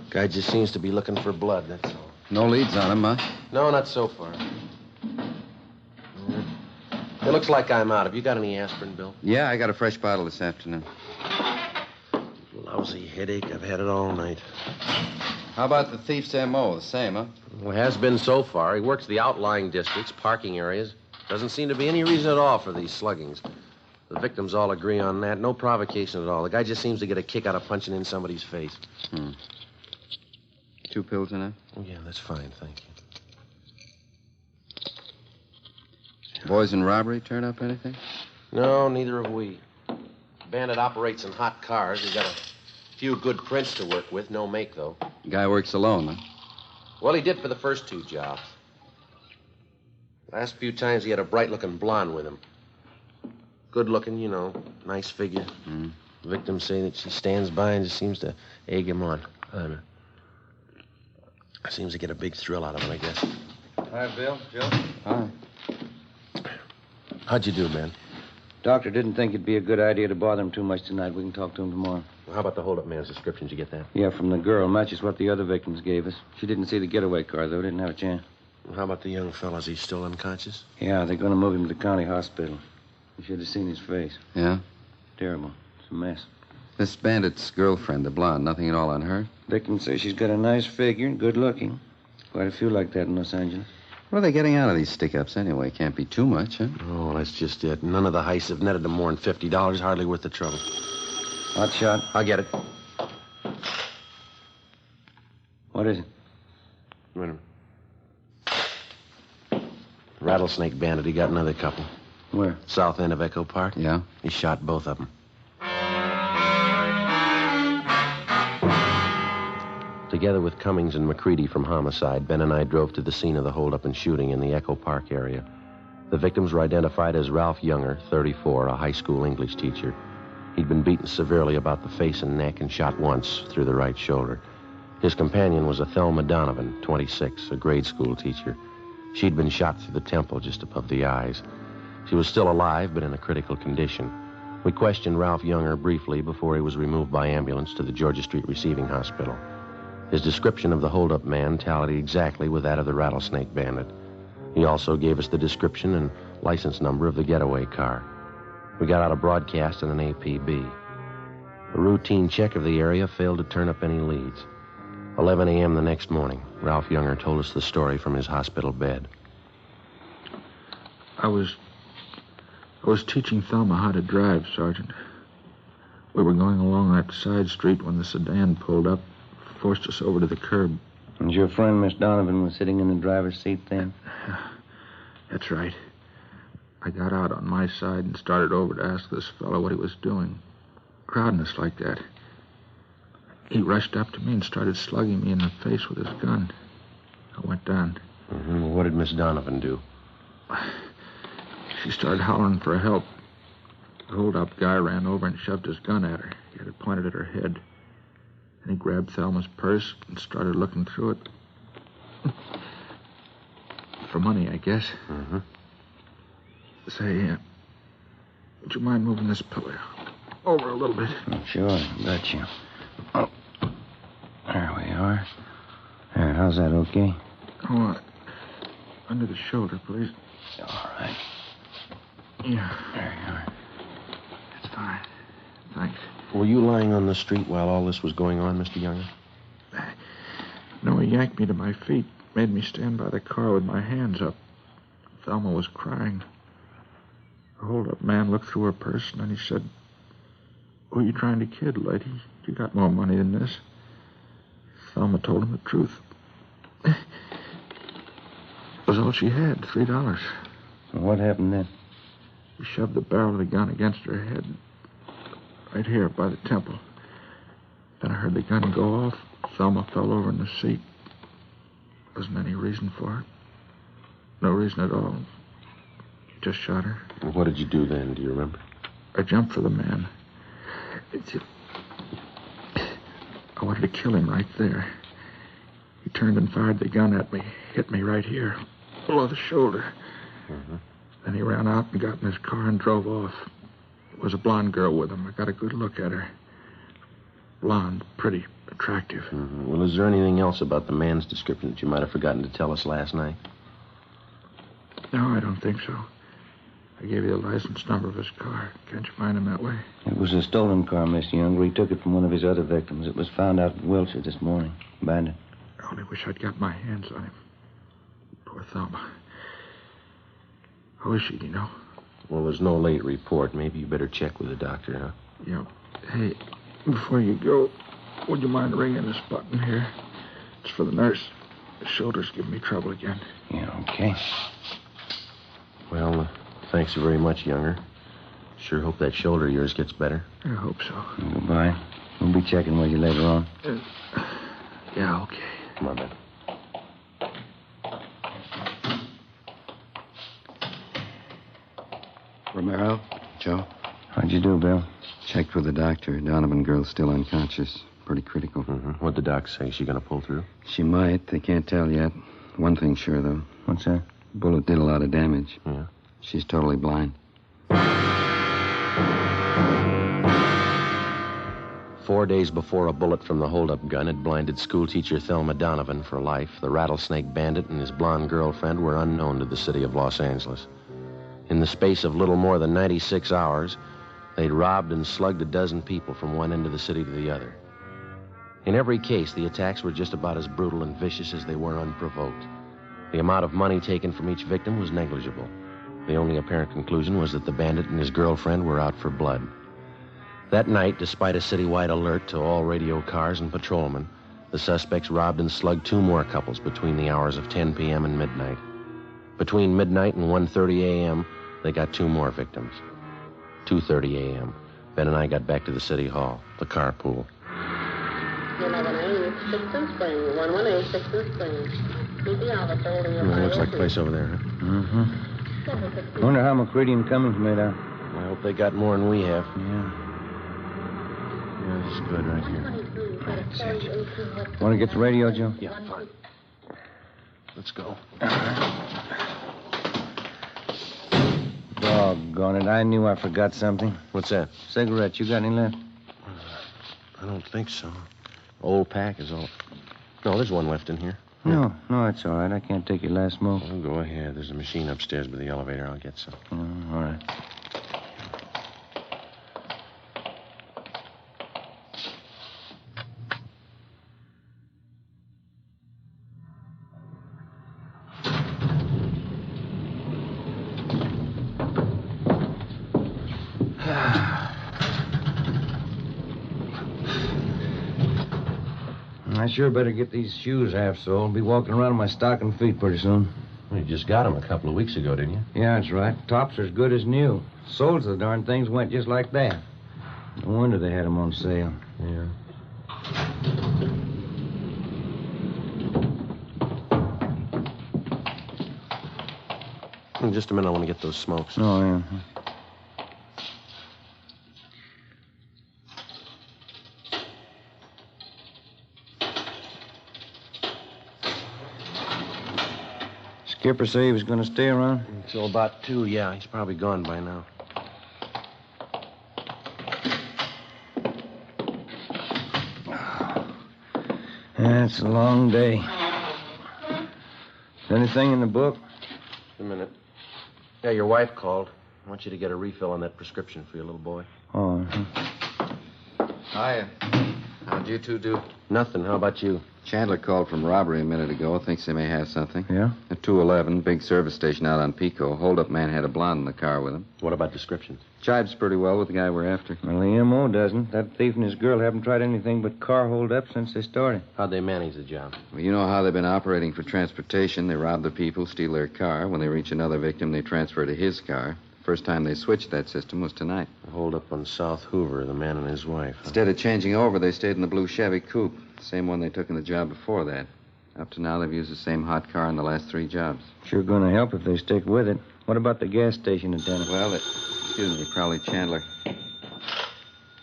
Guy just seems to be looking for blood, that's all. No leads on him, huh? No, not so far. It looks like I'm out. Have you got any aspirin, Bill? Yeah, I got a fresh bottle this afternoon. Lousy headache. I've had it all night. How about the thief's M.O.? The same, huh? Well, has been so far. He works the outlying districts, parking areas. Doesn't seem to be any reason at all for these sluggings. The victims all agree on that. No provocation at all. The guy just seems to get a kick out of punching in somebody's face. 2 pills enough? Oh, yeah, that's fine, thank you. Boys in robbery turn up anything? No, neither have we. Bandit operates in hot cars. He's got a few good prints to work with. No make, though. Guy works alone, huh? Well, he did for the first 2 jobs. Last few times he had a bright-looking blonde with him. Good-looking, you know, nice figure. Victims say that she stands by and just seems to egg him on. I don't know. Seems to get a big thrill out of it, I guess. Hi, Bill. Joe? Hi. How'd you do, Ben? Doctor didn't think it'd be a good idea to bother him too much tonight. We can talk to him tomorrow. Well, how about the hold-up man's description? Did you get that? Yeah, from the girl. Matches what the other victims gave us. She didn't see the getaway car, though. Didn't have a chance. Well, how about the young fella? Is he still unconscious? Yeah, they're going to move him to the county hospital. You should have seen his face. Yeah? Terrible. It's a mess. This bandit's girlfriend, the blonde, nothing at all on her? Victim says she's got a nice figure and good looking. Quite a few like that in Los Angeles. What are they getting out of these stick-ups anyway? Can't be too much, huh? Oh, that's just it. None of the heists have netted them more than $50. Hardly worth the trouble. Hot shot. I'll get it. What is it? Wait a minute. Rattlesnake Bandit. He got another couple. Where? South end of Echo Park. Yeah? He shot both of them. Together with Cummings and McCready from Homicide, Ben and I drove to the scene of the holdup and shooting in the Echo Park area. The victims were identified as Ralph Younger, 34, a high school English teacher. He'd been beaten severely about the face and neck and shot once through the right shoulder. His companion was a Thelma Donovan, 26, a grade school teacher. She'd been shot through the temple just above the eyes. She was still alive, but in a critical condition. We questioned Ralph Younger briefly before he was removed by ambulance to the Georgia Street Receiving Hospital. His description of the holdup man tallied exactly with that of the Rattlesnake Bandit. He also gave us the description and license number of the getaway car. We got out a broadcast and an APB. A routine check of the area failed to turn up any leads. 11 a.m. the next morning, Ralph Younger told us the story from his hospital bed. I was teaching Thelma how to drive, Sergeant. We were going along that side street when the sedan pulled up, forced us over to the curb. And your friend, Miss Donovan, was sitting in the driver's seat then? That's right. I got out on my side and started over to ask this fellow what he was doing. Crowding us like that. He rushed up to me and started slugging me in the face with his gun. I went down. Well, what did Miss Donovan do? She started hollering for help. The hold-up guy ran over and shoved his gun at her. He had it pointed at her head. And he grabbed Thelma's purse and started looking through it. For money, I guess. Mm-hmm. Say, would you mind moving this pillow over a little bit? Sure, got you. Oh, there we are. There, how's that, okay? Oh, under the shoulder, please. All right. Yeah. There you are. That's fine. Thanks. Were you lying on the street while all this was going on, Mr. Younger? No, he yanked me to my feet, made me stand by the car with my hands up. Thelma was crying. The hold-up man looked through her purse, and then he said, "Who are you trying to kid, lady? You got more money than this." Thelma told him the truth. It was all she had, $3. What happened then? He shoved the barrel of the gun against her head, right here by the temple. Then I heard the gun go off. Thelma fell over in the seat. Wasn't any reason for it. No reason at all. Just shot her. Well, what did you do then? Do you remember? I jumped for the man. I wanted to kill him right there. He turned and fired the gun at me. Hit me right here, below the shoulder. Mm-hmm. Then he ran out and got in his car and drove off. There was a blonde girl with him. I got a good look at her. Blonde, pretty, attractive. Mm-hmm. Well, is there anything else about the man's description that you might have forgotten to tell us last night? No, I don't think so. I gave you the license number of his car. Can't you find him that way? It was a stolen car, Mr. Younger. He took it from one of his other victims. It was found out in Wilshire this morning. Bandit. I only wish I'd got my hands on him. Poor Thelma. How is she, do you know? Well, there's no late report. Maybe you better check with the doctor, huh? Yeah. Hey, before you go, would you mind ringing this button here? It's for the nurse. The shoulder's giving me trouble again. Yeah, okay. Well, thanks very much, Younger. Sure hope that shoulder of yours gets better. I hope so. Goodbye. We'll be checking with you later on. Yeah, okay. Come on, then. Romero, Joe. How'd you do, Bill? Checked with the doctor. Donovan girl's still unconscious. Pretty critical. Mm-hmm. What'd the doc say? Is she going to pull through? She might. They can't tell yet. One thing's sure, though. What's that? Bullet did a lot of damage. Yeah. She's totally blind. 4 days before a bullet from the hold-up gun had blinded schoolteacher Thelma Donovan for life, the rattlesnake bandit and his blonde girlfriend were unknown to the city of Los Angeles. In the space of little more than 96 hours, they'd robbed and slugged a dozen people from one end of the city to the other. In every case, the attacks were just about as brutal and vicious as they were unprovoked. The amount of money taken from each victim was negligible. The only apparent conclusion was that the bandit and his girlfriend were out for blood. That night, despite a citywide alert to all radio cars and patrolmen, the suspects robbed and slugged two more couples between the hours of 10 p.m. and midnight. Between midnight and 1:30 a.m., they got two more victims. 2:30 a.m., Ben and I got back to the city hall, the carpool. 11A, Sixth Spring, 118, Sixth Spring. Meet the officer holding your Looks like a place over there, huh? Mm-hmm. I wonder how McCready and Cummings made out. I hope they got more than we have. Yeah. Yeah, this is good right here. That's it. Want to get the radio, Joe? Yeah, fine. Let's go. Doggone it. I knew I forgot something. What's that? Cigarettes. You got any left? I don't think so. Old pack is all. No, there's one left in here. No, it's all right. I can't take your last smoke. Oh, go ahead. There's a machine upstairs by the elevator. I'll get some. All right. I sure better get these shoes half soled. Be walking around in my stocking feet pretty soon. Well, you just got them a couple of weeks ago, didn't you? Yeah, that's right. Tops are as good as new. Soles of the darn things went just like that. No wonder they had them on sale. Yeah. In just a minute, I want to get those smokes. Oh, yeah. Skipper say he was going to stay around? Until about 2, yeah. He's probably gone by now. Yeah, it's a long day. Anything in the book? Just a minute. Yeah, your wife called. I want you to get a refill on that prescription for your little boy. Oh, Hiya. How'd you two do? Nothing. How about you? Chandler called from robbery a minute ago. Thinks they may have something. Yeah? At 211, big service station out on Pico. Hold-up man had a blonde in the car with him. What about descriptions? Jibes pretty well with the guy we're after. Well, the M.O. doesn't. That thief and his girl haven't tried anything but car hold-up since they started. How'd they manage the job? Well, you know how they've been operating for transportation. They rob the people, steal their car. When they reach another victim, they transfer to his car. First time they switched that system was tonight. The hold-up on South Hoover, the man and his wife. Huh? Instead of changing over, they stayed in the blue Chevy coupe. Same one they took in the job before that. Up to now, they've used the same hot car in the last 3 jobs. Sure going to help if they stick with it. What about the gas station attendant? Well, excuse me, probably Chandler.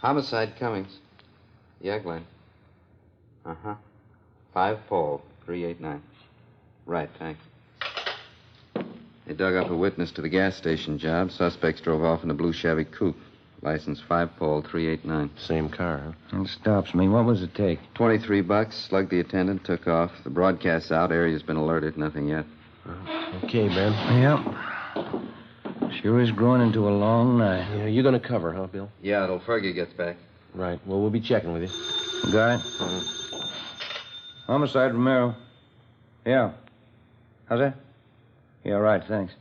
Homicide Cummings. Yeah, Glenn. Uh-huh. 5 Paul, 389. Right, thanks. They dug up a witness to the gas station job. Suspects drove off in a blue Chevy coupe. License 5 Paul, 389. Same car, huh? It stops me. What was it take? $23. Slugged the attendant, took off. The broadcast's out. Area's been alerted. Nothing yet. Okay, Ben. Yep. Sure is growing into a long night. Yeah, you're going to cover, huh, Bill? Yeah, till Fergie gets back. Right. Well, we'll be checking with you. Got it? Homicide, Romero. Yeah. How's that? Yeah, right, thanks.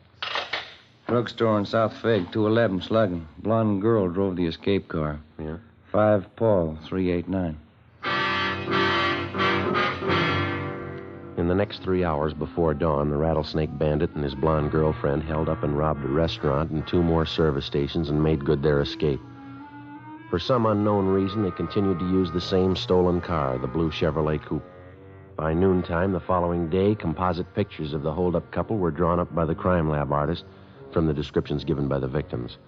Drugstore in South Fig, 211, slugging. Blonde girl drove the escape car. Yeah? 5 Paul, 389. In the next 3 hours before dawn, the Rattlesnake Bandit and his blonde girlfriend held up and robbed a restaurant and 2 more service stations and made good their escape. For some unknown reason, they continued to use the same stolen car, the blue Chevrolet coupe. By noontime the following day, composite pictures of the hold-up couple were drawn up by the crime lab artist from the descriptions given by the victims.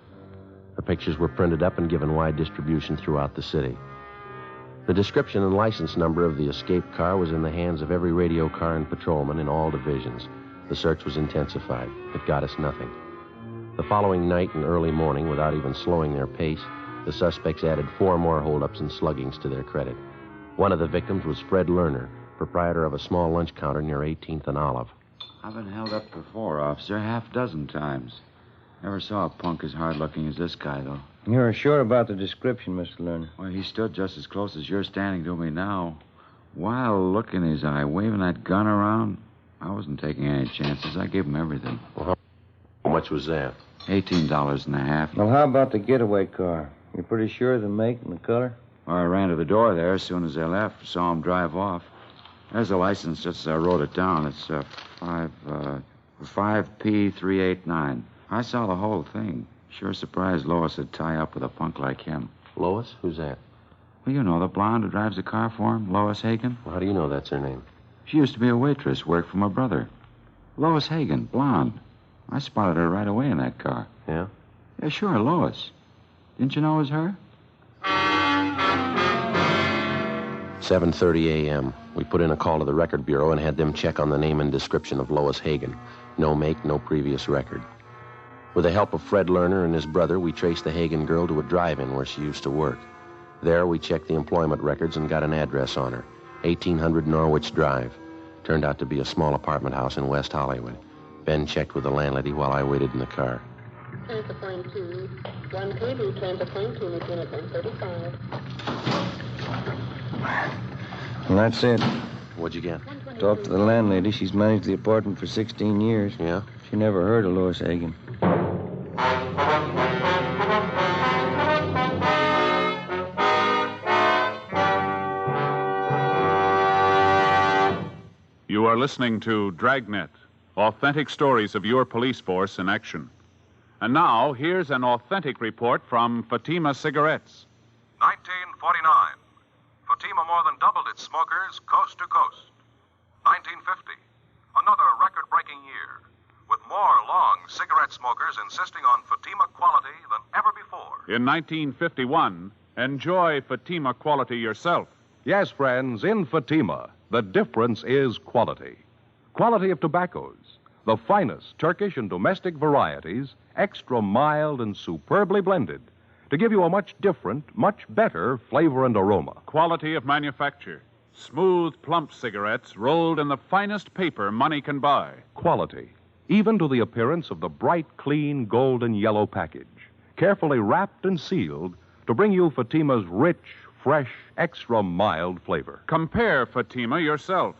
The pictures were printed up and given wide distribution throughout the city. The description and license number of the escape car was in the hands of every radio car and patrolman in all divisions. The search was intensified. It got us nothing. The following night and early morning, without even slowing their pace, the suspects added 4 more holdups and sluggings to their credit. One of the victims was Fred Lerner, proprietor of a small lunch counter near 18th and Olive. I've been held up before, officer, 6 times. Never saw a punk as hard-looking as this guy, though. You're sure about the description, Mr. Lerner? Well, he stood just as close as you're standing to me now. Wild look in his eye, waving that gun around. I wasn't taking any chances. I gave him everything. Well, how much was that? $18.50. Well, how about the getaway car? You're pretty sure of the make and the color? Well, I ran to the door there as soon as they left. Saw him drive off. There's the license just as I wrote it down. It's 5P389. I saw the whole thing. Sure surprised Lois would tie up with a punk like him. Lois? Who's that? Well, you know, the blonde who drives the car for him, Lois Hagen. Well, how do you know that's her name? She used to be a waitress, worked for my brother. Lois Hagen, blonde. I spotted her right away in that car. Yeah? Yeah, sure, Lois. Didn't you know it was her? 7:30 a.m. We put in a call to the record bureau and had them check on the name and description of Lois Hagen. No make, no previous record. With the help of Fred Lerner and his brother, we traced the Hagen girl to a drive-in where she used to work. There, we checked the employment records and got an address on her, 1800 Norwich Drive. Turned out to be a small apartment house in West Hollywood. Ben checked with the landlady while I waited in the car. Transfer point 2. 1 KB, transfer point 2, unit 135. Well, that's it. What'd you get? Talked to the landlady. She's managed the apartment for 16 years. Yeah? She never heard of Lois Hagen. You are listening to Dragnet, authentic stories of your police force in action. And now, here's an authentic report from Fatima Cigarettes. 1949. Fatima more than doubled its smokers coast to coast. 1950. Another record-breaking year, with more long cigarette smokers insisting on Fatima quality than ever before. In 1951, enjoy Fatima quality yourself. Yes, friends, in Fatima, the difference is quality. Quality of tobaccos, The finest Turkish and domestic varieties, extra mild and superbly blended, to give you a much different, much better flavor and aroma. Quality of manufacture. Smooth, plump cigarettes rolled in the finest paper money can buy. Quality, even to the appearance of the bright, clean, golden yellow package, carefully wrapped and sealed to bring you Fatima's rich, fresh, extra mild flavor. Compare Fatima yourself.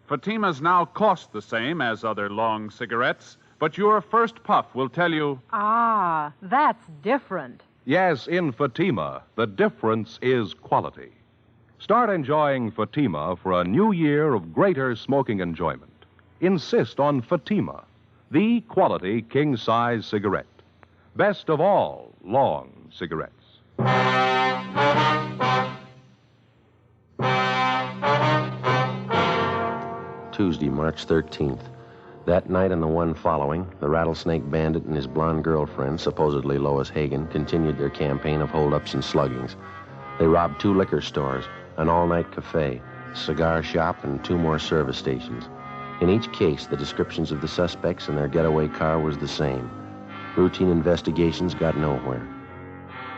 Fatimas now cost the same as other long cigarettes, but your first puff will tell you... Ah, that's different. Yes, in Fatima, the difference is quality. Start enjoying Fatima for a new year of greater smoking enjoyment. Insist on Fatima, the quality king-size cigarette. Best of all long cigarettes. Tuesday, March 13th. That night and the one following, the Rattlesnake Bandit and his blonde girlfriend, supposedly Lois Hagen, continued their campaign of holdups and sluggings. They robbed 2 liquor stores, an all-night cafe, cigar shop, and 2 more service stations. In each case, the descriptions of the suspects and their getaway car was the same. Routine investigations got nowhere.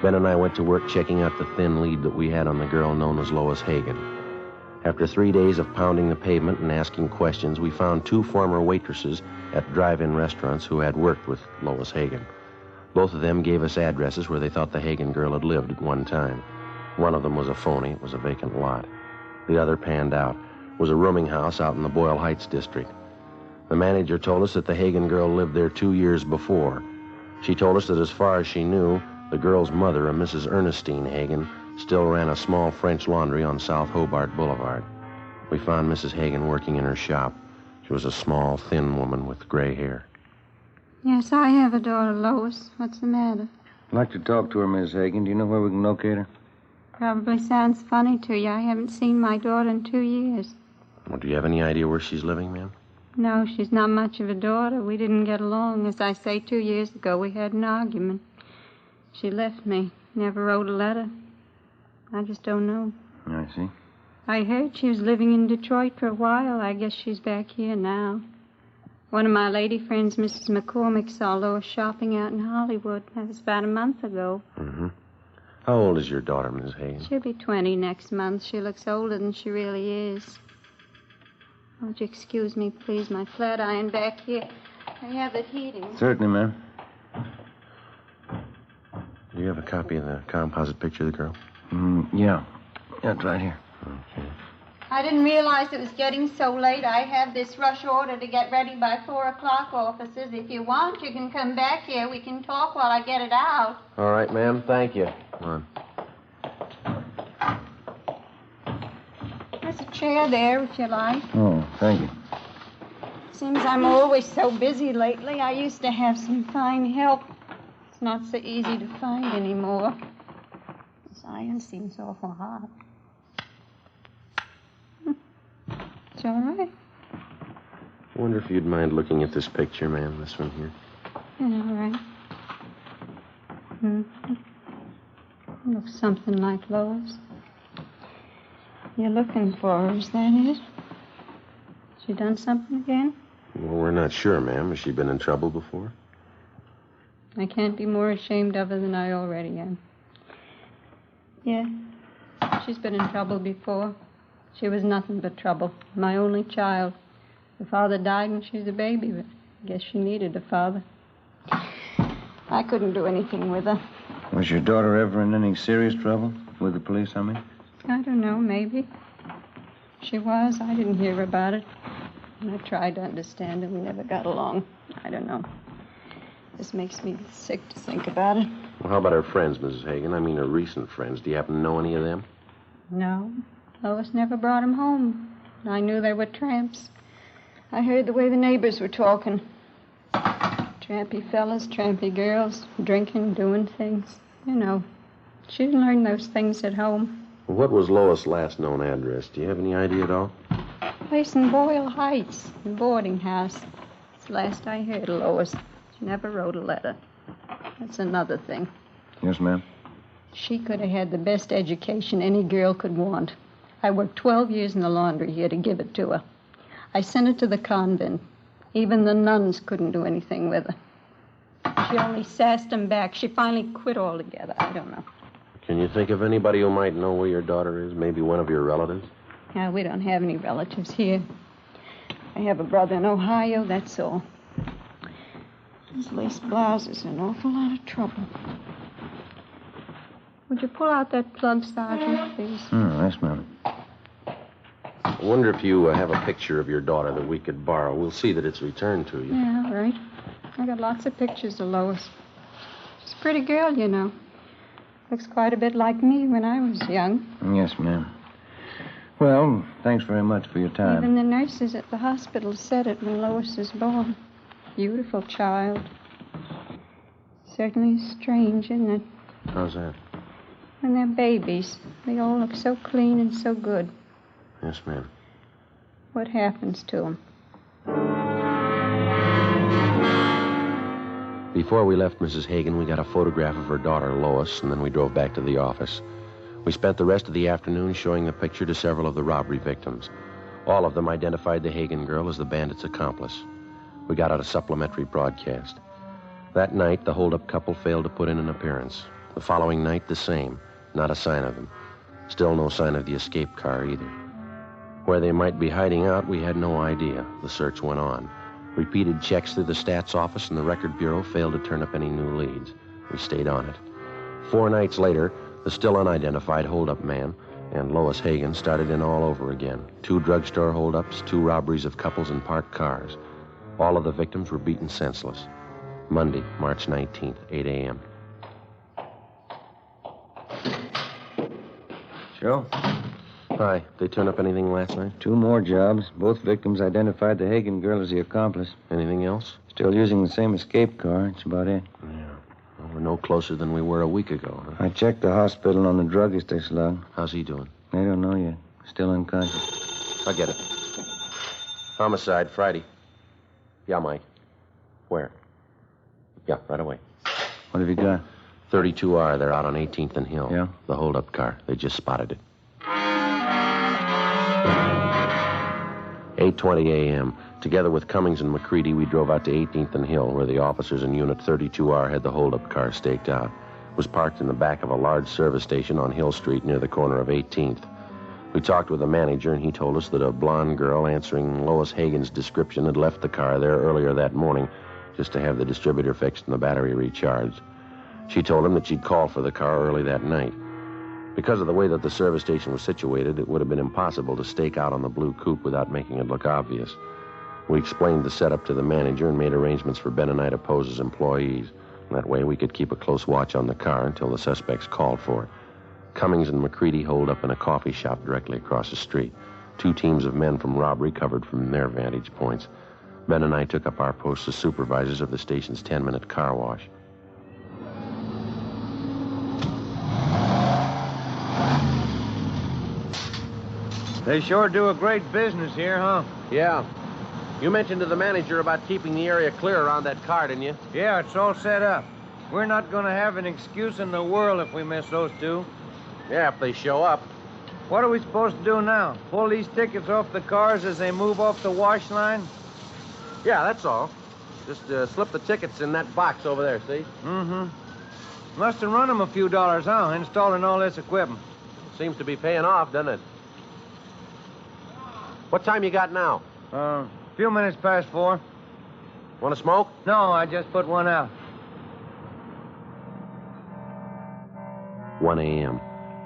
Ben and I went to work checking out the thin lead that we had on the girl known as Lois Hagen. After 3 days of pounding the pavement and asking questions, we found 2 former waitresses at drive-in restaurants who had worked with Lois Hagen. Both of them gave us addresses where they thought the Hagen girl had lived at one time. One of them was a phony. It was a vacant lot. The other panned out. It was a rooming house out in the Boyle Heights district. The manager told us that the Hagen girl lived there 2 years before. She told us that as far as she knew, the girl's mother, a Mrs. Ernestine Hagen, still ran a small French laundry on South Hobart Boulevard. We found Mrs. Hagen working in her shop. She was a small, thin woman with gray hair. Yes, I have a daughter, Lois. What's the matter? I'd like to talk to her, Miss Hagen. Do you know where we can locate her? Probably sounds funny to you. I haven't seen my daughter in 2 years. Well, do you have any idea where she's living, ma'am? No, she's not much of a daughter. We didn't get along. As I say, 2 years ago, we had an argument. She left me. Never wrote a letter. I just don't know. I see. I heard she was living in Detroit for a while. I guess she's back here now. One of my lady friends, Mrs. McCormick, saw Lois shopping out in Hollywood. That was about a month ago. Mm-hmm. How old is your daughter, Miss Hagen? She'll be 20 next month. She looks older than she really is. Won't you excuse me, please? My flat iron back here. I have it heating. Certainly, ma'am. Do you have a copy of the composite picture of the girl? Yeah. Yeah, it's right here. Okay. I didn't realize it was getting so late. I have this rush order to get ready by 4 o'clock, officers. If you want, you can come back here. We can talk while I get it out. All right, ma'am. Thank you. Come on. There's a chair there, if you like. Oh, thank you. Seems I'm always so busy lately. I used to have some fine help. It's not so easy to find anymore. This iron seems awful hot. It's all right. I wonder if you'd mind looking at this picture, ma'am, this one here. Yeah, all right. Looks something like Lois. You're looking for her, is that it? She done something again? Well, we're not sure, ma'am. Has she been in trouble before? I can't be more ashamed of her than I already am. Yeah, she's been in trouble before. She was nothing but trouble. My only child. Her father died when she was a baby, but I guess she needed a father. I couldn't do anything with her. Was your daughter ever in any serious trouble? With the police, I mean? I don't know, maybe. She was. I didn't hear about it. And I tried to understand her. We never got along. I don't know. This makes me sick to think about it. Well, how about her friends, Mrs. Hagen? I mean, her recent friends. Do you happen to know any of them? No. Lois never brought them home. I knew they were tramps. I heard the way the neighbors were talking. Trampy fellas, trampy girls, drinking, doing things. You know, she didn't learn those things at home. Well, what was Lois' last known address? Do you have any idea at all? Place in Boyle Heights, a boarding house. It's the last I heard of Lois. She never wrote a letter. That's another thing. Yes, ma'am. She could have had the best education any girl could want. I worked 12 years in the laundry here to give it to her. I sent her to the convent. Even the nuns couldn't do anything with her. She only sassed him back. She finally quit altogether. I don't know. Can you think of anybody who might know where your daughter is? Maybe one of your relatives? Yeah, we don't have any relatives here. I have a brother in Ohio, that's all. His lace blouse is an awful lot of trouble. Would you pull out that plug, Sergeant, please? Yes, ma'am. I wonder if you have a picture of your daughter that we could borrow. We'll see that it's returned to you. Yeah, all right. I got lots of pictures of Lois. She's a pretty girl, you know. Looks quite a bit like me when I was young. Yes, ma'am. Well, thanks very much for your time. Even the nurses at the hospital said it when Lois was born. Beautiful child. Certainly strange, isn't it? How's that? When they're babies, they all look so clean and so good. Yes, ma'am. What happens to them? Before we left Mrs. Hagen, we got a photograph of her daughter, Lois, and then we drove back to the office. We spent the rest of the afternoon showing the picture to several of the robbery victims. All of them identified the Hagen girl as the bandit's accomplice. We got out a supplementary broadcast. That night, the hold-up couple failed to put in an appearance. The following night, the same. Not a sign of them. Still no sign of the escape car either. Where they might be hiding out, we had no idea. The search went on. Repeated checks through the stats office and the record bureau failed to turn up any new leads. We stayed on it. 4 nights later, the still unidentified hold-up man and Lois Hagen started in all over again. 2 drugstore hold-ups, 2 robberies of couples and parked cars. All of the victims were beaten senseless. Monday, March 19th, 8 a.m. Joe? Hi. They turn up anything last night? 2 more jobs. Both victims identified the Hagen girl as the accomplice. Anything else? Still using the same escape car. That's about it. Yeah. Well, we're no closer than we were a week ago, huh? I checked the hospital on the druggist they slugged. How's he doing? They don't know yet. Still unconscious. I get it. Homicide, Friday. Yeah, Mike. Where? Yeah, right away. What have you got? 32R. They're out on 18th and Hill. Yeah? The hold-up car. They just spotted it. 8:20 a.m. Together with Cummings and McCready, we drove out to 18th and Hill, where the officers in Unit 32R had the hold-up car staked out. It was parked in the back of a large service station on Hill Street near the corner of 18th. We talked with the manager, and he told us that a blonde girl answering Lois Hagen's description had left the car there earlier that morning just to have the distributor fixed and the battery recharged. She told him that she'd called for the car early that night. Because of the way that the service station was situated, it would have been impossible to stake out on the blue coupe without making it look obvious. We explained the setup to the manager and made arrangements for Ben and I to pose as employees. That way we could keep a close watch on the car until the suspects called for it. Cummings and McCready holed up in a coffee shop directly across the street. 2 teams of men from robbery covered from their vantage points. Ben and I took up our posts as supervisors of the station's 10-minute car wash. They sure do a great business here, huh? Yeah. You mentioned to the manager about keeping the area clear around that car, didn't you? Yeah, it's all set up. We're not going to have an excuse in the world if we miss those 2. Yeah, if they show up. What are we supposed to do now? Pull these tickets off the cars as they move off the wash line? Yeah, that's all. Just slip the tickets in that box over there, see? Mm-hmm. Must have run them a few dollars, huh, installing all this equipment. Seems to be paying off, doesn't it? What time you got now? A few minutes past 4. Want to smoke? No, I just put one out. 1 a.m.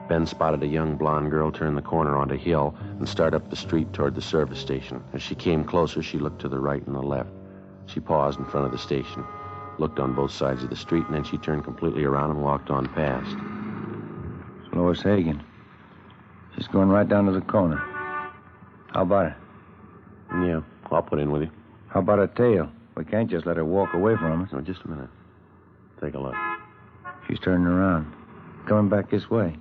Ben spotted a young blonde girl turn the corner onto Hill and start up the street toward the service station. As she came closer, she looked to the right and the left. She paused in front of the station, looked on both sides of the street, and then she turned completely around and walked on past. It's Lois Hagen. She's going right down to the corner. How about it? Yeah, I'll put in with you. How about her tail? We can't just let her walk away from us. No, just a minute. Take a look. She's turning around. Coming back this way.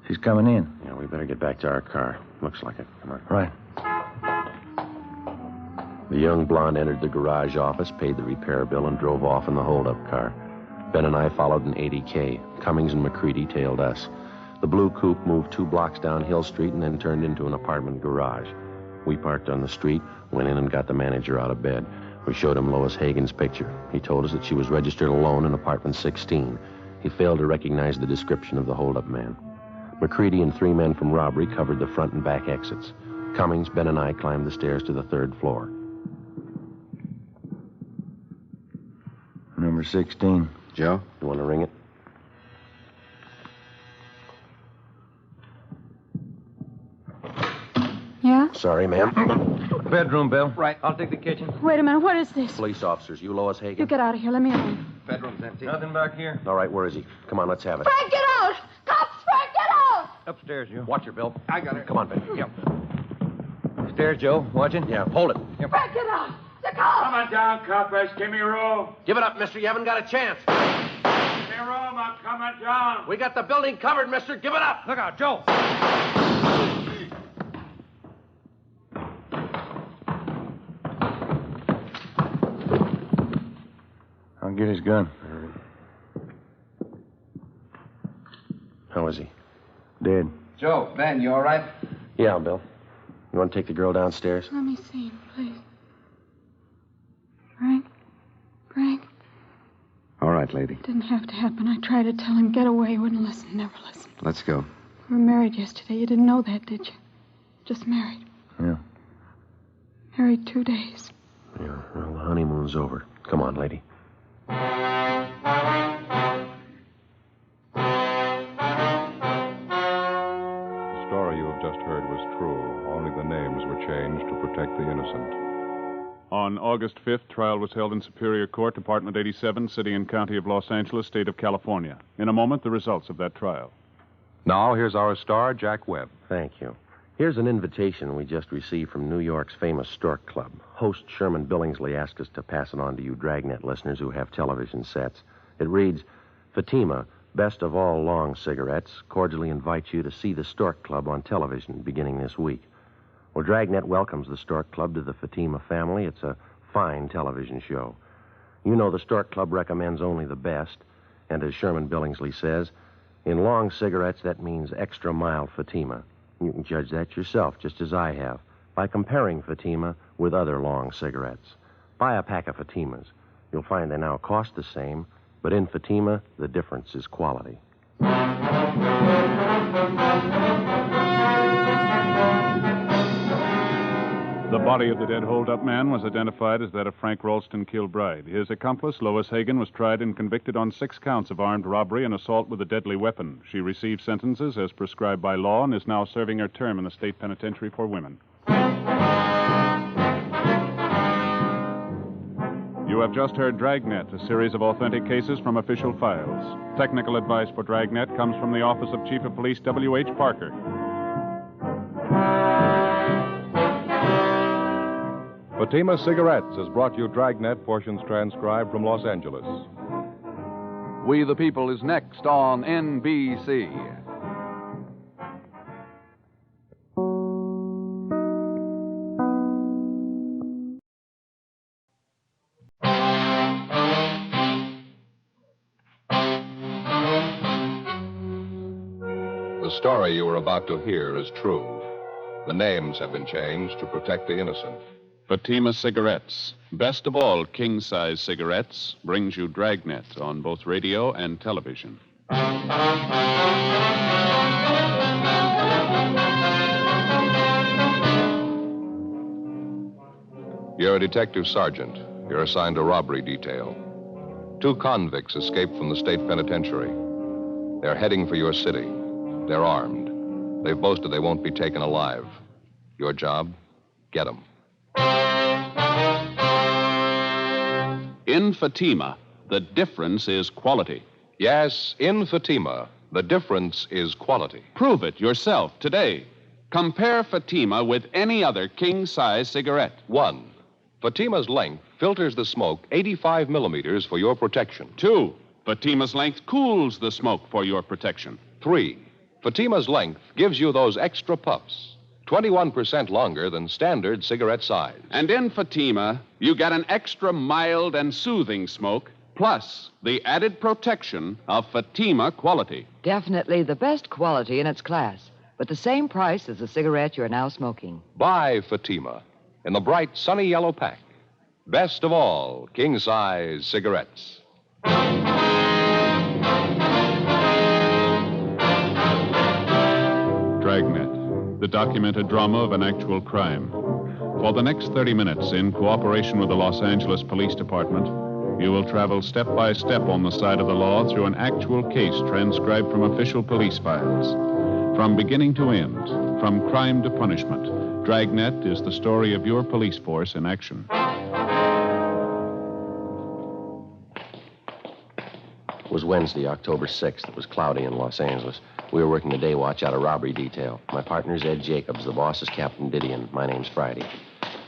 She's coming in. Yeah, we better get back to our car. Looks like it. Come on. Right. The young blonde entered the garage office, paid the repair bill, and drove off in the hold-up car. Ben and I followed in 80K. Cummings and McCready tailed us. The blue coupe moved 2 blocks down Hill Street and then turned into an apartment garage. We parked on the street, Went in and got the manager out of bed. We showed him Lois Hagen's picture. He told us that she was registered alone in apartment 16. He failed to recognize the description of the holdup man. McCready and 3 men from robbery covered the front and back exits. Cummings, Ben, and I climbed the stairs to the 3rd floor. Number 16. Joe, you want to ring it? Yeah? Sorry, ma'am. Bedroom, Bill. Right. I'll take the kitchen. Wait a minute. What is this? Police officers. You Lois Hagen? You get out of here. Let me alone. Bedroom's empty. Nothing back here. All right, where is he? Come on, let's have it. Frank, get out! Cops, Frank, get out! Upstairs, you. Watch her, Bill. I got her. Come on, Ben. Yep. Stairs, Joe. Watching? Yeah, hold it. Yep. Frank, get out! The cops! Come on down, coppers. Give me room. Give it up, mister. You haven't got a chance. Give me room. I'm coming down. We got the building covered, mister. Give it up. Look out, Joe. I'll get his gun. How is he? Dead. Joe, Ben, you all right? Yeah, Bill. You want to take the girl downstairs? Let me see him, please. Frank, All right, lady. it didn't have to happen. I tried to tell him, get away. He wouldn't listen, never listened. Let's go. We were married yesterday. You didn't know that, did you? Just married. Yeah. Married 2 days. Yeah, well, the honeymoon's over. Come on, lady. The story you have just heard was true. Only the names were changed to protect the innocent. On August 5th, trial was held in Superior Court, Department 87, City and County of Los Angeles, State of California. In a moment, the results of that trial. Now, here's our star, Jack Webb. Thank you. Here's an invitation we just received from New York's famous Stork Club. Host Sherman Billingsley asked us to pass it on to you Dragnet listeners who have television sets. It reads, Fatima, best of all long cigarettes, cordially invites you to see the Stork Club on television beginning this week. Well, Dragnet welcomes the Stork Club to the Fatima family. It's a fine television show. You know the Stork Club recommends only the best, and as Sherman Billingsley says, in long cigarettes, that means extra mild Fatima. You can judge that yourself, just as I have, by comparing Fatima with other long cigarettes. Buy a pack of Fatimas. You'll find they now cost the same, but in Fatima, the difference is quality. The body of the dead hold-up man was identified as that of Frank Ralston Kilbride. His accomplice, Lois Hagen, was tried and convicted on 6 counts of armed robbery and assault with a deadly weapon. She received sentences as prescribed by law and is now serving her term in the state penitentiary for women. You have just heard Dragnet, a series of authentic cases from official files. Technical advice for Dragnet comes from the Office of Chief of Police W.H. Parker. Fatima Cigarettes has brought you Dragnet, portions transcribed from Los Angeles. We the People is next on NBC. The story you are about to hear is true. The names have been changed to protect the innocent. Fatima Cigarettes, best of all king-size cigarettes, brings you Dragnet on both radio and television. You're a detective sergeant. You're assigned a robbery detail. 2 convicts escaped from the state penitentiary. They're heading for your city. They're armed. They've boasted they won't be taken alive. Your job? Get them. In Fatima, the difference is quality. Yes, in Fatima, the difference is quality. Prove it yourself today. Compare Fatima with any other king-size cigarette. 1, Fatima's length filters the smoke 85 millimeters for your protection. 2, Fatima's length cools the smoke for your protection. 3, Fatima's length gives you those extra puffs, 21% longer than standard cigarette size. And in Fatima, you get an extra mild and soothing smoke, plus the added protection of Fatima quality. Definitely the best quality in its class, but the same price as the cigarette you're now smoking. Buy Fatima. in the bright, sunny yellow pack. Best of all, king-size cigarettes. Dragnet, the documented drama of an actual crime. For the next 30 minutes, in cooperation with the Los Angeles Police Department, you will travel step by step on the side of the law through an actual case transcribed from official police files. From beginning to end, from crime to punishment, Dragnet is the story of your police force in action. It was Wednesday, October 6th. It was cloudy in Los Angeles. We were working the day watch out of robbery detail. My partner's Ed Jacobs. The boss is Captain Didion. My name's Friday.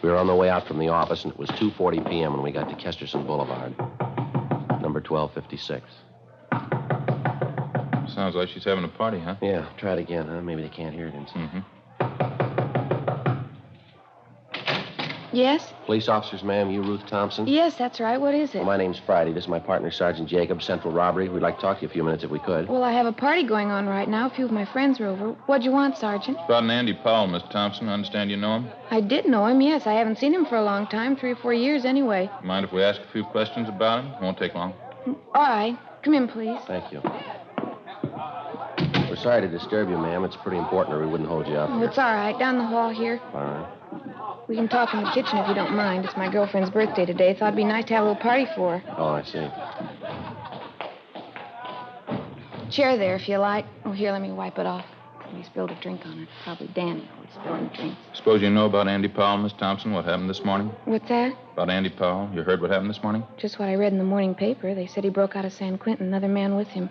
We were on the way out from the office, and it was 2:40 p.m. when we got to Kesterson Boulevard, number 1256. Sounds like she's having a party, huh? Yeah, try it again, huh? Maybe they can't hear it inside. Mm-hmm. Yes? Police officers, ma'am. You Ruth Thompson? Yes, that's right. What is it? Well, my name's Friday. This is my partner, Sergeant Jacobs, Central Robbery. We'd like to talk to you a few minutes if we could. Well, I have a party going on right now. A few of my friends are over. What'd you want, Sergeant? It's about an Andy Powell, Miss Thompson. I understand you know him. I did know him, yes. I haven't seen him for a long time, 3 or 4 years anyway. Mind if we ask a few questions about him? Won't take long. All right. Come in, please. Thank you. We're sorry to disturb you, ma'am. It's pretty important or we wouldn't hold you up Oh, here. it's all right. Down the hall here. All right. We can talk in the kitchen if you don't mind. It's my girlfriend's birthday today. Thought it'd be nice to have a little party for her. Oh, I see. Chair there, if you like. Oh, here, let me wipe it off. We spilled a drink on it. Probably Danny always spilling drinks. Suppose you know about Andy Powell, Miss Thompson, what happened this morning? What's that? About Andy Powell. You heard what happened this morning? Just what I read in the morning paper. They said he broke out of San Quentin, another man with him.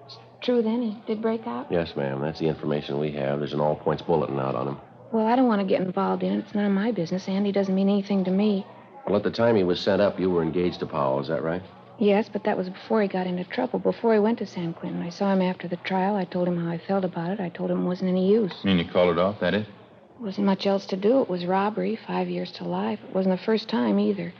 It's true, then? He did break out? Yes, ma'am. That's the information we have. There's an all-points bulletin out on him. Well, I don't want to get involved in it. It's none of my business. Andy doesn't mean anything to me. Well, at the time he was sent up, you were engaged to Powell. Is that right? Yes, but that was before he got into trouble, before he went to San Quentin. I saw him after the trial. I told him how I felt about it. I told him it wasn't any use. You mean you called it off, that it? Wasn't much else to do. It was robbery, 5 years to life. It wasn't the first time either.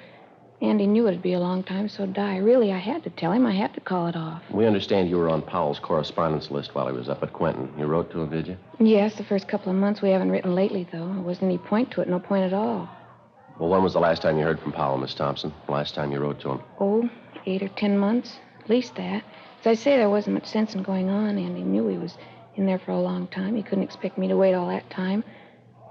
Andy knew it'd be a long time, so die. Really, I had to tell him. I had to call it off. We understand you were on Powell's correspondence list while he was up at Quentin. You wrote to him, did you? Yes, the first couple of months. We haven't written lately, though. There wasn't any point to it, no point at all. Well, when was the last time you heard from Powell, Miss Thompson? The last time you wrote to him? Oh, 8 or 10 months. At least that. As I say, there wasn't much sense in going on. Andy knew he was in there for a long time. He couldn't expect me to wait all that time.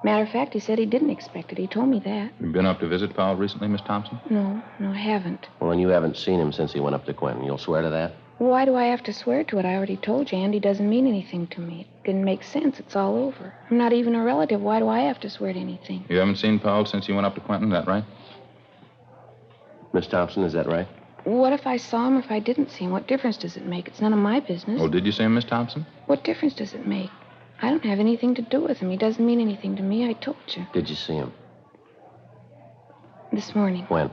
Matter of fact, he said he didn't expect it. He told me that. You been up to visit Powell recently, Miss Thompson? No, I haven't. Well, and you haven't seen him since he went up to Quentin. You'll swear to that? Why do I have to swear to it? I already told you Andy doesn't mean anything to me. It didn't make sense. It's all over. I'm not even a relative. Why do I have to swear to anything? You haven't seen Powell since he went up to Quentin, is that right? Miss Thompson, is that right? What if I saw him or if I didn't see him? What difference does it make? It's none of my business. Oh, did you see him, Miss Thompson? What difference does it make? I don't have anything to do with him. He doesn't mean anything to me. I told you. Did you see him? This morning. When?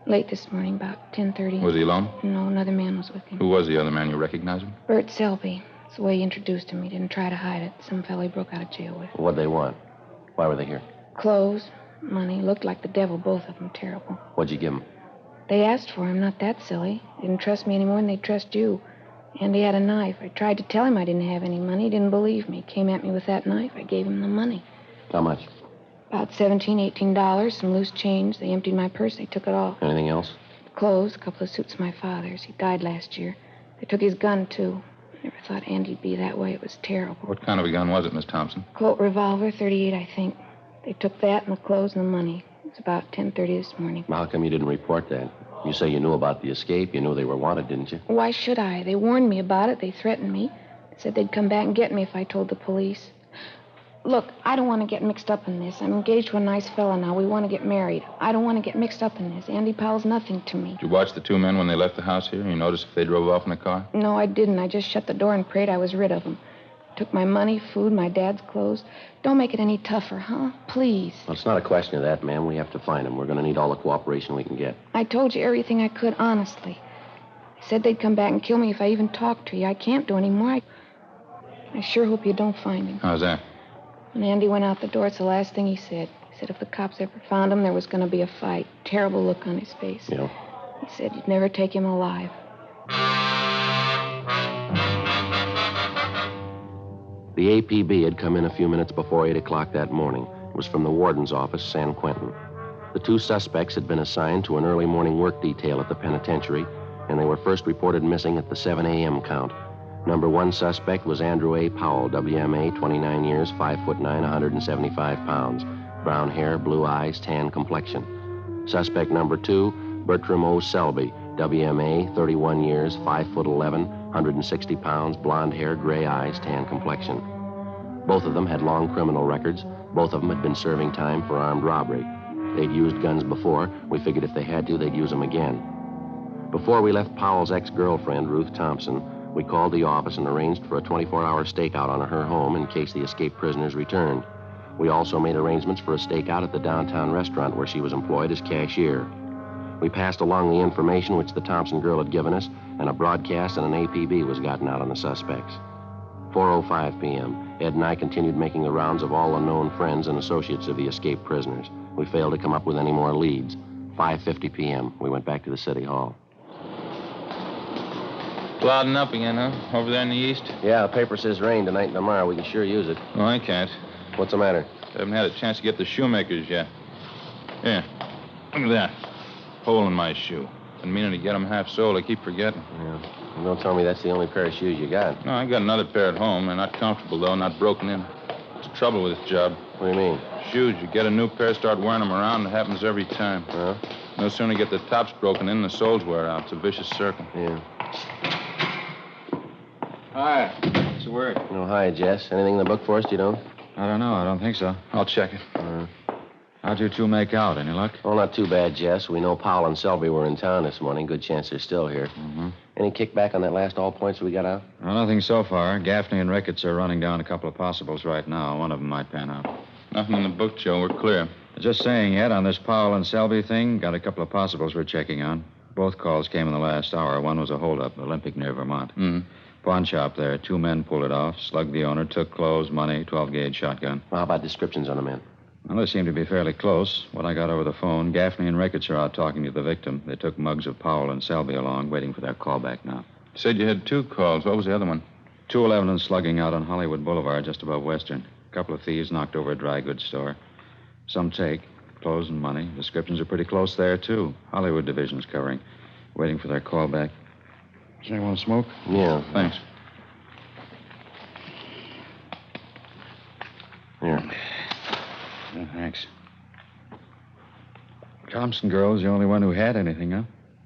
Late this morning, about 10:30. Was he alone? No, another man was with him. Who was the other man? You recognize him? Bert Selby. It's the way he introduced him. He didn't try to hide it. Some fellow he broke out of jail with. What'd they want? Why were they here? Clothes, money. Looked like the devil, both of them. Terrible. What'd you give them? They asked for him. Not that silly. They didn't trust me any more than they trust you. And he had a knife. I tried to tell him I didn't have any money. He didn't believe me. Came at me with that knife. I gave him the money. How much? About $17, $18, some loose change. They emptied my purse. They took it all. Anything else? Clothes, a couple of suits of my father's. He died last year. They took his gun, too. I never thought Andy'd be that way. It was terrible. What kind of a gun was it, Miss Thompson? Colt revolver, 38, I think. They took that and the clothes and the money. It was about 10:30 this morning. Well, how come you didn't report that? You say you knew about the escape. You knew they were wanted, didn't you? Why should I? They warned me about it. They threatened me. They said they'd come back and get me if I told the police. Look, I don't want to get mixed up in this. I'm engaged to a nice fella now. We want to get married. I don't want to get mixed up in this. Andy Powell's nothing to me. Did you watch the two men when they left the house here? You notice if they drove off in a car? No, I didn't. I just shut the door and prayed I was rid of them. Took my money, food, my dad's clothes. Don't make it any tougher, huh? Please. Well, it's not a question of that, ma'am. We have to find them. We're going to need all the cooperation we can get. I told you everything I could, honestly. They said they'd come back and kill me if I even talked to you. I can't do any more. I sure hope you don't find him. How's that? When Andy went out the door, it's the last thing he said. He said if the cops ever found him, there was going to be a fight. Terrible look on his face. Yeah. He said you'd never take him alive. The APB had come in a few minutes before 8 o'clock that morning. was from the warden's office, San Quentin. The two suspects had been assigned to an early morning work detail at the penitentiary, and they were first reported missing at the 7 a.m. count. Number 1 suspect was Andrew A. Powell, WMA, 29 years, 5'9", 175 pounds. Brown hair, blue eyes, tan complexion. Suspect number 2, Bertram O. Selby, WMA, 31 years, 5'11", 160 pounds, blonde hair, gray eyes, tan complexion. Both of them had long criminal records. Both of them had been serving time for armed robbery. They'd used guns before. We figured if they had to, they'd use them again. Before we left Powell's ex-girlfriend, Ruth Thompson, we called the office and arranged for a 24-hour stakeout on her home in case the escaped prisoners returned. We also made arrangements for a stakeout at the downtown restaurant where she was employed as cashier. We passed along the information which the Thompson girl had given us, and a broadcast and an APB was gotten out on the suspects. 4:05 p.m., Ed and I continued making the rounds of all the known friends and associates of the escaped prisoners. We failed to come up with any more leads. 5:50 p.m., we went back to the city hall. Clouding up again, huh? Over there in the east? Yeah, the paper says rain tonight and tomorrow. We can sure use it. Oh, I can't. What's the matter? I haven't had a chance to get the shoemakers yet. Here, look at that. Hole in my shoe. Been meaning to get them half-soled. I keep forgetting. Yeah. And don't tell me that's the only pair of shoes you got. No, I got another pair at home. They're not comfortable, though, not broken in. What's the trouble with this job? What do you mean? Shoes. You get a new pair, start wearing them around, it happens every time. Well? No sooner get the tops broken in, the soles wear out. It's a vicious circle. Yeah. Hi. What's the word? Oh, hi, Jess. Anything in the book for us, you don't? I don't know. I don't think so. I'll check it. How'd you two make out? Any luck? Oh, not too bad, Jess. We know Powell and Selby were in town this morning. Good chance they're still here. Mm-hmm. Any kickback on that last all points we got out? Well, nothing so far. Gaffney and Ricketts are running down a couple of possibles right now. One of them might pan out. Nothing in the book, Joe. We're clear. Just saying, Ed, on this Powell and Selby thing, got a couple of possibles we're checking on. Both calls came in the last hour. One was a holdup, Olympic near Vermont. Mm-hmm. Pawn shop there. 2 men pulled it off, slugged the owner, took clothes, money, 12-gauge shotgun. Well, how about descriptions on the men? Well, they seem to be fairly close. What I got over the phone, Gaffney and Ricketts are out talking to the victim. They took mugs of Powell and Selby along, waiting for their call back now. You said you had 2 calls. What was the other one? 211 and slugging out on Hollywood Boulevard, just above Western. A couple of thieves knocked over a dry goods store. Some take, clothes and money. Descriptions are pretty close there, too. Hollywood division's covering. Waiting for their call back. Does anyone want to smoke? Yeah. Thanks. Here. Yeah, thanks. Thompson girl's the only one who had anything, huh?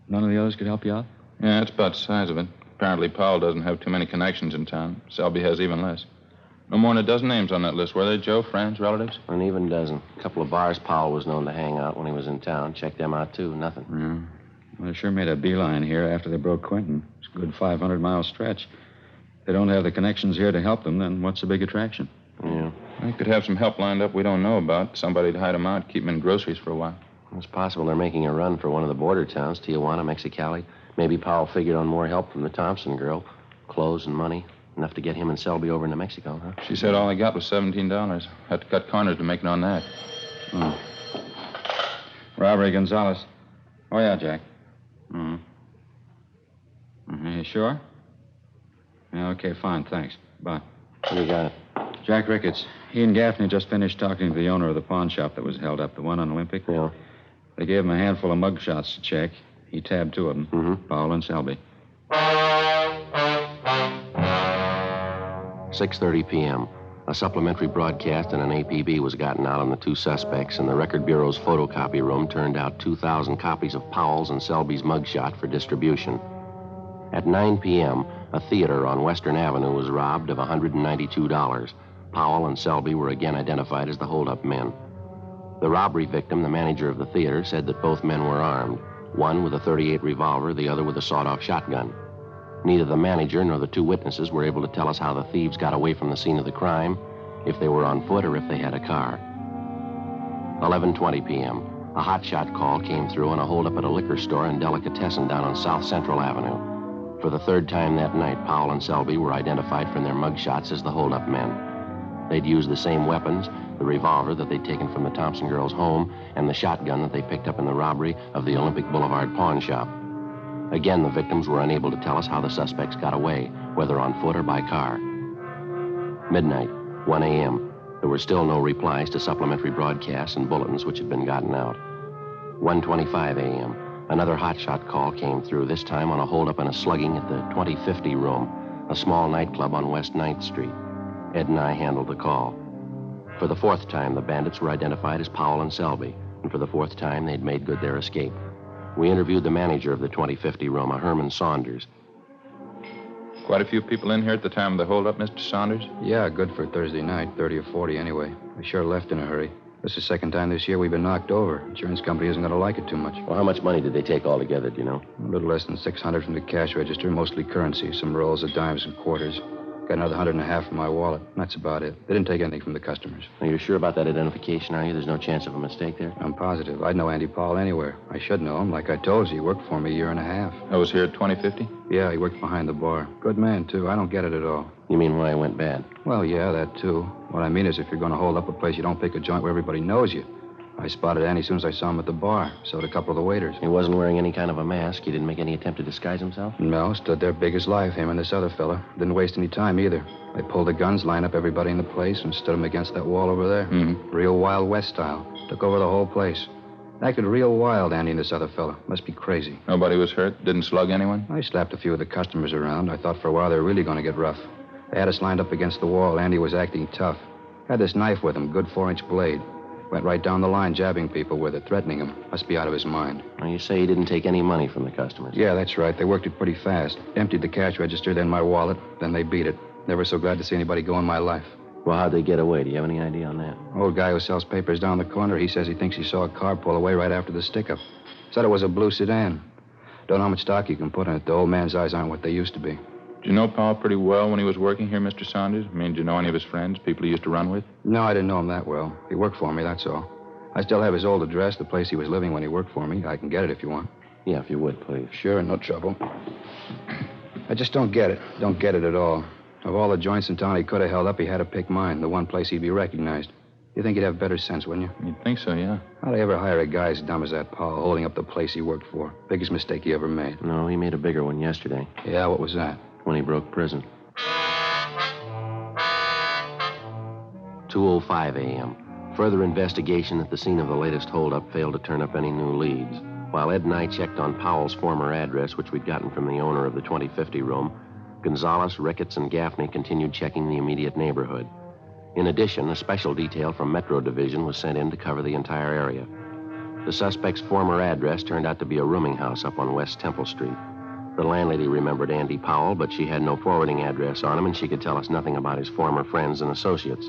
None of the others could help you out? Yeah, that's about the size of it. Apparently, Powell doesn't have too many connections in town. Selby has even less. No more than a dozen names on that list, were there, Joe? Friends, relatives? An even dozen. A couple of bars Powell was known to hang out when he was in town. Checked them out, too. Nothing. Yeah. Well, they sure made a beeline here after they broke Quentin. It's a good 500-mile stretch. If they don't have the connections here to help them, then what's the big attraction? Yeah. They could have some help lined up we don't know about. Somebody to hide them out, keep them in groceries for a while. It's possible they're making a run for one of the border towns, Tijuana, Mexicali. Maybe Powell figured on more help from the Thompson girl. Clothes and money. Enough to get him and Selby over into Mexico, huh? She said all they got was $17. Had to cut corners to make it on that. Oh. Robbery, Gonzalez. Oh, yeah, Jack. You sure? Yeah, okay, fine, thanks. Bye. You got it. Jack Ricketts. He and Gaffney just finished talking to the owner of the pawn shop that was held up, the one on Olympic. Yeah. They gave him a handful of mug shots to check. He tabbed 2 of them, Powell and Selby. 6:30 p.m. A supplementary broadcast and an APB was gotten out on the 2 suspects, and the Record Bureau's photocopy room turned out 2,000 copies of Powell's and Selby's mugshot for distribution. At 9 p.m., a theater on Western Avenue was robbed of $192. Powell and Selby were again identified as the holdup men. The robbery victim, the manager of the theater, said that both men were armed, one with a .38 revolver, the other with a sawed-off shotgun. Neither the manager nor the 2 witnesses were able to tell us how the thieves got away from the scene of the crime, if they were on foot or if they had a car. 11:20 p.m., a hotshot call came through on a holdup at a liquor store and delicatessen down on South Central Avenue. For the 3rd time that night, Powell and Selby were identified from their mugshots as the holdup men. They'd used the same weapons, the revolver that they'd taken from the Thompson girl's home and the shotgun that they picked up in the robbery of the Olympic Boulevard pawn shop. Again, the victims were unable to tell us how the suspects got away, whether on foot or by car. Midnight, 1 a.m. There were still no replies to supplementary broadcasts and bulletins which had been gotten out. 1:25 a.m. Another hotshot call came through, this time on a holdup and a slugging at the 2050 Room, a small nightclub on West 9th Street. Ed and I handled the call. For the fourth time, the bandits were identified as Powell and Selby, and for the fourth time, they'd made good their escape. We interviewed the manager of the 2050 Room, a Herman Saunders. Quite a few people in here at the time of the holdup, Mr. Saunders? Yeah, good for Thursday night, 30 or 40 anyway. We sure left in a hurry. This is the second time this year we've been knocked over. Insurance company isn't going to like it too much. Well, how much money did they take altogether, do you know? A little less than 600 from the cash register, mostly currency, some rolls of dimes and quarters. Got another 150 from my wallet. That's about it. They didn't take anything from the customers. Are you sure about that identification, are you? There's no chance of a mistake there? I'm positive. I'd know Andy Powell anywhere. I should know him. Like I told you, he worked for me a year and a half. I was here at 2050? Yeah, he worked behind the bar. Good man, too. I don't get it at all. You mean why it went bad? Well, yeah, that, too. What I mean is if you're going to hold up a place, you don't pick a joint where everybody knows you. I spotted Andy as soon as I saw him at the bar. So did a couple of the waiters. He wasn't wearing any kind of a mask? He didn't make any attempt to disguise himself? No, stood there big as life, him and this other fella. Didn't waste any time either. They pulled the guns, lined up everybody in the place, and stood them against that wall over there. Mm-hmm. Real Wild West style. Took over the whole place. Acted real wild, Andy and this other fella. Must be crazy. Nobody was hurt? Didn't slug anyone? I slapped a few of the customers around. I thought for a while they were really going to get rough. They had us lined up against the wall. Andy was acting tough. Had this knife with him, good 4-inch blade. Went right down the line, jabbing people with it, threatening them. Must be out of his mind. Well, you say he didn't take any money from the customers? Yeah, that's right. They worked it pretty fast. Emptied the cash register, then my wallet. Then they beat it. Never so glad to see anybody go in my life. Well, how'd they get away? Do you have any idea on that? Old guy who sells papers down the corner, he says he thinks he saw a car pull away right after the stick-up. Said it was a blue sedan. Don't know how much stock you can put in it. The old man's eyes aren't what they used to be. Did you know Powell pretty well when he was working here, Mr. Saunders? I mean, did you know any of his friends, people he used to run with? No, I didn't know him that well. He worked for me, that's all. I still have his old address, the place he was living when he worked for me. I can get it if you want. Yeah, if you would, please. Sure, no trouble. I just don't get it. Don't get it at all. Of all the joints in town he could have held up, he had to pick mine, the one place he'd be recognized. You think he'd have better sense, wouldn't you? You'd think so, yeah. How'd I ever hire a guy as dumb as that Powell, holding up the place he worked for? Biggest mistake he ever made. No, he made a bigger one yesterday. Yeah, what was that? When he broke prison. 2:05 a.m. Further investigation at the scene of the latest holdup failed to turn up any new leads. While Ed and I checked on Powell's former address, which we'd gotten from the owner of the 2050 Room, Gonzalez, Ricketts, and Gaffney continued checking the immediate neighborhood. In addition, a special detail from Metro Division was sent in to cover the entire area. The suspect's former address turned out to be a rooming house up on West Temple Street. The landlady remembered Andy Powell, but she had no forwarding address on him, and she could tell us nothing about his former friends and associates.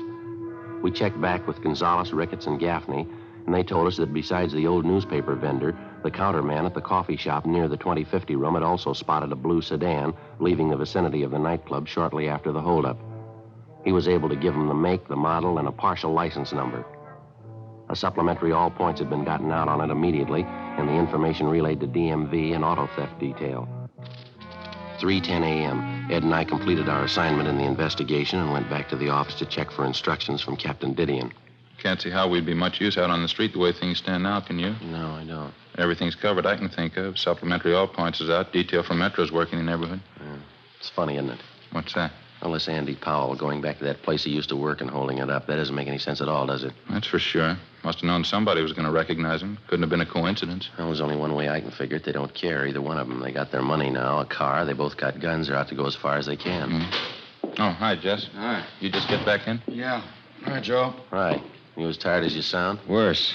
We checked back with Gonzalez, Ricketts, and Gaffney, and they told us that besides the old newspaper vendor, the counterman at the coffee shop near the 2050 Room had also spotted a blue sedan leaving the vicinity of the nightclub shortly after the holdup. He was able to give them the make, the model, and a partial license number. A supplementary all points had been gotten out on it immediately, and the information relayed to DMV and auto theft detail. 3:10 a.m., Ed and I completed our assignment in the investigation and went back to the office to check for instructions from Captain Didion. Can't see how we'd be much use out on the street the way things stand now, can you? No, I don't. Everything's covered I can think of. Supplementary all points is out. Detail from Metro's working in the neighborhood. It's funny, isn't it? What's that? Well, this Andy Powell going back to that place he used to work and holding it up, that doesn't make any sense at all, does it? That's for sure. Must have known somebody was going to recognize him. Couldn't have been a coincidence. Well, there's only one way I can figure it. They don't care, either one of them. They got their money now, a car. They both got guns. They're out to go as far as they can. Oh, hi, Jess. Hi. You just get back in? Yeah. Hi, Joe. Hi. You as tired as you sound? Worse.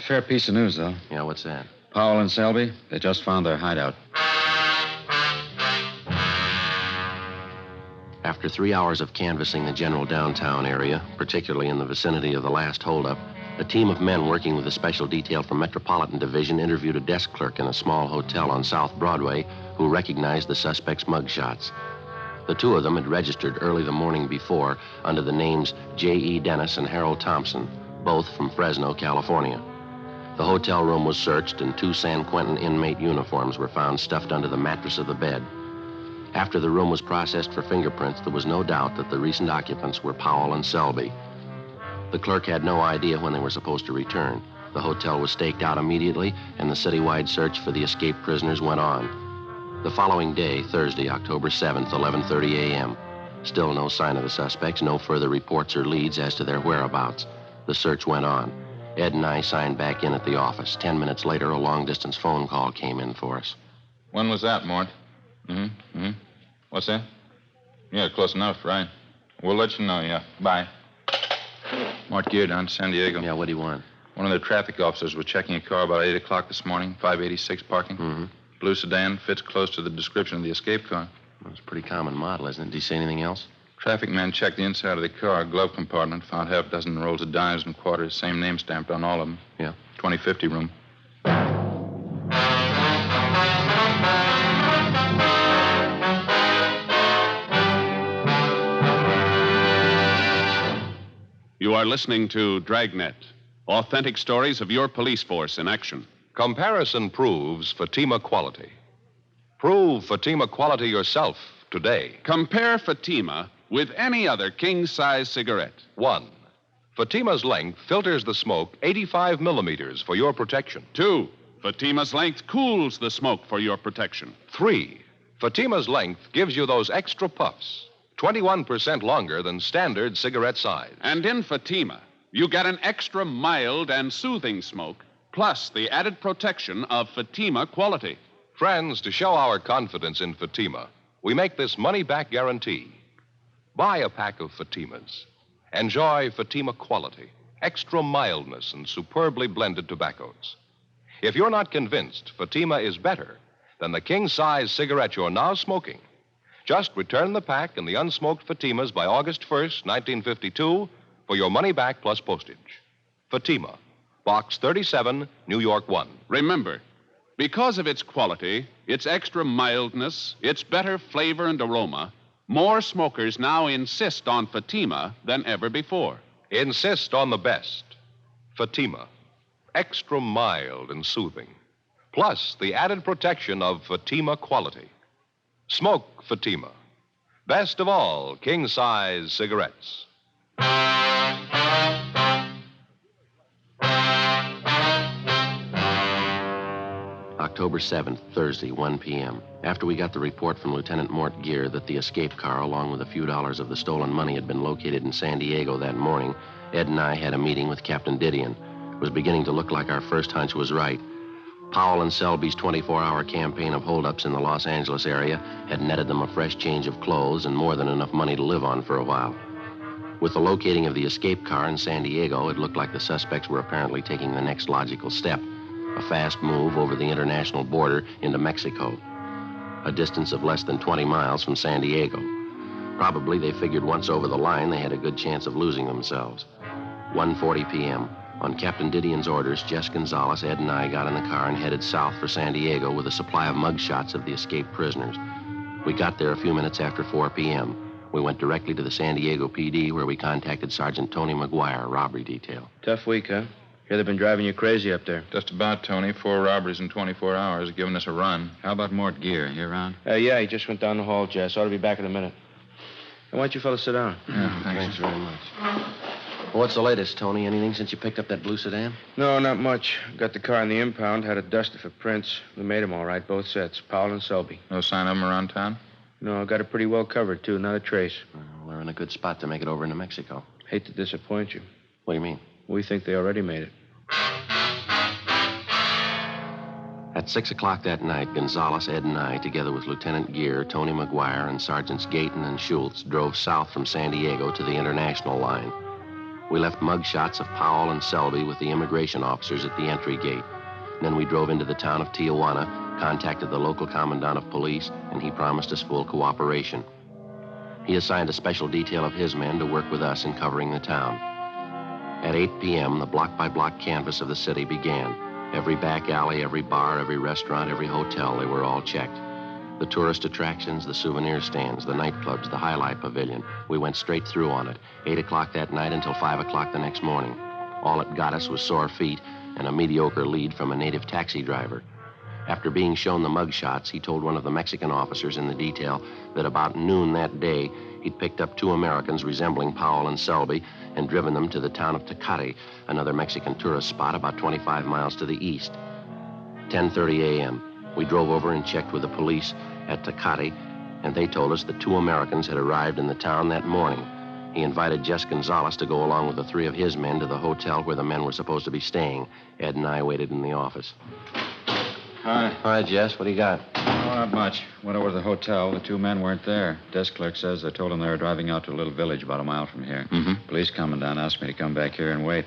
Fair piece of news, though. Yeah, what's that? Powell and Selby, they just found their hideout. After 3 hours of canvassing the general downtown area, particularly in the vicinity of the last holdup, a team of men working with a special detail from Metropolitan Division interviewed a desk clerk in a small hotel on South Broadway who recognized the suspect's mugshots. The two of them had registered early the morning before under the names J.E. Dennis and Harold Thompson, both from Fresno, California. The hotel room was searched and 2 San Quentin inmate uniforms were found stuffed under the mattress of the bed. After the room was processed for fingerprints, there was no doubt that the recent occupants were Powell and Selby. The clerk had no idea when they were supposed to return. The hotel was staked out immediately, and the citywide search for the escaped prisoners went on. The following day, Thursday, October 7th, 11:30 a.m., Still no sign of the suspects, no further reports or leads as to their whereabouts. The search went on. Ed and I signed back in at the office. 10 minutes later, a long-distance phone call came in for us. When was that, Mort? What's that? Yeah, close enough, right? We'll let you know, yeah. Bye. Mort Gear down to San Diego. Yeah, what do you want? One of the traffic officers was checking a car about 8 o'clock this morning, 586 parking. Blue sedan, fits close to the description of the escape car. Well, it's a pretty common model, isn't it? Did he say anything else? Traffic man checked the inside of the car, glove compartment, found half a dozen rolls of dimes and quarters, same name stamped on all of them. Yeah. 2050 room. You are listening to Dragnet, authentic stories of your police force in action. Comparison proves Fatima quality. Prove Fatima quality yourself today. Compare Fatima with any other king-size cigarette. 1. Fatima's length filters the smoke 85 millimeters for your protection. 2. Fatima's length cools the smoke for your protection. 3. Fatima's length gives you those extra puffs, 21% longer than standard cigarette size. And in Fatima, you get an extra mild and soothing smoke, plus the added protection of Fatima quality. Friends, to show our confidence in Fatima, we make this money-back guarantee. Buy a pack of Fatimas. Enjoy Fatima quality, extra mildness, and superbly blended tobaccos. If you're not convinced Fatima is better than the king-size cigarette you're now smoking, just return the pack and the unsmoked Fatimas by August 1st, 1952, for your money back plus postage. Fatima, Box 37, New York 1. Remember, because of its quality, its extra mildness, its better flavor and aroma, more smokers now insist on Fatima than ever before. Insist on the best. Fatima, extra mild and soothing, plus the added protection of Fatima quality. Smoke Fatima. Best of all, king-size cigarettes. October 7th, Thursday, 1 p.m. After we got the report from Lieutenant Mort Gear that the escape car, along with a few dollars of the stolen money, had been located in San Diego that morning, Ed and I had a meeting with Captain Didion. It was beginning to look like our first hunch was right. Powell and Selby's 24-hour campaign of holdups in the Los Angeles area had netted them a fresh change of clothes and more than enough money to live on for a while. With the locating of the escape car in San Diego, it looked like the suspects were apparently taking the next logical step, a fast move over the international border into Mexico, a distance of less than 20 miles from San Diego. Probably they figured once over the line, they had a good chance of losing themselves. 1:40 p.m. On Captain Didion's orders, Jess Gonzalez, Ed, and I got in the car and headed south for San Diego with a supply of mugshots of the escaped prisoners. We got there a few minutes after 4 p.m. We went directly to the San Diego PD, where we contacted Sergeant Tony McGuire, robbery detail. Tough week, huh? Hear they've been driving you crazy up there. Just about, Tony. 4 robberies in 24 hours, giving us a run. How about Mort Gear? He around? Yeah, he just went down the hall, Jess. Ought to be back in a minute. Why don't you fellas sit down? Yeah, Thanks very much. What's the latest, Tony? Anything since you picked up that blue sedan? No, not much. Got the car in the impound, had it dusted for prints. We made them all right, both sets, Powell and Selby. No sign of them around town? No, got it pretty well covered, too. Not a trace. Well, we're in a good spot to make it over into Mexico. Hate to disappoint you. What do you mean? We think they already made it. At 6 o'clock that night, Gonzalez, Ed, and I, together with Lieutenant Gear, Tony McGuire, and Sergeants Gayton and Schultz, drove south from San Diego to the international line. We left mugshots of Powell and Selby with the immigration officers at the entry gate. Then we drove into the town of Tijuana, contacted the local commandant of police, and he promised us full cooperation. He assigned a special detail of his men to work with us in covering the town. At 8 p.m., the block-by-block canvass of the city began. Every back alley, every bar, every restaurant, every hotel, they were all checked. The tourist attractions, the souvenir stands, the nightclubs, the highlight pavilion. We went straight through on it, 8 o'clock that night until 5 o'clock the next morning. All it got us was sore feet and a mediocre lead from a native taxi driver. After being shown the mugshots, he told one of the Mexican officers in the detail that about noon that day, he'd picked up 2 Americans resembling Powell and Selby and driven them to the town of Tecate, another Mexican tourist spot about 25 miles to the east. 10:30 a.m. We drove over and checked with the police at Tecate. and they told us that 2 Americans had arrived in the town that morning. He invited Jess Gonzalez to go along with the 3 of his men to the hotel where the men were supposed to be staying. Ed and I waited in the office. Hi. Hi, Jess. What do you got? Oh, not much. Went over to the hotel. The 2 men weren't there. Desk clerk says they told him they were driving out to a little village about a mile from here. Mm-hmm. Police commandant asked me to come back here and wait.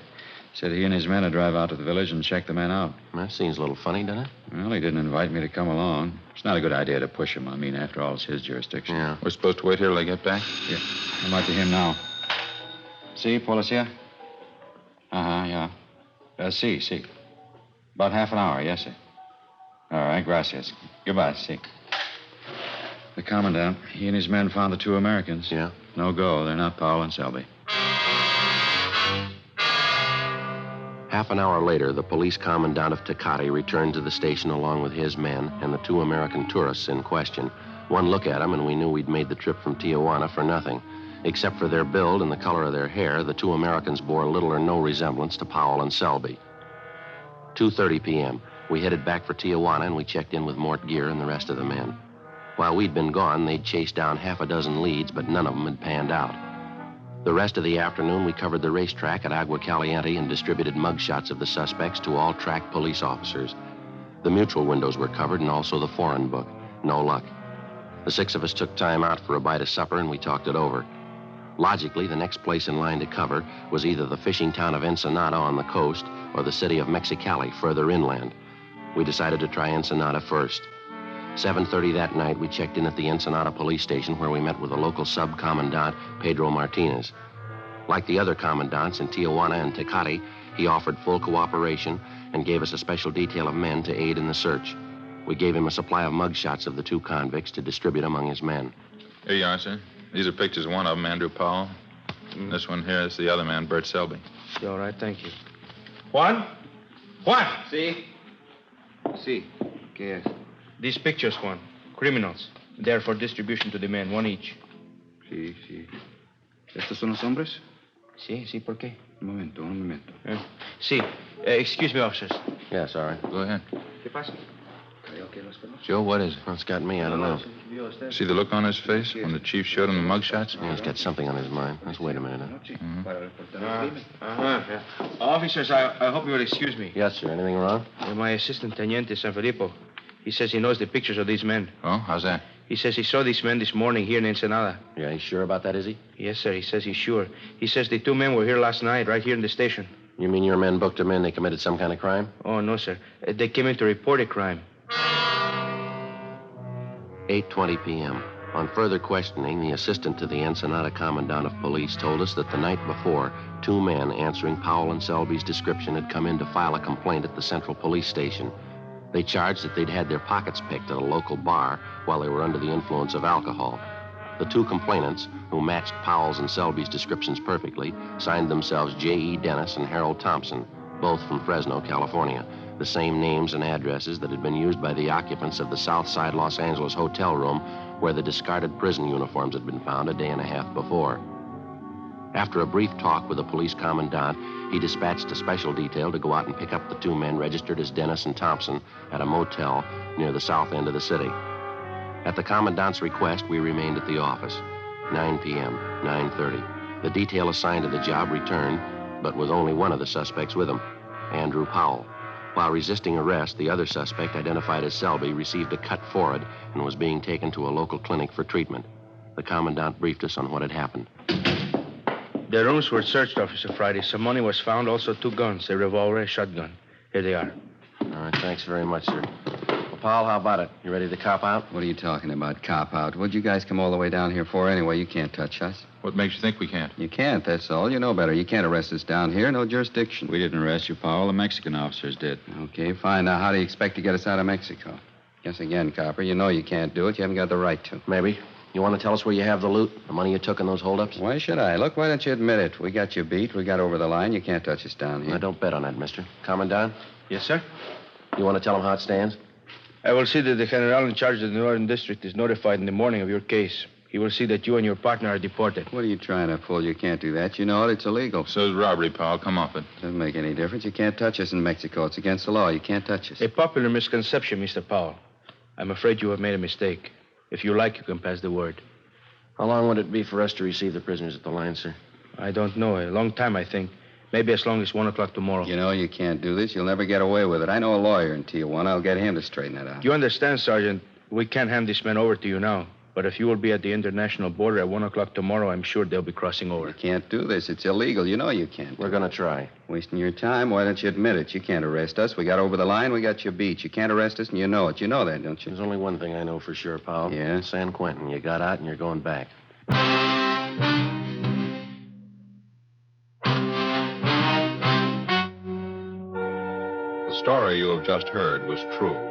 Said he and his men would drive out to the village and check the men out. That seems a little funny, doesn't it? Well, he didn't invite me to come along. It's not a good idea to push him. I mean, after all, it's his jurisdiction. Yeah. We're supposed to wait here till they get back? Yeah. It might be him now. See, policia? Yeah. See. About half an hour, yes, sir. All right, gracias. Goodbye, see. The commandant, he and his men found the 2 Americans. Yeah? No go. They're not Powell and Selby. Half an hour later, the police commandant of Tecate returned to the station along with his men and the 2 American tourists in question. One look at them, and we knew we'd made the trip from Tijuana for nothing. Except for their build and the color of their hair, the 2 Americans bore little or no resemblance to Powell and Selby. 2:30 p.m. We headed back for Tijuana, and we checked in with Mort Gear and the rest of the men. While we'd been gone, they'd chased down half a dozen leads, but none of them had panned out. The rest of the afternoon, we covered the racetrack at Agua Caliente and distributed mugshots of the suspects to all track police officers. The mutual windows were covered, and also the foreign book. No luck. The 6 of us took time out for a bite of supper, and we talked it over. Logically, the next place in line to cover was either the fishing town of Ensenada on the coast or the city of Mexicali further inland. We decided to try Ensenada first. 7:30 that night, we checked in at the Ensenada police station where we met with the local sub-commandant, Pedro Martinez. Like the other commandants in Tijuana and Tecate, he offered full cooperation and gave us a special detail of men to aid in the search. We gave him a supply of mugshots of the 2 convicts to distribute among his men. Here you are, sir. These are pictures of one of them, Andrew Powell. This one here is the other man, Bert Selby. All right, thank you. Juan? See? ¿Qué es? These pictures, Juan. Criminals. They're for distribution to the men, 1 each. Sí. ¿Estos son los hombres? Sí, ¿por qué? Un momento. Sí. Excuse me, officers. Yeah, sorry. Go ahead. ¿Qué pasa? Joe, what is it? Well, it's got me. I don't know. See the look on his face when the chief showed him the mugshots? Yeah, he's got something on his mind. Let's wait a minute. Officers, I hope you will excuse me. Yes, sir. Anything wrong? My assistant, Teniente San Filippo. He says he knows the pictures of these men. Oh, how's that? He says he saw these men this morning here in Ensenada. Yeah, he's sure about that, is he? Yes, sir. He says he's sure. He says the 2 men were here last night, right here in the station. You mean your men booked them in? They committed some kind of crime? Oh, no, sir. They came in to report a crime. 8:20 p.m. On further questioning, the assistant to the Ensenada commandant of police told us that the night before, 2 men answering Powell and Selby's description had come in to file a complaint at the central police station. They charged that they'd had their pockets picked at a local bar while they were under the influence of alcohol. The 2 complainants, who matched Powell's and Selby's descriptions perfectly, signed themselves J.E. Dennis and Harold Thompson, both from Fresno, California, the same names and addresses that had been used by the occupants of the Southside Los Angeles hotel room where the discarded prison uniforms had been found a day and a half before. After a brief talk with the police commandant, he dispatched a special detail to go out and pick up the 2 men registered as Dennis and Thompson at a motel near the south end of the city. At the commandant's request, we remained at the office. 9 p.m., 9:30. The detail assigned to the job returned, but with only one of the suspects with him, Andrew Powell. While resisting arrest, the other suspect, identified as Selby, received a cut forehead and was being taken to a local clinic for treatment. The commandant briefed us on what had happened. Their rooms were searched, Officer Friday. Some money was found, also 2 guns, a revolver, a shotgun. Here they are. All right, thanks very much, sir. Well, Powell, how about it? You ready to cop out? What are you talking about, cop out? What'd you guys come all the way down here for anyway? You can't touch us. What makes you think we can't? You can't, that's all. You know better. You can't arrest us down here. No jurisdiction. We didn't arrest you, Powell. The Mexican officers did. Okay, fine. Now, how do you expect to get us out of Mexico? Guess again, copper. You know you can't do it. You haven't got the right to. Maybe. You want to tell us where you have the loot? The money you took in those holdups? Why should I? Look, why don't you admit it? We got you beat. We got over the line. You can't touch us down here. I don't bet on that, mister. Commandant? Yes, sir? You want to tell him how it stands? I will see that the general in charge of the Northern District is notified in the morning of your case. He will see that you and your partner are deported. What are you trying to pull? You can't do that. You know it. It's illegal. So's robbery, Powell. Come off it. Doesn't make any difference. You can't touch us in Mexico. It's against the law. You can't touch us. A popular misconception, Mr. Powell. I'm afraid you have made a mistake. If you like, you can pass the word. How long would it be for us to receive the prisoners at the line, sir? I don't know. A long time, I think. Maybe as long as 1 o'clock tomorrow. You know, you can't do this. You'll never get away with it. I know a lawyer in Tijuana. I'll get him to straighten it out. You understand, Sergeant, we can't hand this man over to you now. But if you will be at the international border at 1 o'clock tomorrow, I'm sure they'll be crossing over. You can't do this. It's illegal. You know you can't. We're going to try. Wasting your time? Why don't you admit it? You can't arrest us. We got over the line. We got you beat. You can't arrest us, and you know it. You know that, don't you? There's only one thing I know for sure, pal. Yeah? San Quentin. You got out and you're going back. The story you have just heard was true.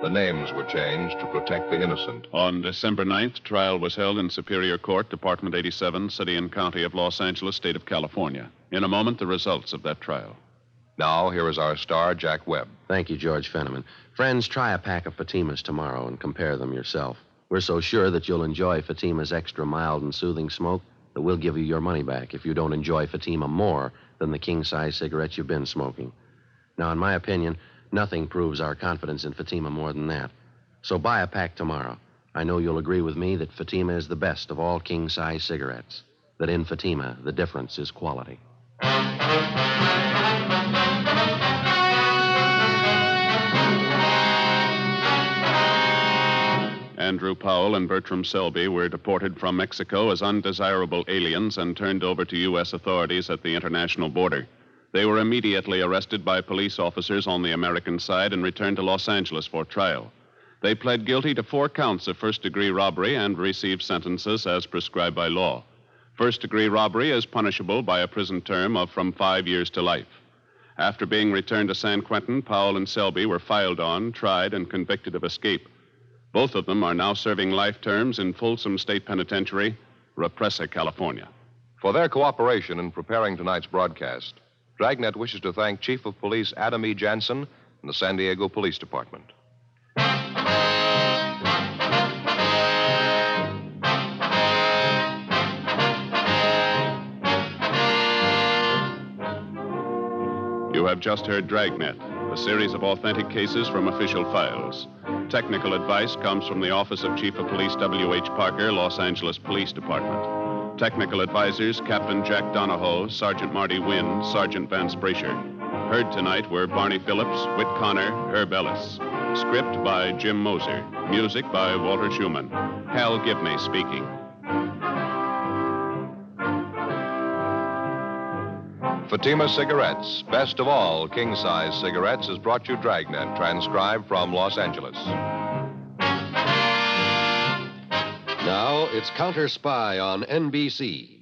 The names were changed to protect the innocent. On December 9th, trial was held in Superior Court, Department 87, City and County of Los Angeles, State of California. In a moment, the results of that trial. Now, here is our star, Jack Webb. Thank you, George Fenneman. Friends, try a pack of Fatimas tomorrow and compare them yourself. We're so sure that you'll enjoy Fatima's extra mild and soothing smoke that we'll give you your money back if you don't enjoy Fatima more than the king-size cigarettes you've been smoking. Now, in my opinion, nothing proves our confidence in Fatima more than that. So buy a pack tomorrow. I know you'll agree with me that Fatima is the best of all king-size cigarettes. That in Fatima, the difference is quality. Andrew Powell and Bertram Selby were deported from Mexico as undesirable aliens and turned over to U.S. authorities at the international border. They were immediately arrested by police officers on the American side and returned to Los Angeles for trial. They pled guilty to 4 counts of first-degree robbery and received sentences as prescribed by law. First-degree robbery is punishable by a prison term of from 5 years to life. After being returned to San Quentin, Powell and Selby were filed on, tried, and convicted of escape. Both of them are now serving life terms in Folsom State Penitentiary, Represa, California. For their cooperation in preparing tonight's broadcast, Dragnet wishes to thank Chief of Police Adam E. Jansen and the San Diego Police Department. You have just heard Dragnet, a series of authentic cases from official files. Technical advice comes from the Office of Chief of Police W.H. Parker, Los Angeles Police Department. Technical advisors, Captain Jack Donahoe, Sergeant Marty Wynn, Sergeant Vance Brasher. Heard tonight were Barney Phillips, Whit Connor, Herb Ellis. Script by Jim Moser. Music by Walter Schumann. Hal Gibney speaking. Fatima Cigarettes, best of all king-size cigarettes, has brought you Dragnet, transcribed from Los Angeles. Now it's Counter Spy on NBC.